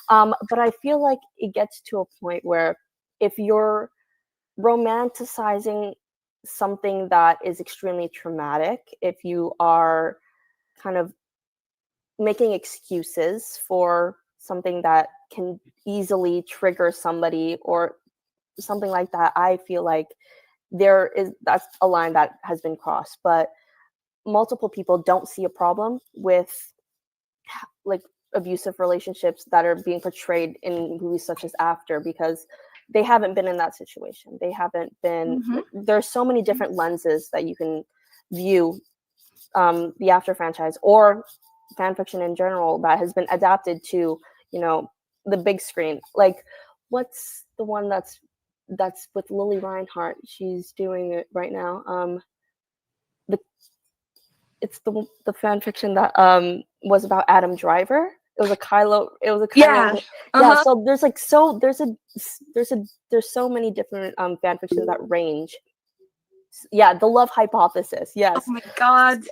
Speaker 4: But I feel like it gets to a point where if you're romanticizing something that is extremely traumatic, if you are kind of making excuses for something that can easily trigger somebody or something like that, I feel like that's a line that has been crossed. But multiple people don't see a problem with like abusive relationships that are being portrayed in movies such as After, because they haven't been in that situation. They haven't been. There's so many different lenses that you can view the After franchise or fan fiction in general that has been adapted to, you know, the big screen. Like, what's the one that's with Lily Reinhart? She's doing it right now. It's the fan fiction that was about Adam Driver. It was a Kylo.
Speaker 2: Yeah.
Speaker 4: So there's so many different fan fictions that range. Yeah, The Love Hypothesis. Yes.
Speaker 2: Oh my God.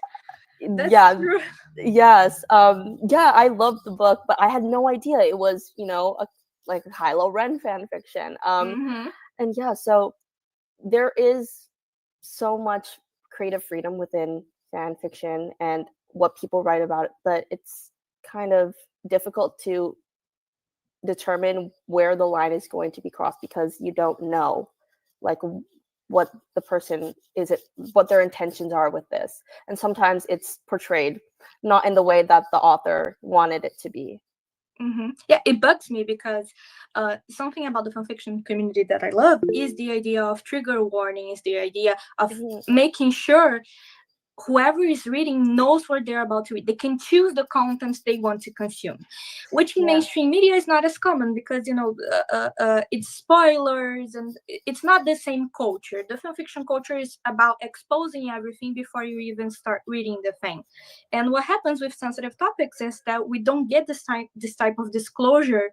Speaker 2: That's true.
Speaker 4: Yes. I loved the book, but I had no idea it was, you know, a Kylo Ren fan fiction. And yeah, so there is so much creative freedom within fan fiction and what people write about it, but it's kind of difficult to determine where the line is going to be crossed, because you don't know like what the person is, what their intentions are with this, and sometimes it's portrayed not in the way that the author wanted it to be.
Speaker 2: Yeah, it bugs me because something about the fanfiction community that I love is the idea of trigger warning, is the idea of making sure whoever is reading knows what they're about to read. They can choose the contents they want to consume, which in mainstream media is not as common, because, you know, it's spoilers and it's not the same culture. The fanfiction culture is about exposing everything before you even start reading the thing. And what happens with sensitive topics is that we don't get this type of disclosure.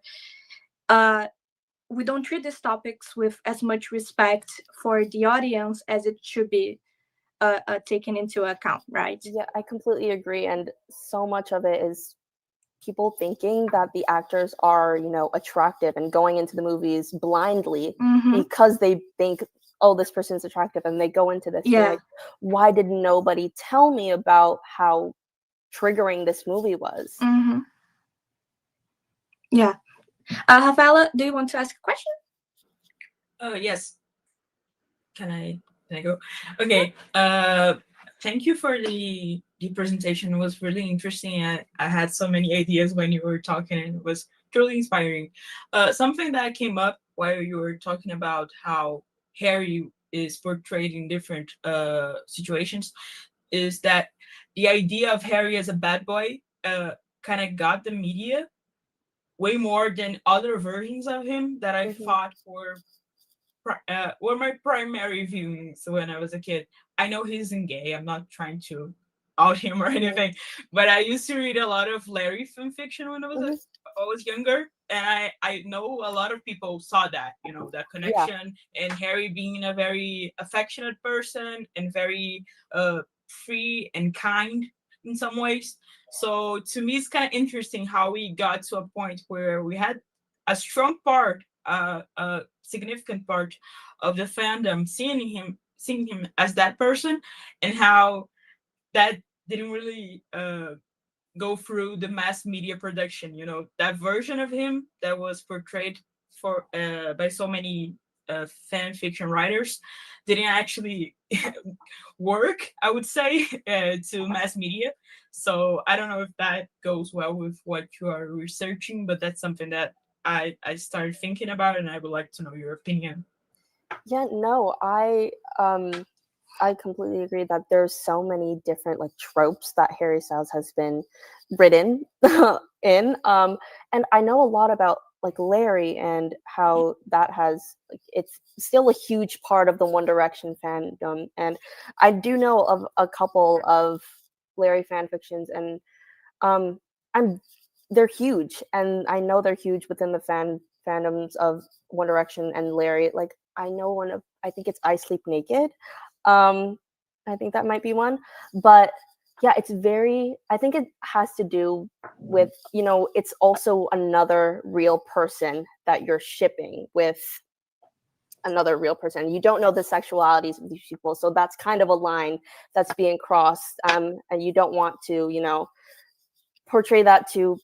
Speaker 2: We don't treat these topics with as much respect for the audience as it should be taken into account, right?
Speaker 4: Yeah, I completely agree. And so much of it is people thinking that the actors are, you know, attractive and going into the movies blindly because they think, oh, this person's attractive, and they go into this like, why did nobody tell me about how triggering this movie was?
Speaker 2: Yeah, Rafaela, do you want to ask a question?
Speaker 5: Yes. Can I go? Okay. Thank you for the presentation. It was really interesting. I had so many ideas when you were talking, and it was truly inspiring. Something that came up while you were talking about how Harry is portrayed in different situations is that the idea of Harry as a bad boy kind of got the media way more than other versions of him that I thought were my primary viewings when I was a kid. I know he isn't gay. I'm not trying to out him or anything, but I used to read a lot of Larry fanfiction when I was younger, and I know a lot of people saw that, that connection, and Harry being a very affectionate person and very free and kind in some ways. So to me, it's kind of interesting how we got to a point where we had a strong part, a significant part of the fandom seeing him as that person, and how that didn't really go through the mass media production. That version of him that was portrayed by so many fan fiction writers didn't actually work, I would say, to mass media. So I don't know if that goes well with what you are researching, but that's something that I started thinking about, and I would like to know your opinion.
Speaker 4: Yeah, no, I completely agree that there's so many different tropes that Harry Styles has been written in. And I know a lot about Larry and how that has it's still a huge part of the One Direction fandom. And I do know of a couple of Larry fan fictions, and they're huge, and I know they're huge within the fandoms of One Direction and Larry. I know I think it's I Sleep Naked. I think that might be one. But yeah, I think it has to do with, it's also another real person that you're shipping with another real person. You don't know the sexualities of these people. So that's kind of a line that's being crossed. And you don't want to, portray that to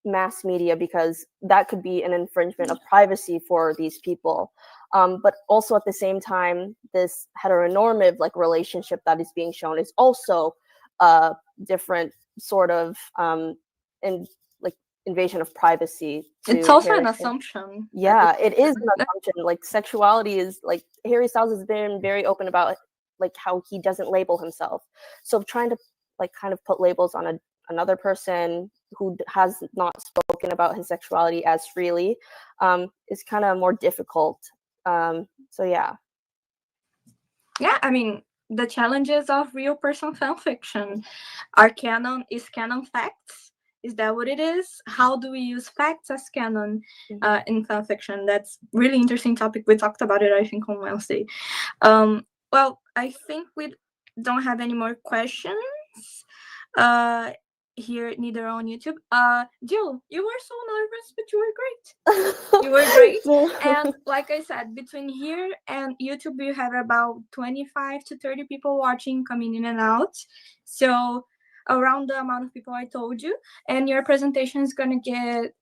Speaker 4: mass media, because that could be an infringement of privacy for these people. But also at the same time, this heteronormative relationship that is being shown is also a different sort of invasion of privacy.
Speaker 2: It's also an assumption.
Speaker 4: Yeah, it is an assumption. Sexuality is Harry Styles has been very open about how he doesn't label himself. So trying to kind of put labels on another person who has not spoken about his sexuality as freely is kind of more difficult. So yeah.
Speaker 2: Yeah, I mean, the challenges of real person fan fiction are is canon facts? Is that what it is? How do we use facts as canon in fan fiction? That's really interesting topic. We talked about it, I think, on Wednesday. Well, I think we don't have any more questions here, neither on YouTube. Jill, you were so nervous, but you were great. You were great. And like I said, between here and YouTube, you have about 25 to 30 people watching, coming in and out. So around the amount of people I told you. And your presentation is going to get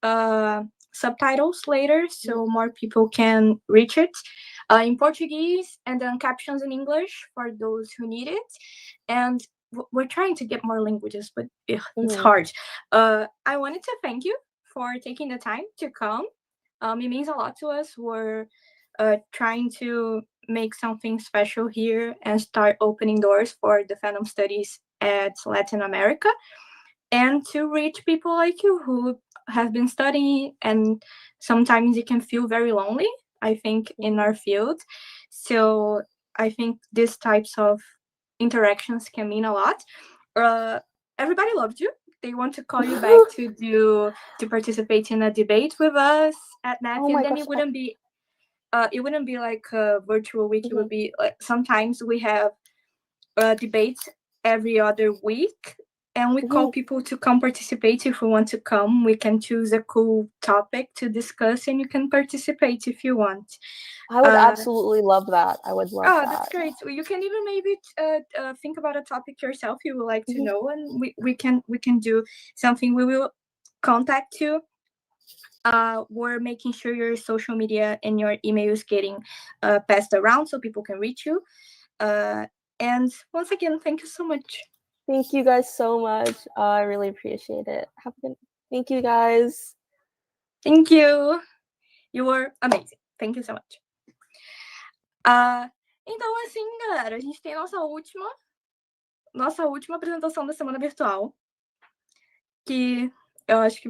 Speaker 2: subtitles later, so more people can reach it in Portuguese, and then captions in English for those who need it. And we're trying to get more languages, but it's hard. I wanted to thank you for taking the time to come. It means a lot to us. We're trying to make something special here and start opening doors for the fandom studies at Latin America, and to reach people like you who have been studying, and sometimes it can feel very lonely, I think, in our field. So I think these types of interactions can mean a lot. Everybody loved you. They want to call you back to participate in a debate with us at NEPF, and then it wouldn't be like a virtual week. It would be sometimes we have debates every other week, and we call people to come participate. If you want to come, we can choose a cool topic to discuss, and you can participate if you want.
Speaker 4: I would absolutely love that. I would love that.
Speaker 2: Oh, that's great. You can even maybe think about a topic yourself you would like to know, and we can do something. We will contact you we're making sure your social media and your email is getting passed around so people can reach you. And once again, thank you so much.
Speaker 4: Thank you guys so much. I really appreciate it. Have a good. Thank you guys.
Speaker 2: Thank you. You were amazing. Thank you so much. Então, assim, galera, a gente tem nossa última apresentação da semana virtual, que eu acho que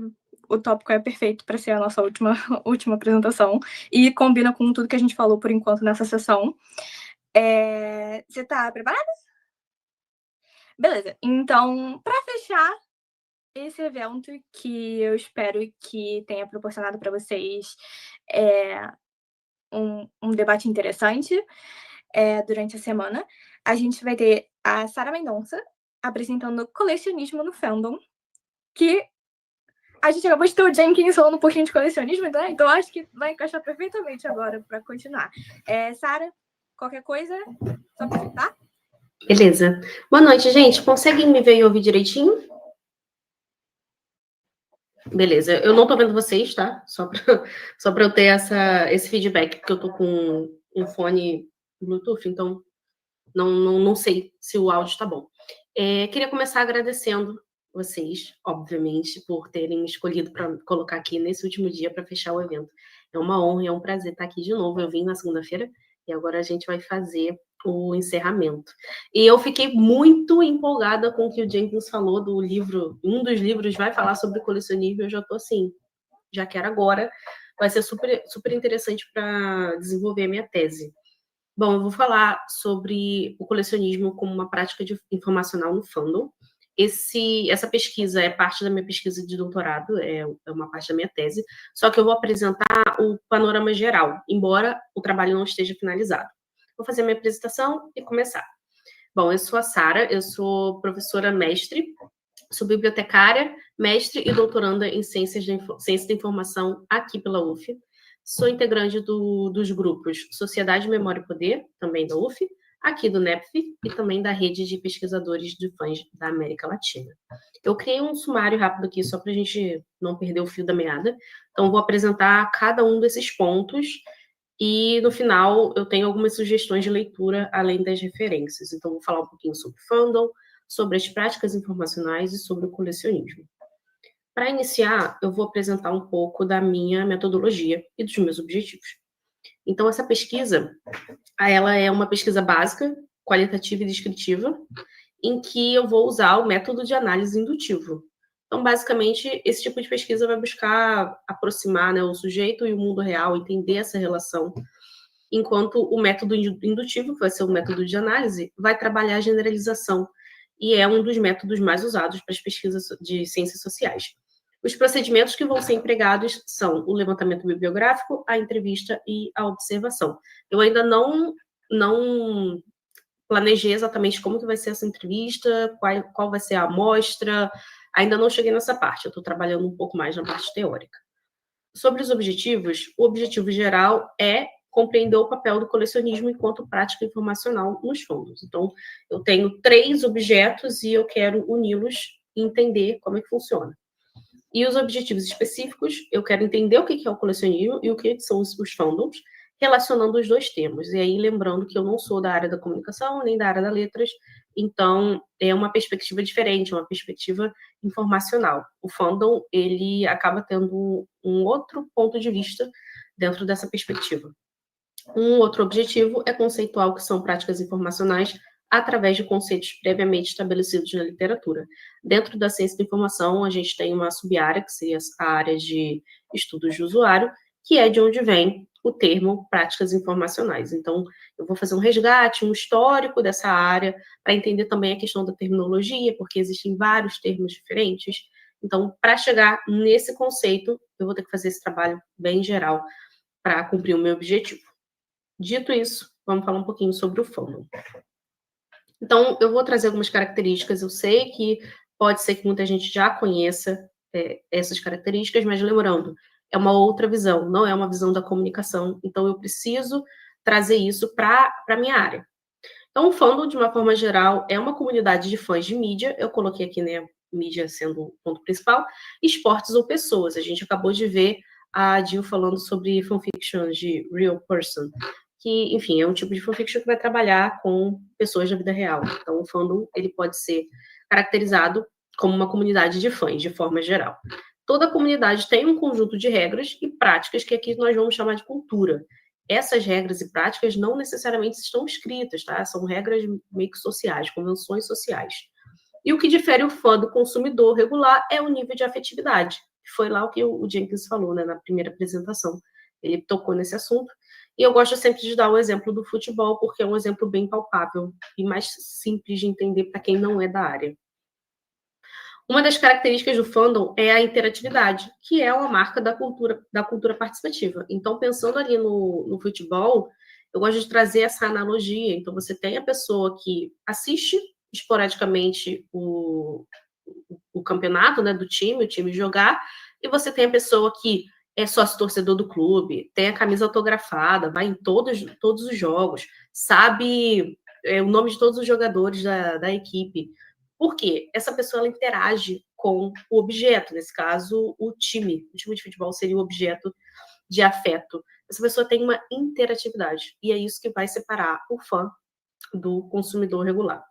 Speaker 2: o tópico é perfeito para ser a nossa última apresentação e combina com tudo que a gente falou por enquanto nessa sessão. Você tá preparada? Beleza. Então, para fechar esse evento, que eu espero que tenha proporcionado para vocês um debate interessante durante a semana, a gente vai ter a Sara Mendonça apresentando Colecionismo no Fandom, que a gente acabou de ter o Jenkins falando um pouquinho de colecionismo, né? Então acho que vai encaixar perfeitamente agora para continuar. Sara, qualquer coisa, só apresentar?
Speaker 6: Beleza. Boa noite, gente. Conseguem me ver e ouvir direitinho? Beleza. Eu não tô vendo vocês, tá? Só pra eu ter esse feedback, porque eu tô com um fone Bluetooth, então não sei se o áudio tá bom. Queria começar agradecendo vocês, obviamente, por terem escolhido para colocar aqui nesse último dia para fechar o evento. É uma honra e é um prazer estar aqui de novo. Eu vim na segunda-feira e agora a gente vai fazer o encerramento. E eu fiquei muito empolgada com o que o Jenkins falou do livro. Um dos livros vai falar sobre colecionismo. Eu já tô assim, já quero agora. Vai ser super, super interessante para desenvolver a minha tese. Bom, eu vou falar sobre o colecionismo como uma prática informacional no fandom. Essa pesquisa é parte da minha pesquisa de doutorado, é uma parte da minha tese, só que eu vou apresentar o panorama geral, embora o trabalho não esteja finalizado. Vou fazer minha apresentação e começar. Bom, eu sou a Sara, eu sou professora mestre, sou bibliotecária, mestre e doutoranda em Ciência da Informação aqui pela UF. Sou integrante dos grupos Sociedade, Memória e Poder, também da UF, aqui do NEPF e também da rede de pesquisadores de fãs da América Latina. Eu criei um sumário rápido aqui, só para a gente não perder o fio da meada. Então, vou apresentar cada um desses pontos e, no final, eu tenho algumas sugestões de leitura, além das referências. Então, vou falar um pouquinho sobre fandom, sobre as práticas informacionais e sobre o colecionismo. Para iniciar, eu vou apresentar um pouco da minha metodologia e dos meus objetivos. Então, essa pesquisa, ela é uma pesquisa básica, qualitativa e descritiva, em que eu vou usar o método de análise indutivo. Então, basicamente, esse tipo de pesquisa vai buscar aproximar, né, o sujeito e o mundo real, entender essa relação, enquanto o método indutivo, que vai ser o método de análise, vai trabalhar a generalização, e é um dos métodos mais usados para as pesquisas de ciências sociais. Os procedimentos que vão ser empregados são o levantamento bibliográfico, a entrevista e a observação. Eu ainda não planejei exatamente como que vai ser essa entrevista, qual vai ser a amostra, ainda não cheguei nessa parte, eu estou trabalhando um pouco mais na parte teórica. Sobre os objetivos, o objetivo geral é compreender o papel do colecionismo enquanto prática informacional nos fundos. Então, eu tenho 3 objetos e eu quero uni-los e entender como é que funciona. E os objetivos específicos, eu quero entender o que é o colecionismo e o que são os fandoms, relacionando os 2 termos. E aí, lembrando que eu não sou da área da comunicação, nem da área das letras, então é uma perspectiva diferente, uma perspectiva informacional. O fandom, ele acaba tendo um outro ponto de vista dentro dessa perspectiva. Um outro objetivo é conceituar o que são práticas informacionais através de conceitos previamente estabelecidos na literatura. Dentro da ciência da informação, a gente tem uma sub-área, que seria a área de estudos de usuário, que é de onde vem o termo práticas informacionais. Então, eu vou fazer um resgate, um histórico dessa área, para entender também a questão da terminologia, porque existem vários termos diferentes. Então, para chegar nesse conceito, eu vou ter que fazer esse trabalho bem geral para cumprir o meu objetivo. Dito isso, vamos falar um pouquinho sobre o fandom. Então, eu vou trazer algumas características. Eu sei que pode ser que muita gente já conheça essas características, mas lembrando, é uma outra visão, não é uma visão da comunicação. Então, eu preciso trazer isso para a minha área. Então, o fandom, de uma forma geral, é uma comunidade de fãs de mídia. Eu coloquei aqui, né, mídia sendo o ponto principal, esportes ou pessoas. A gente acabou de ver a Jill falando sobre fanfiction de real person, que, enfim, é um tipo de fanfiction que vai trabalhar com pessoas da vida real. Então, o fandom, ele pode ser caracterizado como uma comunidade de fãs, de forma geral. Toda comunidade tem um conjunto de regras e práticas que aqui nós vamos chamar de cultura. Essas regras e práticas não necessariamente estão escritas, tá? São regras meio que sociais, convenções sociais. E o que difere o fã do consumidor regular é o nível de afetividade. Foi lá o que o Jenkins falou, né, na primeira apresentação. Ele tocou nesse assunto. E eu gosto sempre de dar o exemplo do futebol, porque é um exemplo bem palpável e mais simples de entender para quem não é da área. Uma das características do fandom é a interatividade, que é uma marca da cultura participativa. Então, pensando ali no futebol, eu gosto de trazer essa analogia. Então, você tem a pessoa que assiste esporadicamente o campeonato, né, do time, o time jogar, e você tem a pessoa que é sócio torcedor do clube, tem a camisa autografada, vai em todos os jogos, sabe o nome de todos os jogadores da equipe. Por quê? Essa pessoa ela interage com o objeto, nesse caso, o time. O time de futebol seria o objeto de afeto. Essa pessoa tem uma interatividade, e é isso que vai separar o fã do consumidor regular.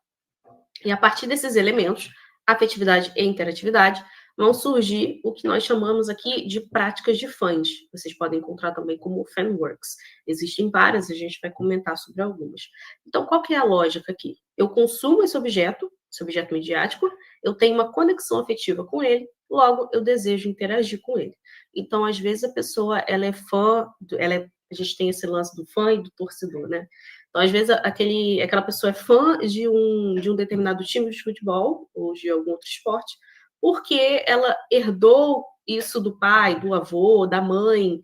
Speaker 6: E a partir desses elementos, afetividade e interatividade, vão surgir o que nós chamamos aqui de práticas de fãs. Vocês podem encontrar também como fanworks. Existem várias, a gente vai comentar sobre algumas. Então, qual que é a lógica aqui? Eu consumo esse objeto midiático, eu tenho uma conexão afetiva com ele, logo eu desejo interagir com ele. Então, às vezes, a pessoa ela é fã, a gente tem esse lance do fã e do torcedor, né? Então, às vezes, aquela pessoa é fã de um determinado time de futebol ou de algum outro esporte, porque ela herdou isso do pai, do avô, da mãe,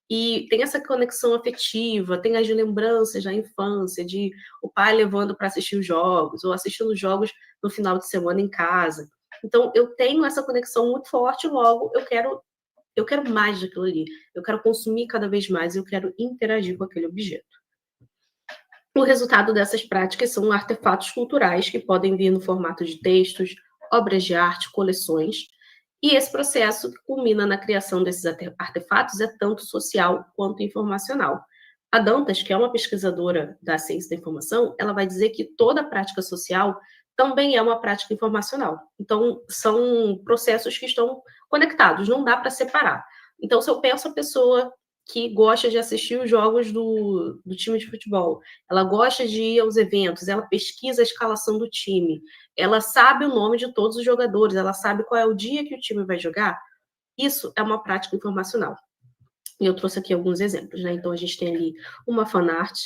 Speaker 6: e tem essa conexão afetiva, tem as lembranças da infância, de o pai levando para assistir os jogos, ou assistindo os jogos no final de semana em casa. Então, eu tenho essa conexão muito forte, logo eu quero mais daquilo ali, eu quero consumir cada vez mais, eu quero interagir com aquele objeto. O resultado dessas práticas são artefatos culturais que podem vir no formato de textos, obras de arte, coleções, e esse processo que culmina na criação desses artefatos é tanto social quanto informacional. A Dantas, que é uma pesquisadora da ciência da informação, ela vai dizer que toda prática social também é uma prática informacional. Então, são processos que estão conectados, não dá para separar. Então, se eu penso a pessoa que gosta de assistir os jogos do time de futebol, ela gosta de ir aos eventos, ela pesquisa a escalação do time, ela sabe o nome de todos os jogadores, ela sabe qual é o dia que o time vai jogar, isso é uma prática informacional. E eu trouxe aqui alguns exemplos, né? Então, a gente tem ali uma fanart,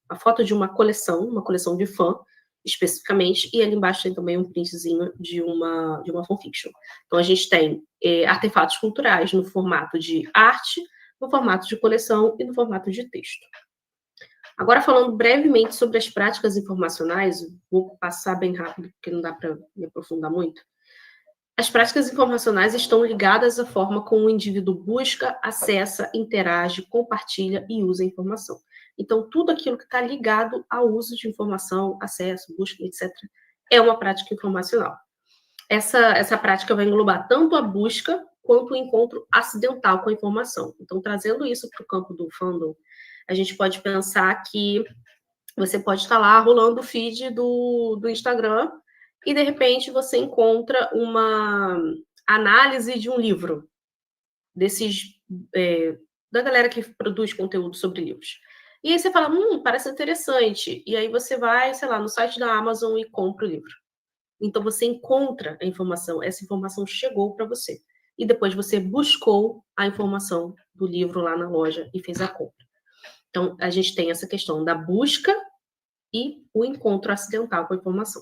Speaker 6: a foto de uma coleção de fã, especificamente, e ali embaixo tem também um printzinho de uma fanfiction. Então, a gente tem artefatos culturais no formato de arte, no formato de coleção e no formato de texto. Agora, falando brevemente sobre as práticas informacionais, vou passar bem rápido, porque não dá para me aprofundar muito. As práticas informacionais estão ligadas à forma como o indivíduo busca, acessa, interage, compartilha e usa a informação. Então, tudo aquilo que está ligado ao uso de informação, acesso, busca, etc., é uma prática informacional. Essa prática vai englobar tanto a busca quanto o encontro acidental com a informação. Então, trazendo isso para o campo do fandom, a gente pode pensar que você pode estar lá rolando o feed do Instagram e, de repente, você encontra uma análise de um livro, da galera que produz conteúdo sobre livros. E aí você fala, parece interessante. E aí você vai, sei lá, no site da Amazon e compra o livro. Então você encontra a informação, essa informação chegou para você. E depois você buscou a informação do livro lá na loja e fez a compra. Então a gente tem essa questão da busca e o encontro acidental com a informação.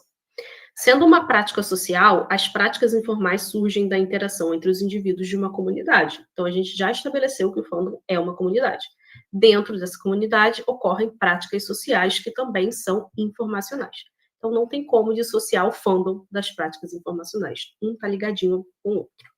Speaker 6: Sendo uma prática social, as práticas informais surgem da interação entre os indivíduos de uma comunidade. Então, a gente já estabeleceu que o fandom é uma comunidade. Dentro dessa comunidade, ocorrem práticas sociais que também são informacionais. Então, não tem como dissociar o fandom das práticas informacionais. Um está ligadinho com o outro.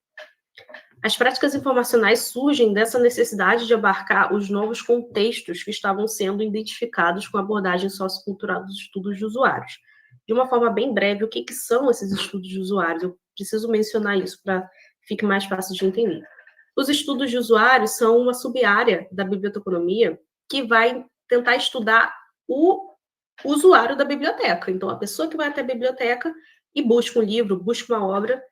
Speaker 6: As práticas informacionais surgem dessa necessidade de abarcar os novos contextos que estavam sendo identificados com a abordagem sociocultural dos estudos de usuários. De uma forma bem breve, o que são esses estudos de usuários? Eu preciso mencionar isso para que fique mais fácil de entender. Os estudos de usuário são uma sub-área da biblioteconomia que vai tentar estudar o usuário da biblioteca. Então, a pessoa que vai até a biblioteca e busca um livro, busca uma obra,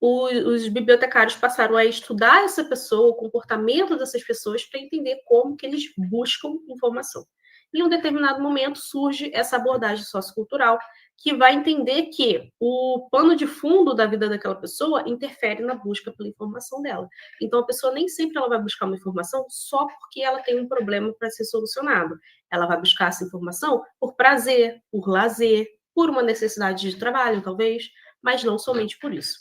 Speaker 6: os bibliotecários passaram a estudar essa pessoa, o comportamento dessas pessoas, para entender como que eles buscam informação. Em um determinado momento surge essa abordagem sociocultural, que vai entender que o pano de fundo da vida daquela pessoa interfere na busca pela informação dela. Então, a pessoa nem sempre ela vai buscar uma informação só porque ela tem um problema para ser solucionado. Ela vai buscar essa informação por prazer, por lazer, por uma necessidade de trabalho, talvez, mas não somente por isso.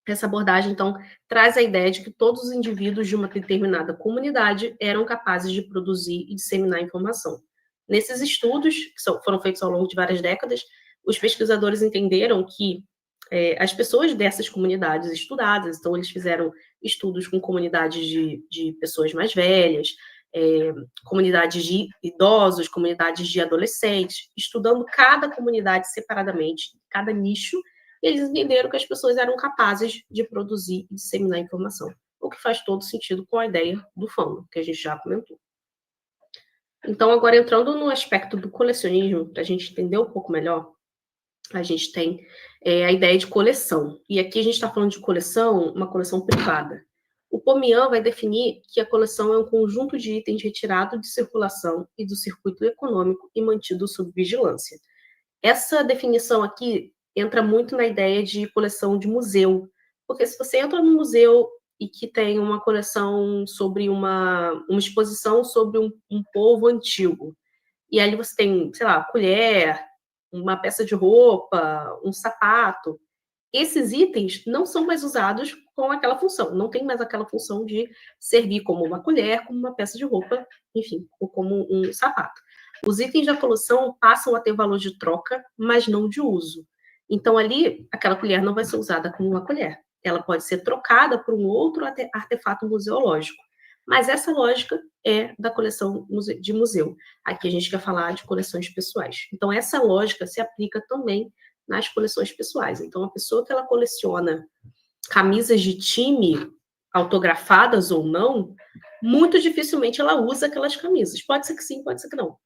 Speaker 6: Essa abordagem, então, traz a ideia de que todos os indivíduos de uma determinada comunidade eram capazes de produzir e disseminar informação. Nesses estudos, que foram feitos ao longo de várias décadas, os pesquisadores entenderam que as pessoas dessas comunidades estudadas, então eles fizeram estudos com comunidades de pessoas mais velhas, comunidades de idosos, comunidades de adolescentes, estudando cada comunidade separadamente, cada nicho, e eles entenderam que as pessoas eram capazes de produzir e disseminar informação, o que faz todo sentido com a ideia do fandom, que a gente já comentou. Então, agora entrando no aspecto do colecionismo, para a gente entender um pouco melhor, a gente tem a ideia de coleção. E aqui a gente está falando de coleção, uma coleção privada. O Pomian vai definir que a coleção é um conjunto de itens retirado de circulação e do circuito econômico e mantido sob vigilância. Essa definição aqui entra muito na ideia de coleção de museu, porque se você entra no museu e que tem uma coleção sobre uma exposição sobre um povo antigo, e ali você tem, sei lá, colher, uma peça de roupa, um sapato, esses itens não são mais usados com aquela função, não tem mais aquela função de servir como uma colher, como uma peça de roupa, enfim, ou como um sapato. Os itens da coleção passam a ter valor de troca, mas não de uso. Então, ali, aquela colher não vai ser usada como uma colher. Ela pode ser trocada por um outro artefato museológico. Mas essa lógica é da coleção de museu. Aqui a gente quer falar de coleções pessoais. Então, essa lógica se aplica também nas coleções pessoais. Então, a pessoa que ela coleciona camisas de time, autografadas ou não, muito dificilmente ela usa aquelas camisas. Pode ser que sim, pode ser que não.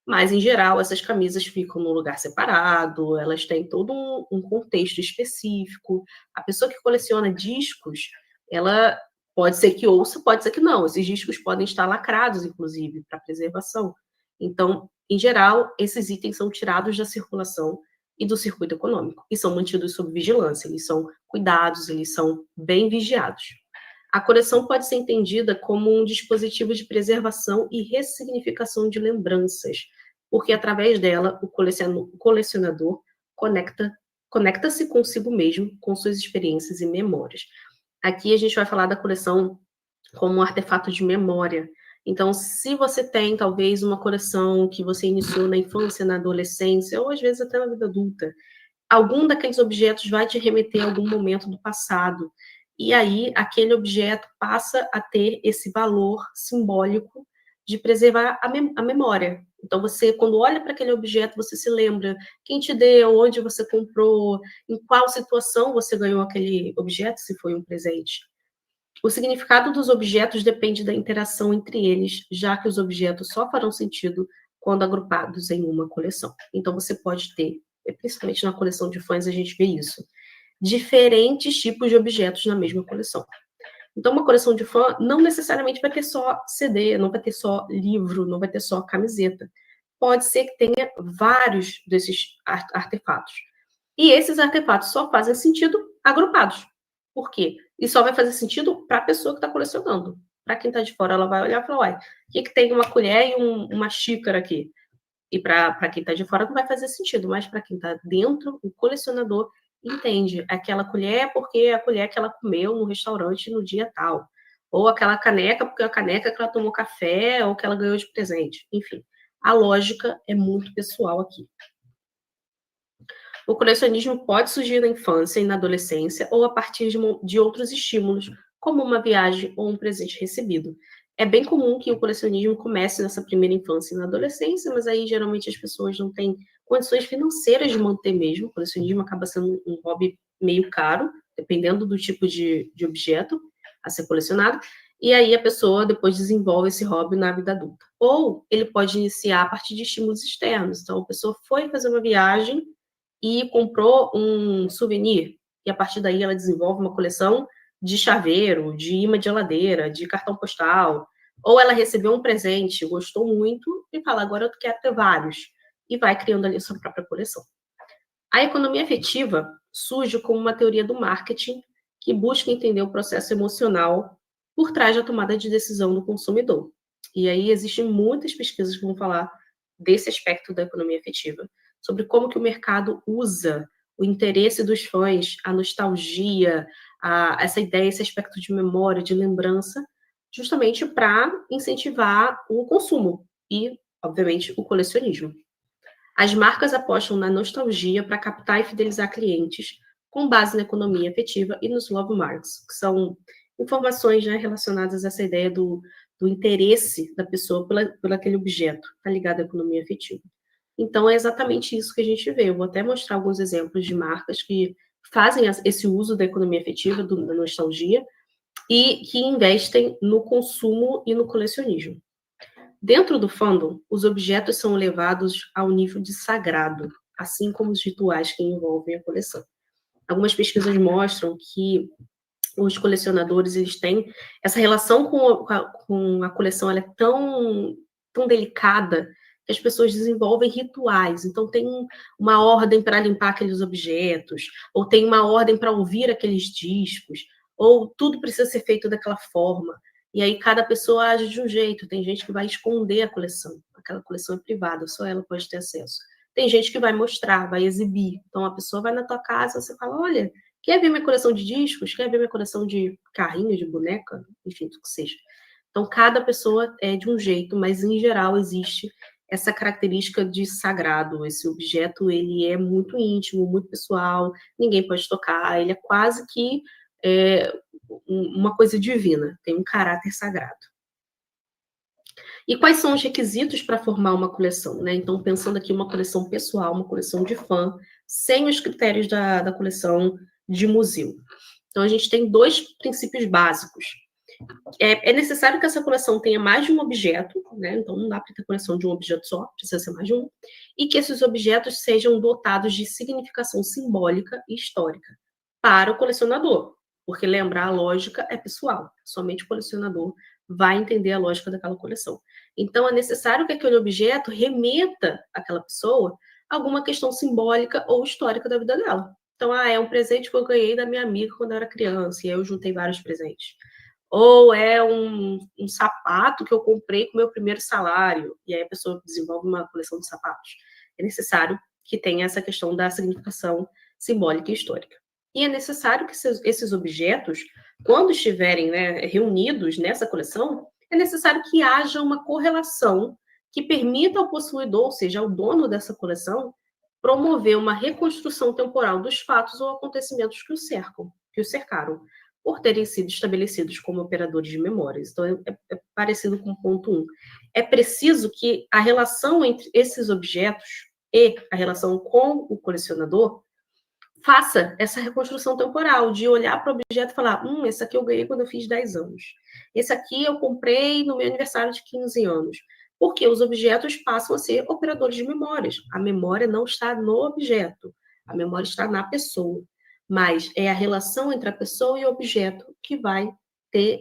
Speaker 6: Mas, em geral, essas camisas ficam num lugar separado, elas têm todo um contexto específico. A pessoa que coleciona discos, ela pode ser que ouça, pode ser que não. Esses discos podem estar lacrados, inclusive, para preservação. Então, em geral, esses itens são tirados da circulação e do circuito econômico, e são mantidos sob vigilância, eles são cuidados, eles são bem vigiados. A coleção pode ser entendida como um dispositivo de preservação e ressignificação de lembranças, porque através dela o colecionador conecta-se consigo mesmo, com suas experiências e memórias. Aqui a gente vai falar da coleção como um artefato de memória. Então, se você tem, talvez, uma coleção que você iniciou na infância, na adolescência, ou às vezes até na vida adulta, algum daqueles objetos vai te remeter a algum momento do passado. E aí, aquele objeto passa a ter esse valor simbólico de preservar a memória. Então, você, quando olha para aquele objeto, você se lembra quem te deu, onde você comprou, em qual situação você ganhou aquele objeto, se foi um presente. O significado dos objetos depende da interação entre eles, já que os objetos só farão sentido quando agrupados em uma coleção. Então, você pode ter, principalmente na coleção de fãs, a gente vê isso, diferentes tipos de objetos na mesma coleção. Então, uma coleção de fã não necessariamente vai ter só CD, não vai ter só livro, não vai ter só camiseta. Pode ser que tenha vários desses artefatos. E esses artefatos só fazem sentido agrupados. Por quê? E só vai fazer sentido para a pessoa que está colecionando. Para quem está de fora, ela vai olhar e falar, uai, o que tem uma colher e uma xícara aqui? E para quem está de fora não vai fazer sentido, mas para quem está dentro, o colecionador entende. Aquela colher é porque é a colher que ela comeu no restaurante no dia tal. Ou aquela caneca porque é a caneca que ela tomou café ou que ela ganhou de presente. Enfim, a lógica é muito pessoal aqui. O colecionismo pode surgir na infância e na adolescência ou a partir de outros estímulos, como uma viagem ou um presente recebido. É bem comum que o colecionismo comece nessa primeira infância e na adolescência, mas aí geralmente as pessoas não têm condições financeiras de manter mesmo. O colecionismo acaba sendo um hobby meio caro, dependendo do tipo de objeto. a ser colecionado, e aí a pessoa depois desenvolve esse hobby na vida adulta. Ou ele pode iniciar a partir de estímulos externos. Então, a pessoa foi fazer uma viagem e comprou um souvenir, e a partir daí ela desenvolve uma coleção de chaveiro, de imã de geladeira, de cartão postal. Ou ela recebeu um presente, gostou muito, e fala, agora eu quero ter vários. E vai criando ali a sua própria coleção. A economia afetiva surge como uma teoria do marketing que busca entender o processo emocional por trás da tomada de decisão do consumidor. E aí existem muitas pesquisas que vão falar desse aspecto da economia afetiva, sobre como que o mercado usa o interesse dos fãs, a nostalgia, essa ideia, esse aspecto de memória, de lembrança, justamente para incentivar o consumo e, obviamente, o colecionismo. As marcas apostam na nostalgia para captar e fidelizar clientes com base na economia afetiva e nos love marks, que são informações, né, relacionadas a essa ideia do interesse da pessoa por aquele objeto, tá ligado à economia afetiva. Então, é exatamente isso que a gente vê. Eu vou até mostrar alguns exemplos de marcas que fazem esse uso da economia afetiva, da nostalgia, e que investem no consumo e no colecionismo. Dentro do fandom, os objetos são elevados ao nível de sagrado, assim como os rituais que envolvem a coleção. Algumas pesquisas mostram que os colecionadores eles têm essa relação com a coleção, ela é tão delicada que as pessoas desenvolvem rituais. Então, tem uma ordem para limpar aqueles objetos, ou tem uma ordem para ouvir aqueles discos, ou tudo precisa ser feito daquela forma. E aí, cada pessoa age de um jeito. Tem gente que vai esconder a coleção. Aquela coleção é privada, só ela pode ter acesso. Tem gente que vai mostrar, vai exibir. Então, a pessoa vai na tua casa, você fala, olha, quer ver minha coleção de discos? Quer ver minha coleção de carrinhos, de boneca? Enfim, o que seja. Então, cada pessoa é de um jeito, mas, em geral, existe essa característica de sagrado. Esse objeto, ele é muito íntimo, muito pessoal, ninguém pode tocar, ele é quase que uma coisa divina, tem um caráter sagrado. E quais são os requisitos para formar uma coleção, né? Então, pensando aqui uma coleção pessoal, uma coleção de fã, sem os critérios da coleção de museu. Então, a gente tem 2 princípios básicos. É necessário que essa coleção tenha mais de um objeto, né? Então, não dá para ter coleção de um objeto só, precisa ser mais de um. E que esses objetos sejam dotados de significação simbólica e histórica para o colecionador. Porque lembrar a lógica é pessoal. Somente o colecionador vai entender a lógica daquela coleção. Então, é necessário que aquele objeto remeta àquela pessoa a alguma questão simbólica ou histórica da vida dela. Então, é um presente que eu ganhei da minha amiga quando eu era criança, e aí eu juntei vários presentes. Ou é um sapato que eu comprei com o meu primeiro salário, e aí a pessoa desenvolve uma coleção de sapatos. É necessário que tenha essa questão da significação simbólica e histórica. E é necessário que esses objetos, quando estiverem, né, reunidos nessa coleção, é necessário que haja uma correlação que permita ao possuidor, ou seja, ao dono dessa coleção, promover uma reconstrução temporal dos fatos ou acontecimentos que o cercaram, por terem sido estabelecidos como operadores de memórias. Então, é parecido com o ponto 1. É preciso que a relação entre esses objetos e a relação com o colecionador faça essa reconstrução temporal, de olhar para o objeto e falar, esse aqui eu ganhei quando eu fiz 10 anos. Esse aqui eu comprei no meu aniversário de 15 anos. Porque os objetos passam a ser operadores de memórias. A memória não está no objeto, a memória está na pessoa. Mas é a relação entre a pessoa e o objeto que vai ter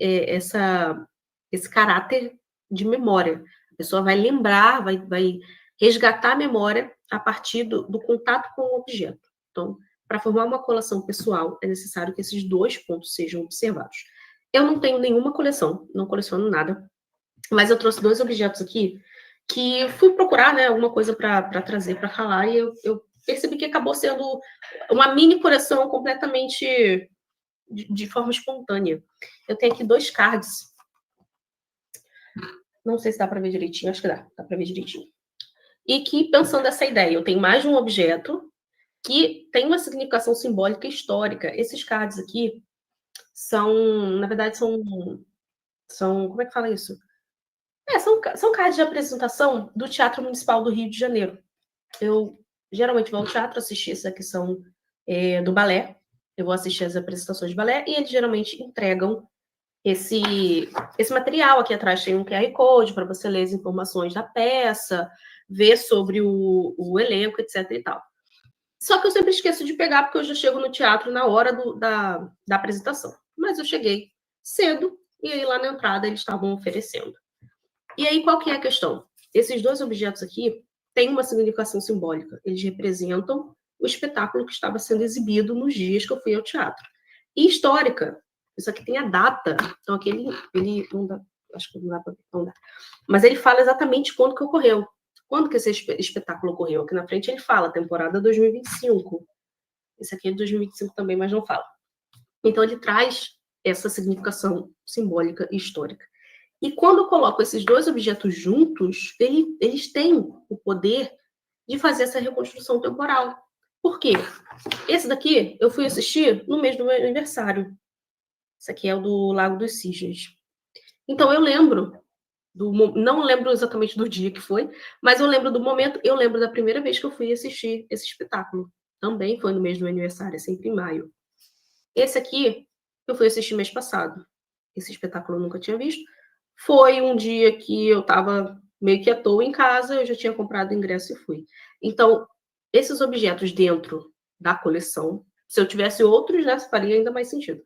Speaker 6: esse caráter de memória. A pessoa vai lembrar, vai resgatar a memória a partir do contato com o objeto. Então, para formar uma coleção pessoal, é necessário que esses 2 pontos sejam observados. Eu não tenho nenhuma coleção, não coleciono nada, mas eu trouxe 2 objetos aqui que fui procurar, né, alguma coisa para trazer para falar, e eu percebi que acabou sendo uma mini coleção completamente de forma espontânea. Eu tenho aqui 2 cards. Não sei se dá para ver direitinho, acho que dá para ver direitinho. E que, pensando nessa ideia, eu tenho mais de um objeto que tem uma significação simbólica e histórica. Esses cards aqui são, na verdade, são como é que fala isso? São cards de apresentação do Teatro Municipal do Rio de Janeiro. Eu geralmente vou ao teatro assistir, esses aqui são do balé. Eu vou assistir as apresentações de balé e eles geralmente entregam esse material. Aqui atrás tem um QR Code para você ler as informações da peça, ver sobre o elenco, etc. e tal. Só que eu sempre esqueço de pegar, porque eu já chego no teatro na hora da apresentação. Mas eu cheguei cedo, e aí lá na entrada eles estavam oferecendo. E aí, qual que é a questão? Esses dois objetos aqui têm uma significação simbólica. Eles representam o espetáculo que estava sendo exibido nos dias que eu fui ao teatro. E histórica. Isso aqui tem a data. Então, aqui ele não dá, acho que não dá para ver, não dá. Mas ele fala exatamente quando que ocorreu. Quando que esse espetáculo ocorreu? Aqui na frente ele fala, temporada 2025. Esse aqui é de 2025 também, mas não fala. Então, ele traz essa significação simbólica e histórica. E quando eu coloco esses dois objetos juntos, eles têm o poder de fazer essa reconstrução temporal. Por quê? Esse daqui eu fui assistir no mês do meu aniversário. Esse aqui é o do Lago dos Cisnes. Então eu lembro, não lembro exatamente do dia que foi, mas eu lembro do momento, eu lembro da primeira vez que eu fui assistir esse espetáculo. Também foi no mês do meu aniversário, é sempre em maio. Esse aqui eu fui assistir mês passado. Esse espetáculo eu nunca tinha visto. Foi um dia que eu estava meio que à toa em casa, eu já tinha comprado o ingresso e fui. Então, esses objetos dentro da coleção, se eu tivesse outros, né, faria ainda mais sentido.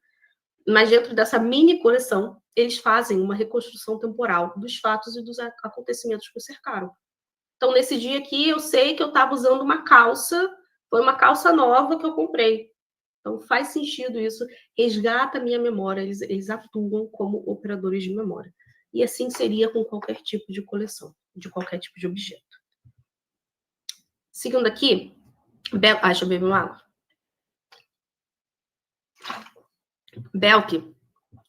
Speaker 6: Mas dentro dessa mini coleção, eles fazem uma reconstrução temporal dos fatos e dos acontecimentos que o cercaram. Então, nesse dia aqui, eu sei que eu estava usando uma calça, foi uma calça nova que eu comprei. Então, faz sentido isso, resgata a minha memória, eles atuam como operadores de memória. E assim seria com qualquer tipo de coleção, de qualquer tipo de objeto. Seguindo aqui, deixa eu beber uma água. Belk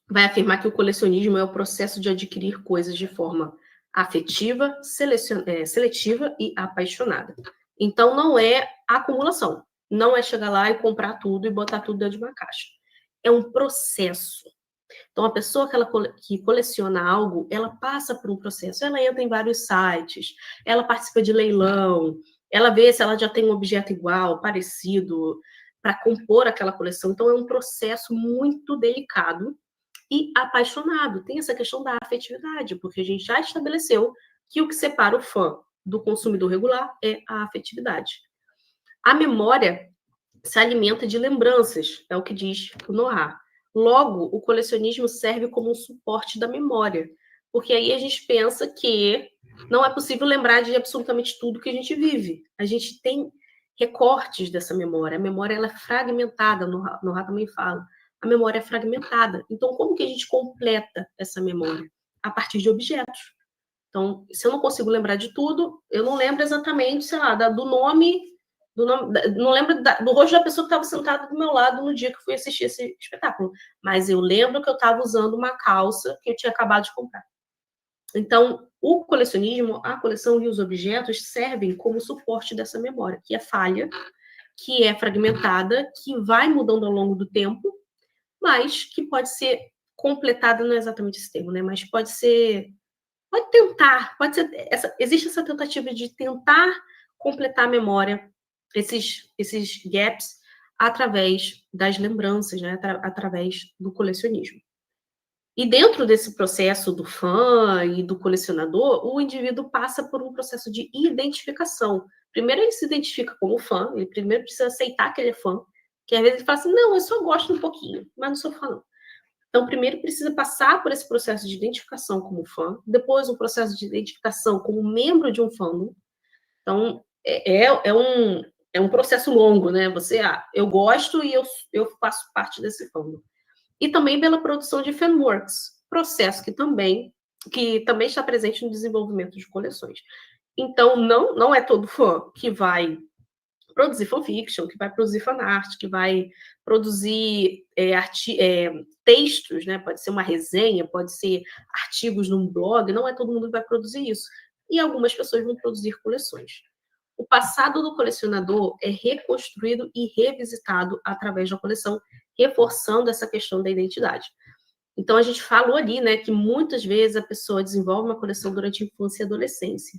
Speaker 6: vai afirmar que o colecionismo é o processo de adquirir coisas de forma afetiva, seletiva e apaixonada. Então, não é acumulação. Não é chegar lá e comprar tudo e botar tudo dentro de uma caixa. É um processo. Então, a pessoa que coleciona algo, ela passa por um processo. Ela entra em vários sites, ela participa de leilão, ela vê se ela já tem um objeto igual, parecido, para compor aquela coleção. Então, é um processo muito delicado e apaixonado. Tem essa questão da afetividade, porque a gente já estabeleceu que o que separa o fã do consumidor regular é a afetividade. A memória se alimenta de lembranças, é o que diz o Noah. Logo, o colecionismo serve como um suporte da memória, porque aí a gente pensa que não é possível lembrar de absolutamente tudo que a gente vive. A gente tem recortes dessa memória. A memória ela é fragmentada, o Noah também fala. A memória é fragmentada. Então, como que a gente completa essa memória? A partir de objetos. Então, se eu não consigo lembrar de tudo, eu não lembro exatamente, sei lá, do nome, não lembro do rosto da pessoa que estava sentada do meu lado no dia que eu fui assistir esse espetáculo. Mas eu lembro que eu estava usando uma calça que eu tinha acabado de comprar. Então, o colecionismo, a coleção e os objetos servem como suporte dessa memória, que é falha, que é fragmentada, que vai mudando ao longo do tempo, mas que pode ser completada, não é exatamente esse termo, né? Mas pode tentar, existe essa tentativa de tentar completar a memória, esses gaps, através das lembranças, né? Através do colecionismo. E dentro desse processo do fã e do colecionador, o indivíduo passa por um processo de identificação. Primeiro ele se identifica como fã, ele primeiro precisa aceitar que ele é fã, que às vezes ele fala assim, não, eu só gosto um pouquinho, mas não sou fã não. Então, primeiro precisa passar por esse processo de identificação como fã, depois um processo de identificação como membro de um fandom. Então, é um processo longo, né? Eu gosto e eu faço parte desse fandom. E também pela produção de fanworks, processo que também está presente no desenvolvimento de coleções. Então, não é todo fã que vai produzir fanfiction, que vai produzir fanart, que vai produzir textos, né? Pode ser uma resenha, pode ser artigos num blog, não é todo mundo que vai produzir isso. E algumas pessoas vão produzir coleções. O passado do colecionador é reconstruído e revisitado através da coleção, reforçando essa questão da identidade. Então, a gente falou ali, né, que muitas vezes a pessoa desenvolve uma coleção durante a infância e adolescência.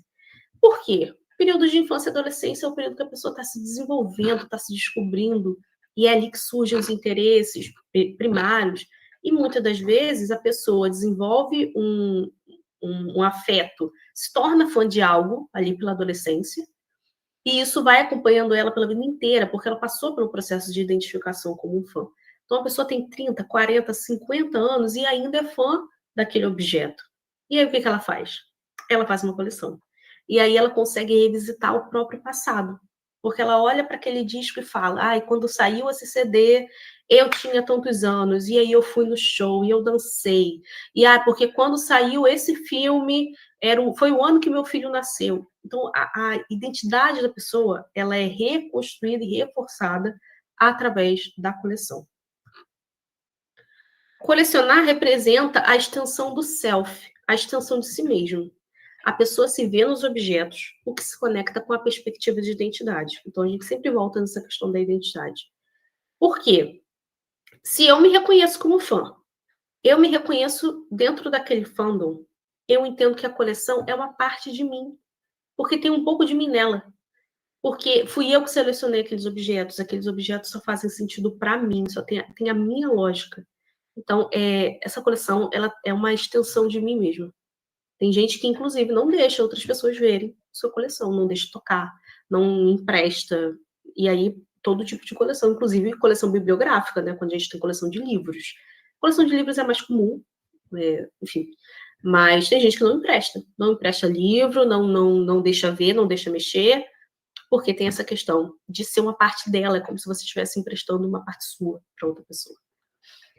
Speaker 6: Por quê? O período de infância e adolescência é o período que a pessoa está se desenvolvendo, está se descobrindo, e é ali que surgem os interesses primários. E muitas das vezes a pessoa desenvolve um afeto, se torna fã de algo ali pela adolescência, e isso vai acompanhando ela pela vida inteira, porque ela passou pelo processo de identificação como um fã. Então a pessoa tem 30, 40, 50 anos e ainda é fã daquele objeto. E aí o que ela faz? Ela faz uma coleção. E aí ela consegue revisitar o próprio passado. Porque ela olha para aquele disco e fala, ai, quando saiu esse CD, eu tinha tantos anos, e aí eu fui no show, e eu dancei. E porque quando saiu esse filme, foi o ano que meu filho nasceu. Então, a identidade da pessoa, ela é reconstruída e reforçada através da coleção. Colecionar representa a extensão do self, a extensão de si mesmo. A pessoa se vê nos objetos, o que se conecta com a perspectiva de identidade. Então, a gente sempre volta nessa questão da identidade. Por quê? Se eu me reconheço como fã, eu me reconheço dentro daquele fandom, eu entendo que a coleção é uma parte de mim, porque tem um pouco de mim nela. Porque fui eu que selecionei aqueles objetos só fazem sentido para mim, só tem a minha lógica. Então, essa coleção, ela é uma extensão de mim mesma. Tem gente que, inclusive, não deixa outras pessoas verem sua coleção, não deixa tocar, não empresta. E aí, todo tipo de coleção, inclusive coleção bibliográfica, né? Quando a gente tem coleção de livros. Coleção de livros é mais comum, enfim. Mas tem gente que não empresta livro, não deixa ver, não deixa mexer, porque tem essa questão de ser uma parte dela, é como se você estivesse emprestando uma parte sua para outra pessoa.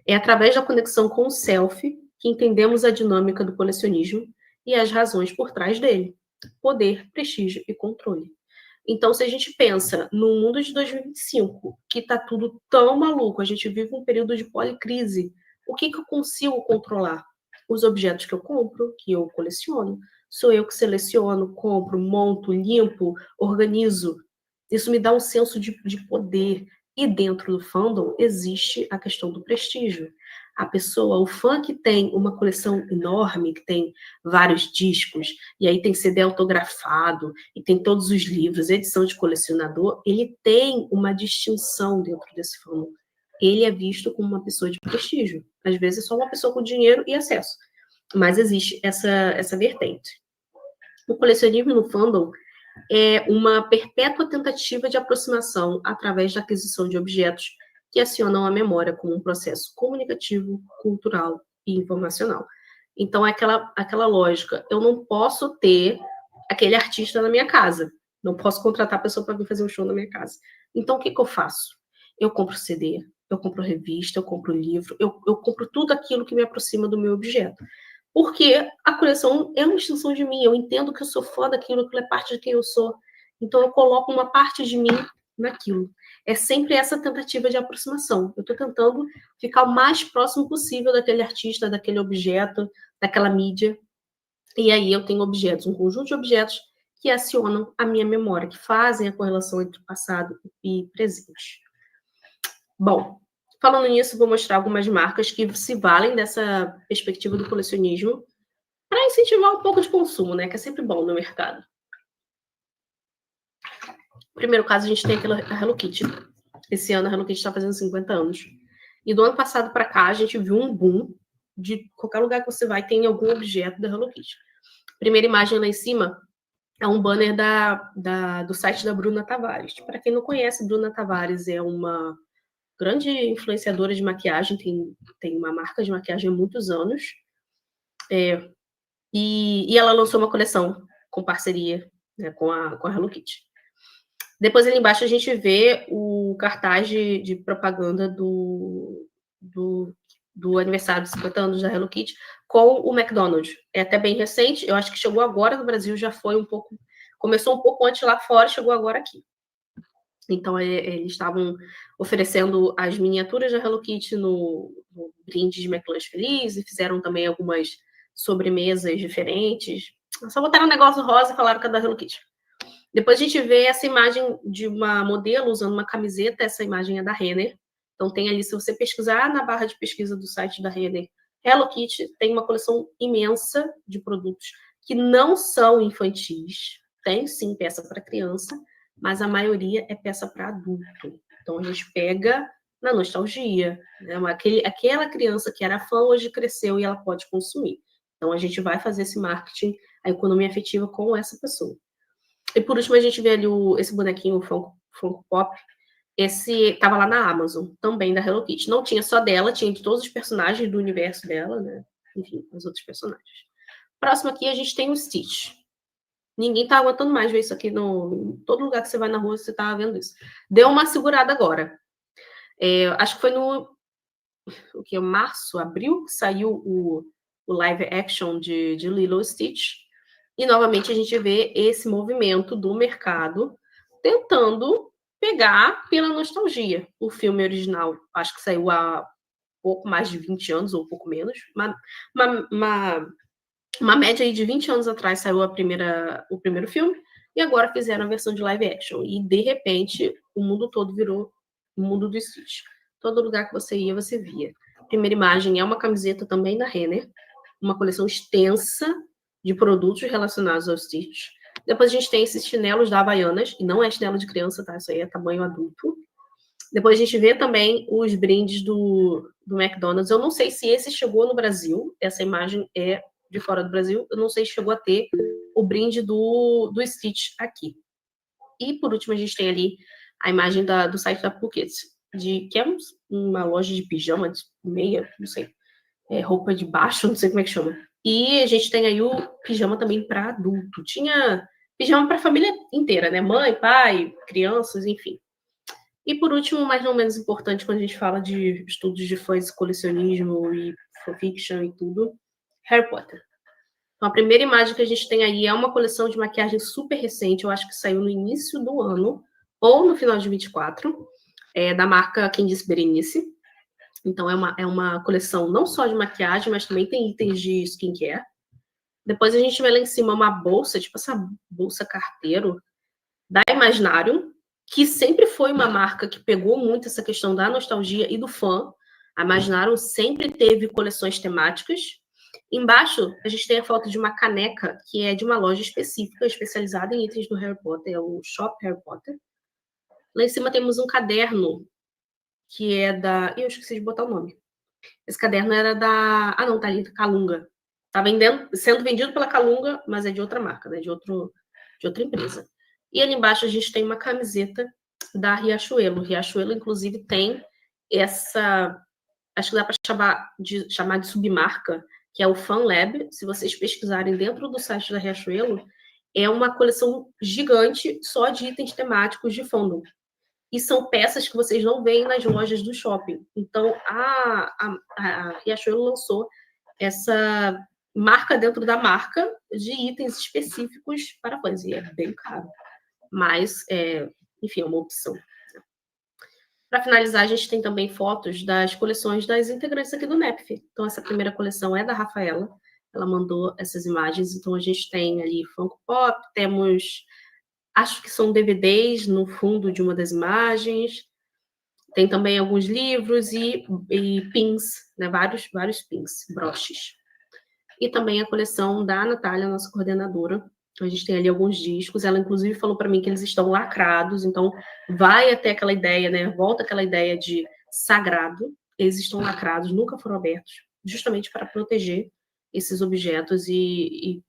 Speaker 6: É através da conexão com o self que entendemos a dinâmica do colecionismo e as razões por trás dele. Poder, prestígio e controle. Então, se a gente pensa no mundo de 2025, que está tudo tão maluco, a gente vive um período de policrise, o que eu consigo controlar? Os objetos que eu compro, que eu coleciono. Sou eu que seleciono, compro, monto, limpo, organizo. Isso me dá um senso de poder. E dentro do fandom existe a questão do prestígio. A pessoa, o fã que tem uma coleção enorme, que tem vários discos, e aí tem CD autografado, e tem todos os livros, edição de colecionador, ele tem uma distinção dentro desse fandom. Ele é visto como uma pessoa de prestígio. Às vezes é só uma pessoa com dinheiro e acesso. Mas existe essa vertente. O colecionismo no fandom é uma perpétua tentativa de aproximação através da aquisição de objetos que acionam a memória como um processo comunicativo, cultural e informacional. Então, é aquela lógica. Eu não posso ter aquele artista na minha casa. Não posso contratar a pessoa para vir fazer um show na minha casa. Então, o que eu faço? Eu compro CD, eu compro revista, eu compro livro, eu compro tudo aquilo que me aproxima do meu objeto. Porque a coleção é uma extensão de mim. Eu entendo que eu sou fã daquilo, aquilo é parte de quem eu sou. Então, eu coloco uma parte de mim naquilo. É sempre essa tentativa de aproximação. Eu estou tentando ficar o mais próximo possível daquele artista, daquele objeto, daquela mídia. E aí eu tenho objetos, um conjunto de objetos que acionam a minha memória, que fazem a correlação entre passado e presente. Bom, falando nisso, vou mostrar algumas marcas que se valem dessa perspectiva do colecionismo para incentivar um pouco de consumo, né? Que é sempre bom no mercado. No primeiro caso, a gente tem a Hello Kitty. Esse ano a Hello Kitty está fazendo 50 anos. E do ano passado para cá, a gente viu um boom de qualquer lugar que você vai, tem algum objeto da Hello Kitty. Primeira imagem lá em cima é um banner do site da Bruna Tavares. Para quem não conhece, Bruna Tavares é uma grande influenciadora de maquiagem, tem uma marca de maquiagem há muitos anos. E ela lançou uma coleção com parceria, né, com a Hello Kitty. Depois, ali embaixo, a gente vê o cartaz de propaganda do aniversário de 50 anos da Hello Kitty com o McDonald's. É até bem recente, eu acho que chegou agora no Brasil, já foi um pouco... Começou um pouco antes lá fora, chegou agora aqui. Então, eles estavam oferecendo as miniaturas da Hello Kitty no brinde de McLanche Feliz, e fizeram também algumas sobremesas diferentes. Só botaram um negócio rosa e falaram que é da Hello Kitty. Depois a gente vê essa imagem de uma modelo usando uma camiseta, essa imagem é da Renner. Então tem ali, se você pesquisar na barra de pesquisa do site da Renner, Hello Kitty tem uma coleção imensa de produtos que não são infantis. Tem sim peça para criança, mas a maioria é peça para adulto. Então a gente pega na nostalgia. Né? Aquela criança que era fã hoje cresceu e ela pode consumir. Então, a gente vai fazer esse marketing, a economia afetiva com essa pessoa. E, por último, a gente vê ali esse bonequinho, o Funko Pop. Esse estava lá na Amazon, também da Hello Kitty. Não tinha só dela, tinha de todos os personagens do universo dela, né? Enfim, os outros personagens. Próximo aqui, a gente tem o Stitch. Ninguém tá aguentando mais ver isso aqui. Em todo lugar que você vai na rua, você tá vendo isso. Deu uma segurada agora. Acho que foi no março, abril, que saiu o live action de Lilo e Stitch. E, novamente, a gente vê esse movimento do mercado tentando pegar pela nostalgia. O filme original, acho que saiu há pouco mais de 20 anos, ou pouco menos. Uma média aí de 20 anos atrás saiu o primeiro filme, e agora fizeram a versão de live action. E, de repente, o mundo todo virou o mundo do Stitch. Todo lugar que você ia, você via. A primeira imagem é uma camiseta também da Renner, uma coleção extensa de produtos relacionados ao Stitch. Depois a gente tem esses chinelos da Havaianas, e não é chinelo de criança, tá? Isso aí é tamanho adulto. Depois a gente vê também os brindes do McDonald's. Eu não sei se esse chegou no Brasil, essa imagem é de fora do Brasil, eu não sei se chegou a ter o brinde do Stitch aqui. E, por último, a gente tem ali a imagem do site da Phuket, que é uma loja de pijama, de meia, não sei, roupa de baixo, não sei como é que chama. E a gente tem aí o pijama também para adulto. Tinha pijama para a família inteira, né? Mãe, pai, crianças, enfim. E, por último, mais não menos importante, quando a gente fala de estudos de fãs, colecionismo e fanfiction e tudo, Harry Potter. Então, a primeira imagem que a gente tem aí é uma coleção de maquiagem super recente, eu acho que saiu no início do ano, ou no final de 24, da marca Quem Disse Berenice. Então, é uma coleção não só de maquiagem, mas também tem itens de skincare. Depois a gente vê lá em cima uma bolsa, tipo essa bolsa carteiro, da Imaginarium, que sempre foi uma marca que pegou muito essa questão da nostalgia e do fã. A Imaginarium sempre teve coleções temáticas. Embaixo, a gente tem a foto de uma caneca, que é de uma loja específica, especializada em itens do Harry Potter, é o Shop Harry Potter. Lá em cima temos um caderno, que é da... eu esqueci de botar o nome. Esse caderno era da... não, tá ali, Calunga. Tá sendo vendido pela Calunga, mas é de outra marca, né? De outra empresa. E ali embaixo a gente tem uma camiseta da Riachuelo. Riachuelo, inclusive, tem essa... acho que dá para chamar de submarca, que é o Fan Lab. Se vocês pesquisarem dentro do site da Riachuelo, é uma coleção gigante só de itens temáticos de fandom. E são peças que vocês não veem nas lojas do shopping. Então, a Riachuelo lançou essa marca dentro da marca de itens específicos para fãs. E é bem caro. Mas, enfim, é uma opção. Para finalizar, a gente tem também fotos das coleções das integrantes aqui do NEPF. Então, essa primeira coleção é da Rafaela. Ela mandou essas imagens. Então, a gente tem ali Funko Pop, temos... acho que são DVDs no fundo de uma das imagens. Tem também alguns livros e pins, né? Vários pins, broches. E também a coleção da Natália, nossa coordenadora. A gente tem ali alguns discos. Ela, inclusive, falou para mim que eles estão lacrados. Então, vai até aquela ideia, né? Volta aquela ideia de sagrado. Eles estão lacrados, nunca foram abertos, justamente para proteger esses objetos e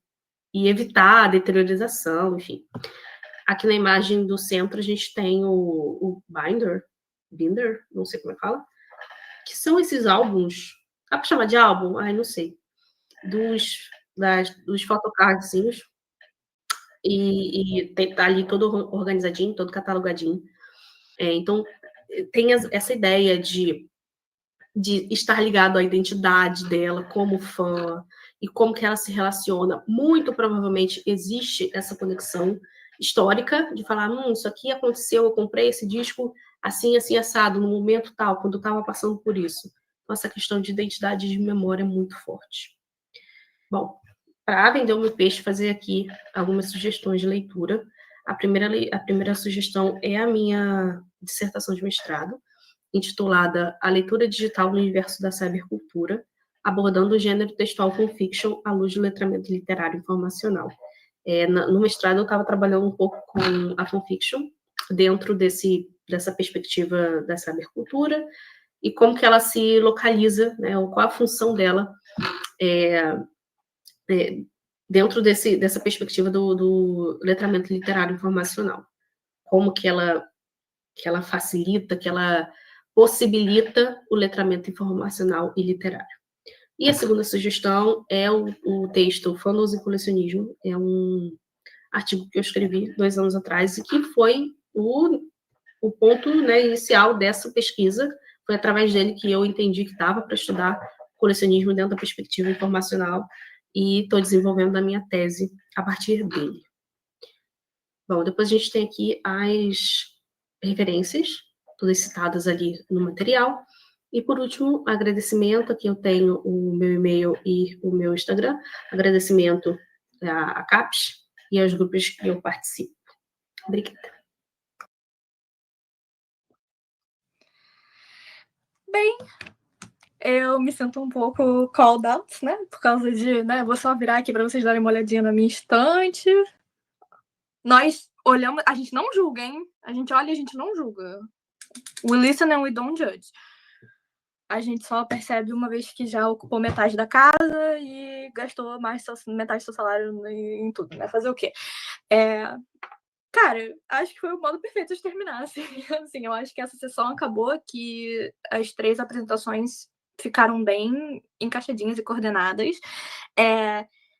Speaker 6: evitar a deteriorização, enfim. Aqui na imagem do centro, a gente tem o binder, não sei como é que fala, que são esses álbuns, dá para chamar de álbum? Ai, não sei. Dos photocardzinhos, e tá ali todo organizadinho, todo catalogadinho. Então, tem essa ideia de estar ligado à identidade dela como fã, e como que ela se relaciona. Muito provavelmente existe essa conexão histórica de falar, isso aqui aconteceu, eu comprei esse disco assim, assim, assado, no momento tal, quando eu estava passando por isso. Então, essa questão de identidade e de memória é muito forte. Bom, para vender o meu peixe, fazer aqui algumas sugestões de leitura. A primeira sugestão é a minha dissertação de mestrado, intitulada A Leitura Digital no Universo da Cybercultura, abordando o gênero textual fanfiction à luz do letramento literário informacional. No mestrado, eu estava trabalhando um pouco com a fanfiction, dentro desse dessa perspectiva da cybercultura e como que ela se localiza, né, ou qual a função dela dentro dessa perspectiva do letramento literário informacional. Como que ela facilita, que ela possibilita o letramento informacional e literário. E a segunda sugestão é o texto Fandoms e Colecionismo, é um artigo que eu escrevi 2 anos atrás e que foi o ponto, né, inicial dessa pesquisa. Foi através dele que eu entendi que estava para estudar colecionismo dentro da perspectiva informacional e estou desenvolvendo a minha tese a partir dele. Bom, depois a gente tem aqui as referências, todas citadas ali no material. E, por último, agradecimento. Aqui eu tenho o meu e-mail e o meu Instagram. Agradecimento à CAPES e aos grupos que eu participo. Obrigada.
Speaker 2: Bem, eu me sinto um pouco called out, né? Por causa de, né? Vou só virar aqui para vocês darem uma olhadinha na minha estante. Nós olhamos, a gente não julga, hein? A gente olha e a gente não julga. We listen and we don't judge. A gente só percebe uma vez que já ocupou metade da casa e gastou mais metade do seu salário em tudo, né? Fazer o quê? Cara, acho que foi o modo perfeito de terminar. Assim, eu acho que essa sessão acabou, que as 3 apresentações ficaram bem encaixadinhas e coordenadas.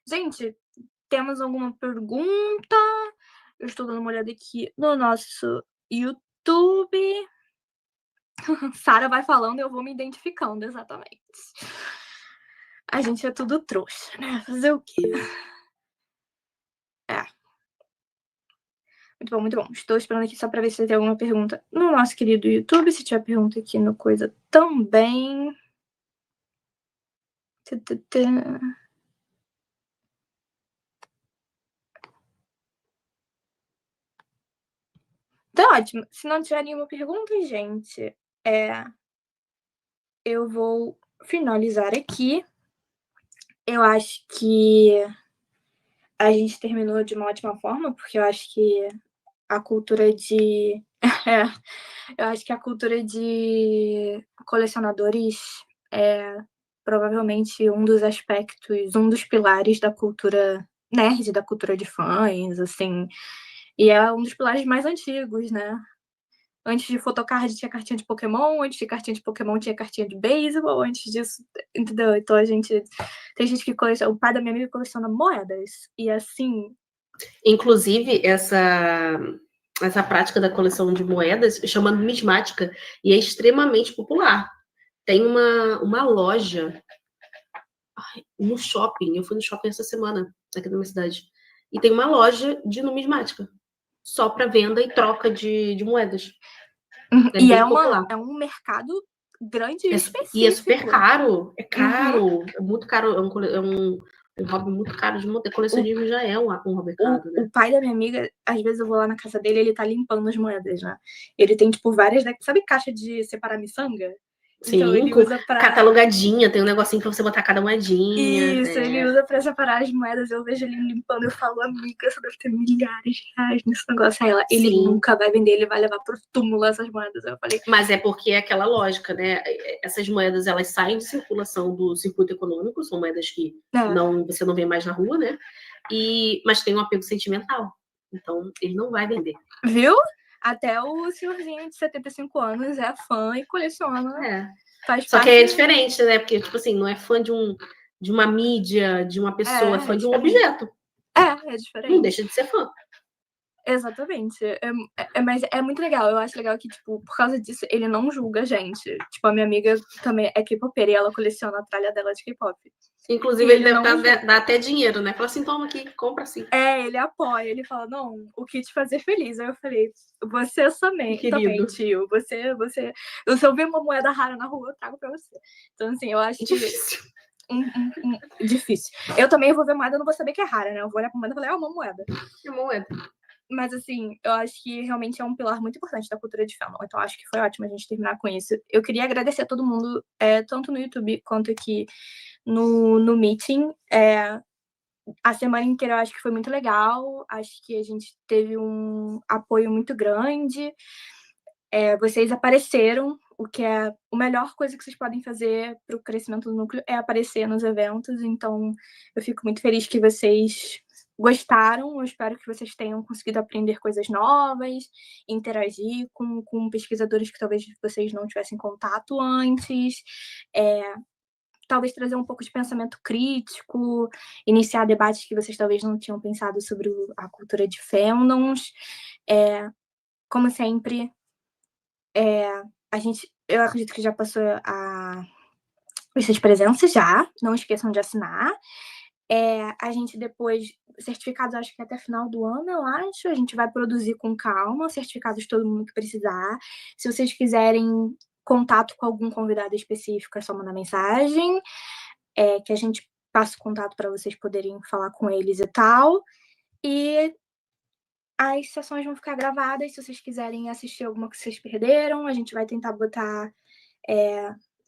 Speaker 2: Gente, temos alguma pergunta? Eu estou dando uma olhada aqui no nosso YouTube. Sara vai falando e eu vou me identificando, exatamente. A gente é tudo trouxa, né? Fazer o quê? Muito bom, muito bom. Estou esperando aqui só para ver se tem alguma pergunta no nosso querido YouTube. Se tiver pergunta aqui no Coisa também. Tá ótimo. Se não tiver nenhuma pergunta, gente, eu vou finalizar aqui. Eu acho que a gente terminou de uma ótima forma, porque eu acho que a cultura de... eu acho que a cultura de colecionadores é provavelmente um dos aspectos, um dos pilares da cultura nerd, da cultura de fãs, assim, e é um dos pilares mais antigos, né? Antes de photocard tinha cartinha de Pokémon, antes de cartinha de Pokémon tinha cartinha de beisebol, antes disso, entendeu? Então a gente... Tem gente que coleciona... O pai da minha amiga coleciona moedas, e assim...
Speaker 6: Inclusive, essa prática da coleção de moedas chama numismática e é extremamente popular. Tem uma loja no shopping, eu fui no shopping essa semana, aqui na minha cidade, e tem uma loja de numismática, só para venda e troca de moedas.
Speaker 2: E é um mercado grande e específico.
Speaker 6: E é super caro, é caro, é muito caro, é um hobby muito caro de manter. Colecionismo já é um hobby caro, né?
Speaker 2: O pai da minha amiga, às vezes eu vou lá na casa dele, ele tá limpando as moedas, né? Ele tem, tipo, várias... Sabe caixa de separar miçanga?
Speaker 6: Sim,
Speaker 2: então ele usa pra...
Speaker 6: catalogadinha, tem um negocinho pra você botar cada moedinha.
Speaker 2: Isso, ele usa pra separar as moedas. Eu vejo ele limpando, eu falo, amiga, você deve ter milhares de reais nesse negócio. Aí ela, ele nunca vai vender, ele vai levar pro túmulo essas moedas. Eu falei...
Speaker 6: Mas é porque é aquela lógica, né? Essas moedas, elas saem de circulação do circuito econômico, são moedas que você não vê mais na rua, né? Mas tem um apego sentimental. Então, ele não vai vender.
Speaker 2: Viu? Até o senhorzinho de 75 anos é fã e coleciona.
Speaker 6: Só que é diferente, né? Porque, tipo assim, não é fã de uma mídia, de uma pessoa, é fã de um objeto.
Speaker 2: É diferente.
Speaker 6: Não deixa de ser fã.
Speaker 2: Exatamente. Mas é muito legal. Eu acho legal que, tipo, por causa disso, ele não julga a gente. Tipo, a minha amiga também é K-popera e ela coleciona a tralha dela de K-pop.
Speaker 6: Inclusive, ele deve dar até dinheiro, né? Fala assim, toma aqui, compra assim.
Speaker 2: Ele apoia. Ele fala, não, o que te fazer feliz. Aí eu falei, você também, tio. Você... Se eu ver uma moeda rara na rua, eu trago pra você. Então, assim, eu acho
Speaker 6: difícil.
Speaker 2: Difícil. Eu também vou ver moeda, eu não vou saber que é rara, né? Eu vou olhar pra moeda e falar, uma moeda.
Speaker 6: É moeda.
Speaker 2: Mas, assim, eu acho que realmente é um pilar muito importante da cultura de fandom. Então, acho que foi ótimo a gente terminar com isso. Eu queria agradecer a todo mundo, tanto no YouTube quanto aqui no meeting. A semana inteira eu acho que foi muito legal. Acho que a gente teve um apoio muito grande. vocês apareceram, o que é a melhor coisa que vocês podem fazer para o crescimento do núcleo é aparecer nos eventos, então eu fico muito feliz que vocês gostaram, eu espero que vocês tenham conseguido aprender coisas novas, interagir com pesquisadores que talvez vocês não tivessem contato antes, talvez trazer um pouco de pensamento crítico, iniciar debates que vocês talvez não tinham pensado sobre a cultura de fandoms. Como sempre, eu acredito que já passou a lista de presença já, não esqueçam de assinar. A gente depois, certificados acho que até final do ano, eu acho, a gente vai produzir com calma, certificados de todo mundo que precisar. Se vocês quiserem contato com algum convidado específico, é só mandar mensagem, que a gente passa o contato para vocês poderem falar com eles e tal. E as sessões vão ficar gravadas, se vocês quiserem assistir alguma que vocês perderam, a gente vai tentar botar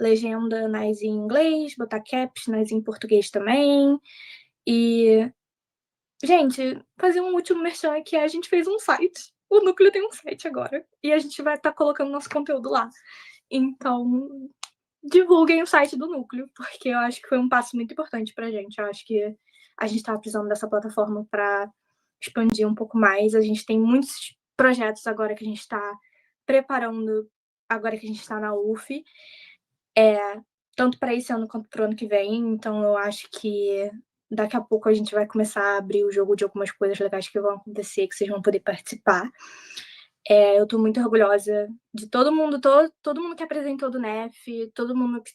Speaker 2: legenda nas em inglês, botar caps nas em português também. E, gente, fazer um último merchan aqui, a gente fez um site. O Núcleo tem um site agora. E a gente vai estar colocando nosso conteúdo lá. Então, divulguem o site do Núcleo, porque eu acho que foi um passo muito importante pra gente. Eu acho que a gente estava precisando dessa plataforma para expandir um pouco mais. A gente tem muitos projetos agora que a gente está preparando, agora que a gente está na UF, tanto para esse ano quanto para o ano que vem. Então, eu acho que daqui a pouco a gente vai começar a abrir o jogo de algumas coisas legais que vão acontecer, que vocês vão poder participar. Eu estou muito orgulhosa de todo mundo que apresentou do NEF, todo mundo que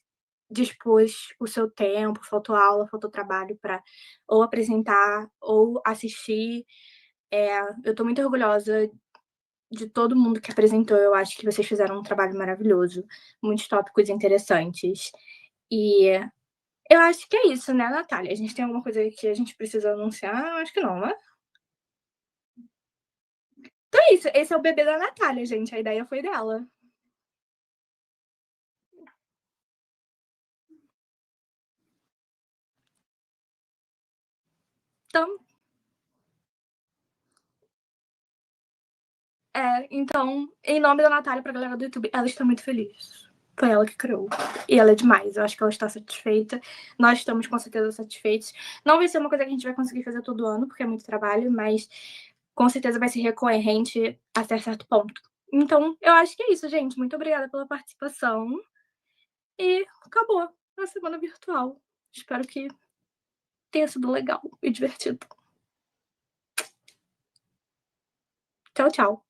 Speaker 2: dispôs o seu tempo, faltou aula, faltou trabalho para ou apresentar ou assistir. Eu estou muito orgulhosa de todo mundo que apresentou. Eu acho que vocês fizeram um trabalho maravilhoso, muitos tópicos interessantes. E eu acho que é isso, né, Natália? A gente tem alguma coisa que a gente precisa anunciar? Acho que não, né? Então é isso. Esse é o bebê da Natália, gente. A ideia foi dela. Então, em nome da Natália, pra galera do YouTube, ela está muito feliz. Foi ela que criou. E ela é demais. Eu acho que ela está satisfeita. Nós estamos com certeza satisfeitos. Não vai ser uma coisa que a gente vai conseguir fazer todo ano, porque é muito trabalho, mas com certeza vai ser recorrente até certo ponto. Então, eu acho que é isso, gente. Muito obrigada pela participação. E acabou a semana virtual. Espero que tenha sido legal e divertido. Tchau, tchau.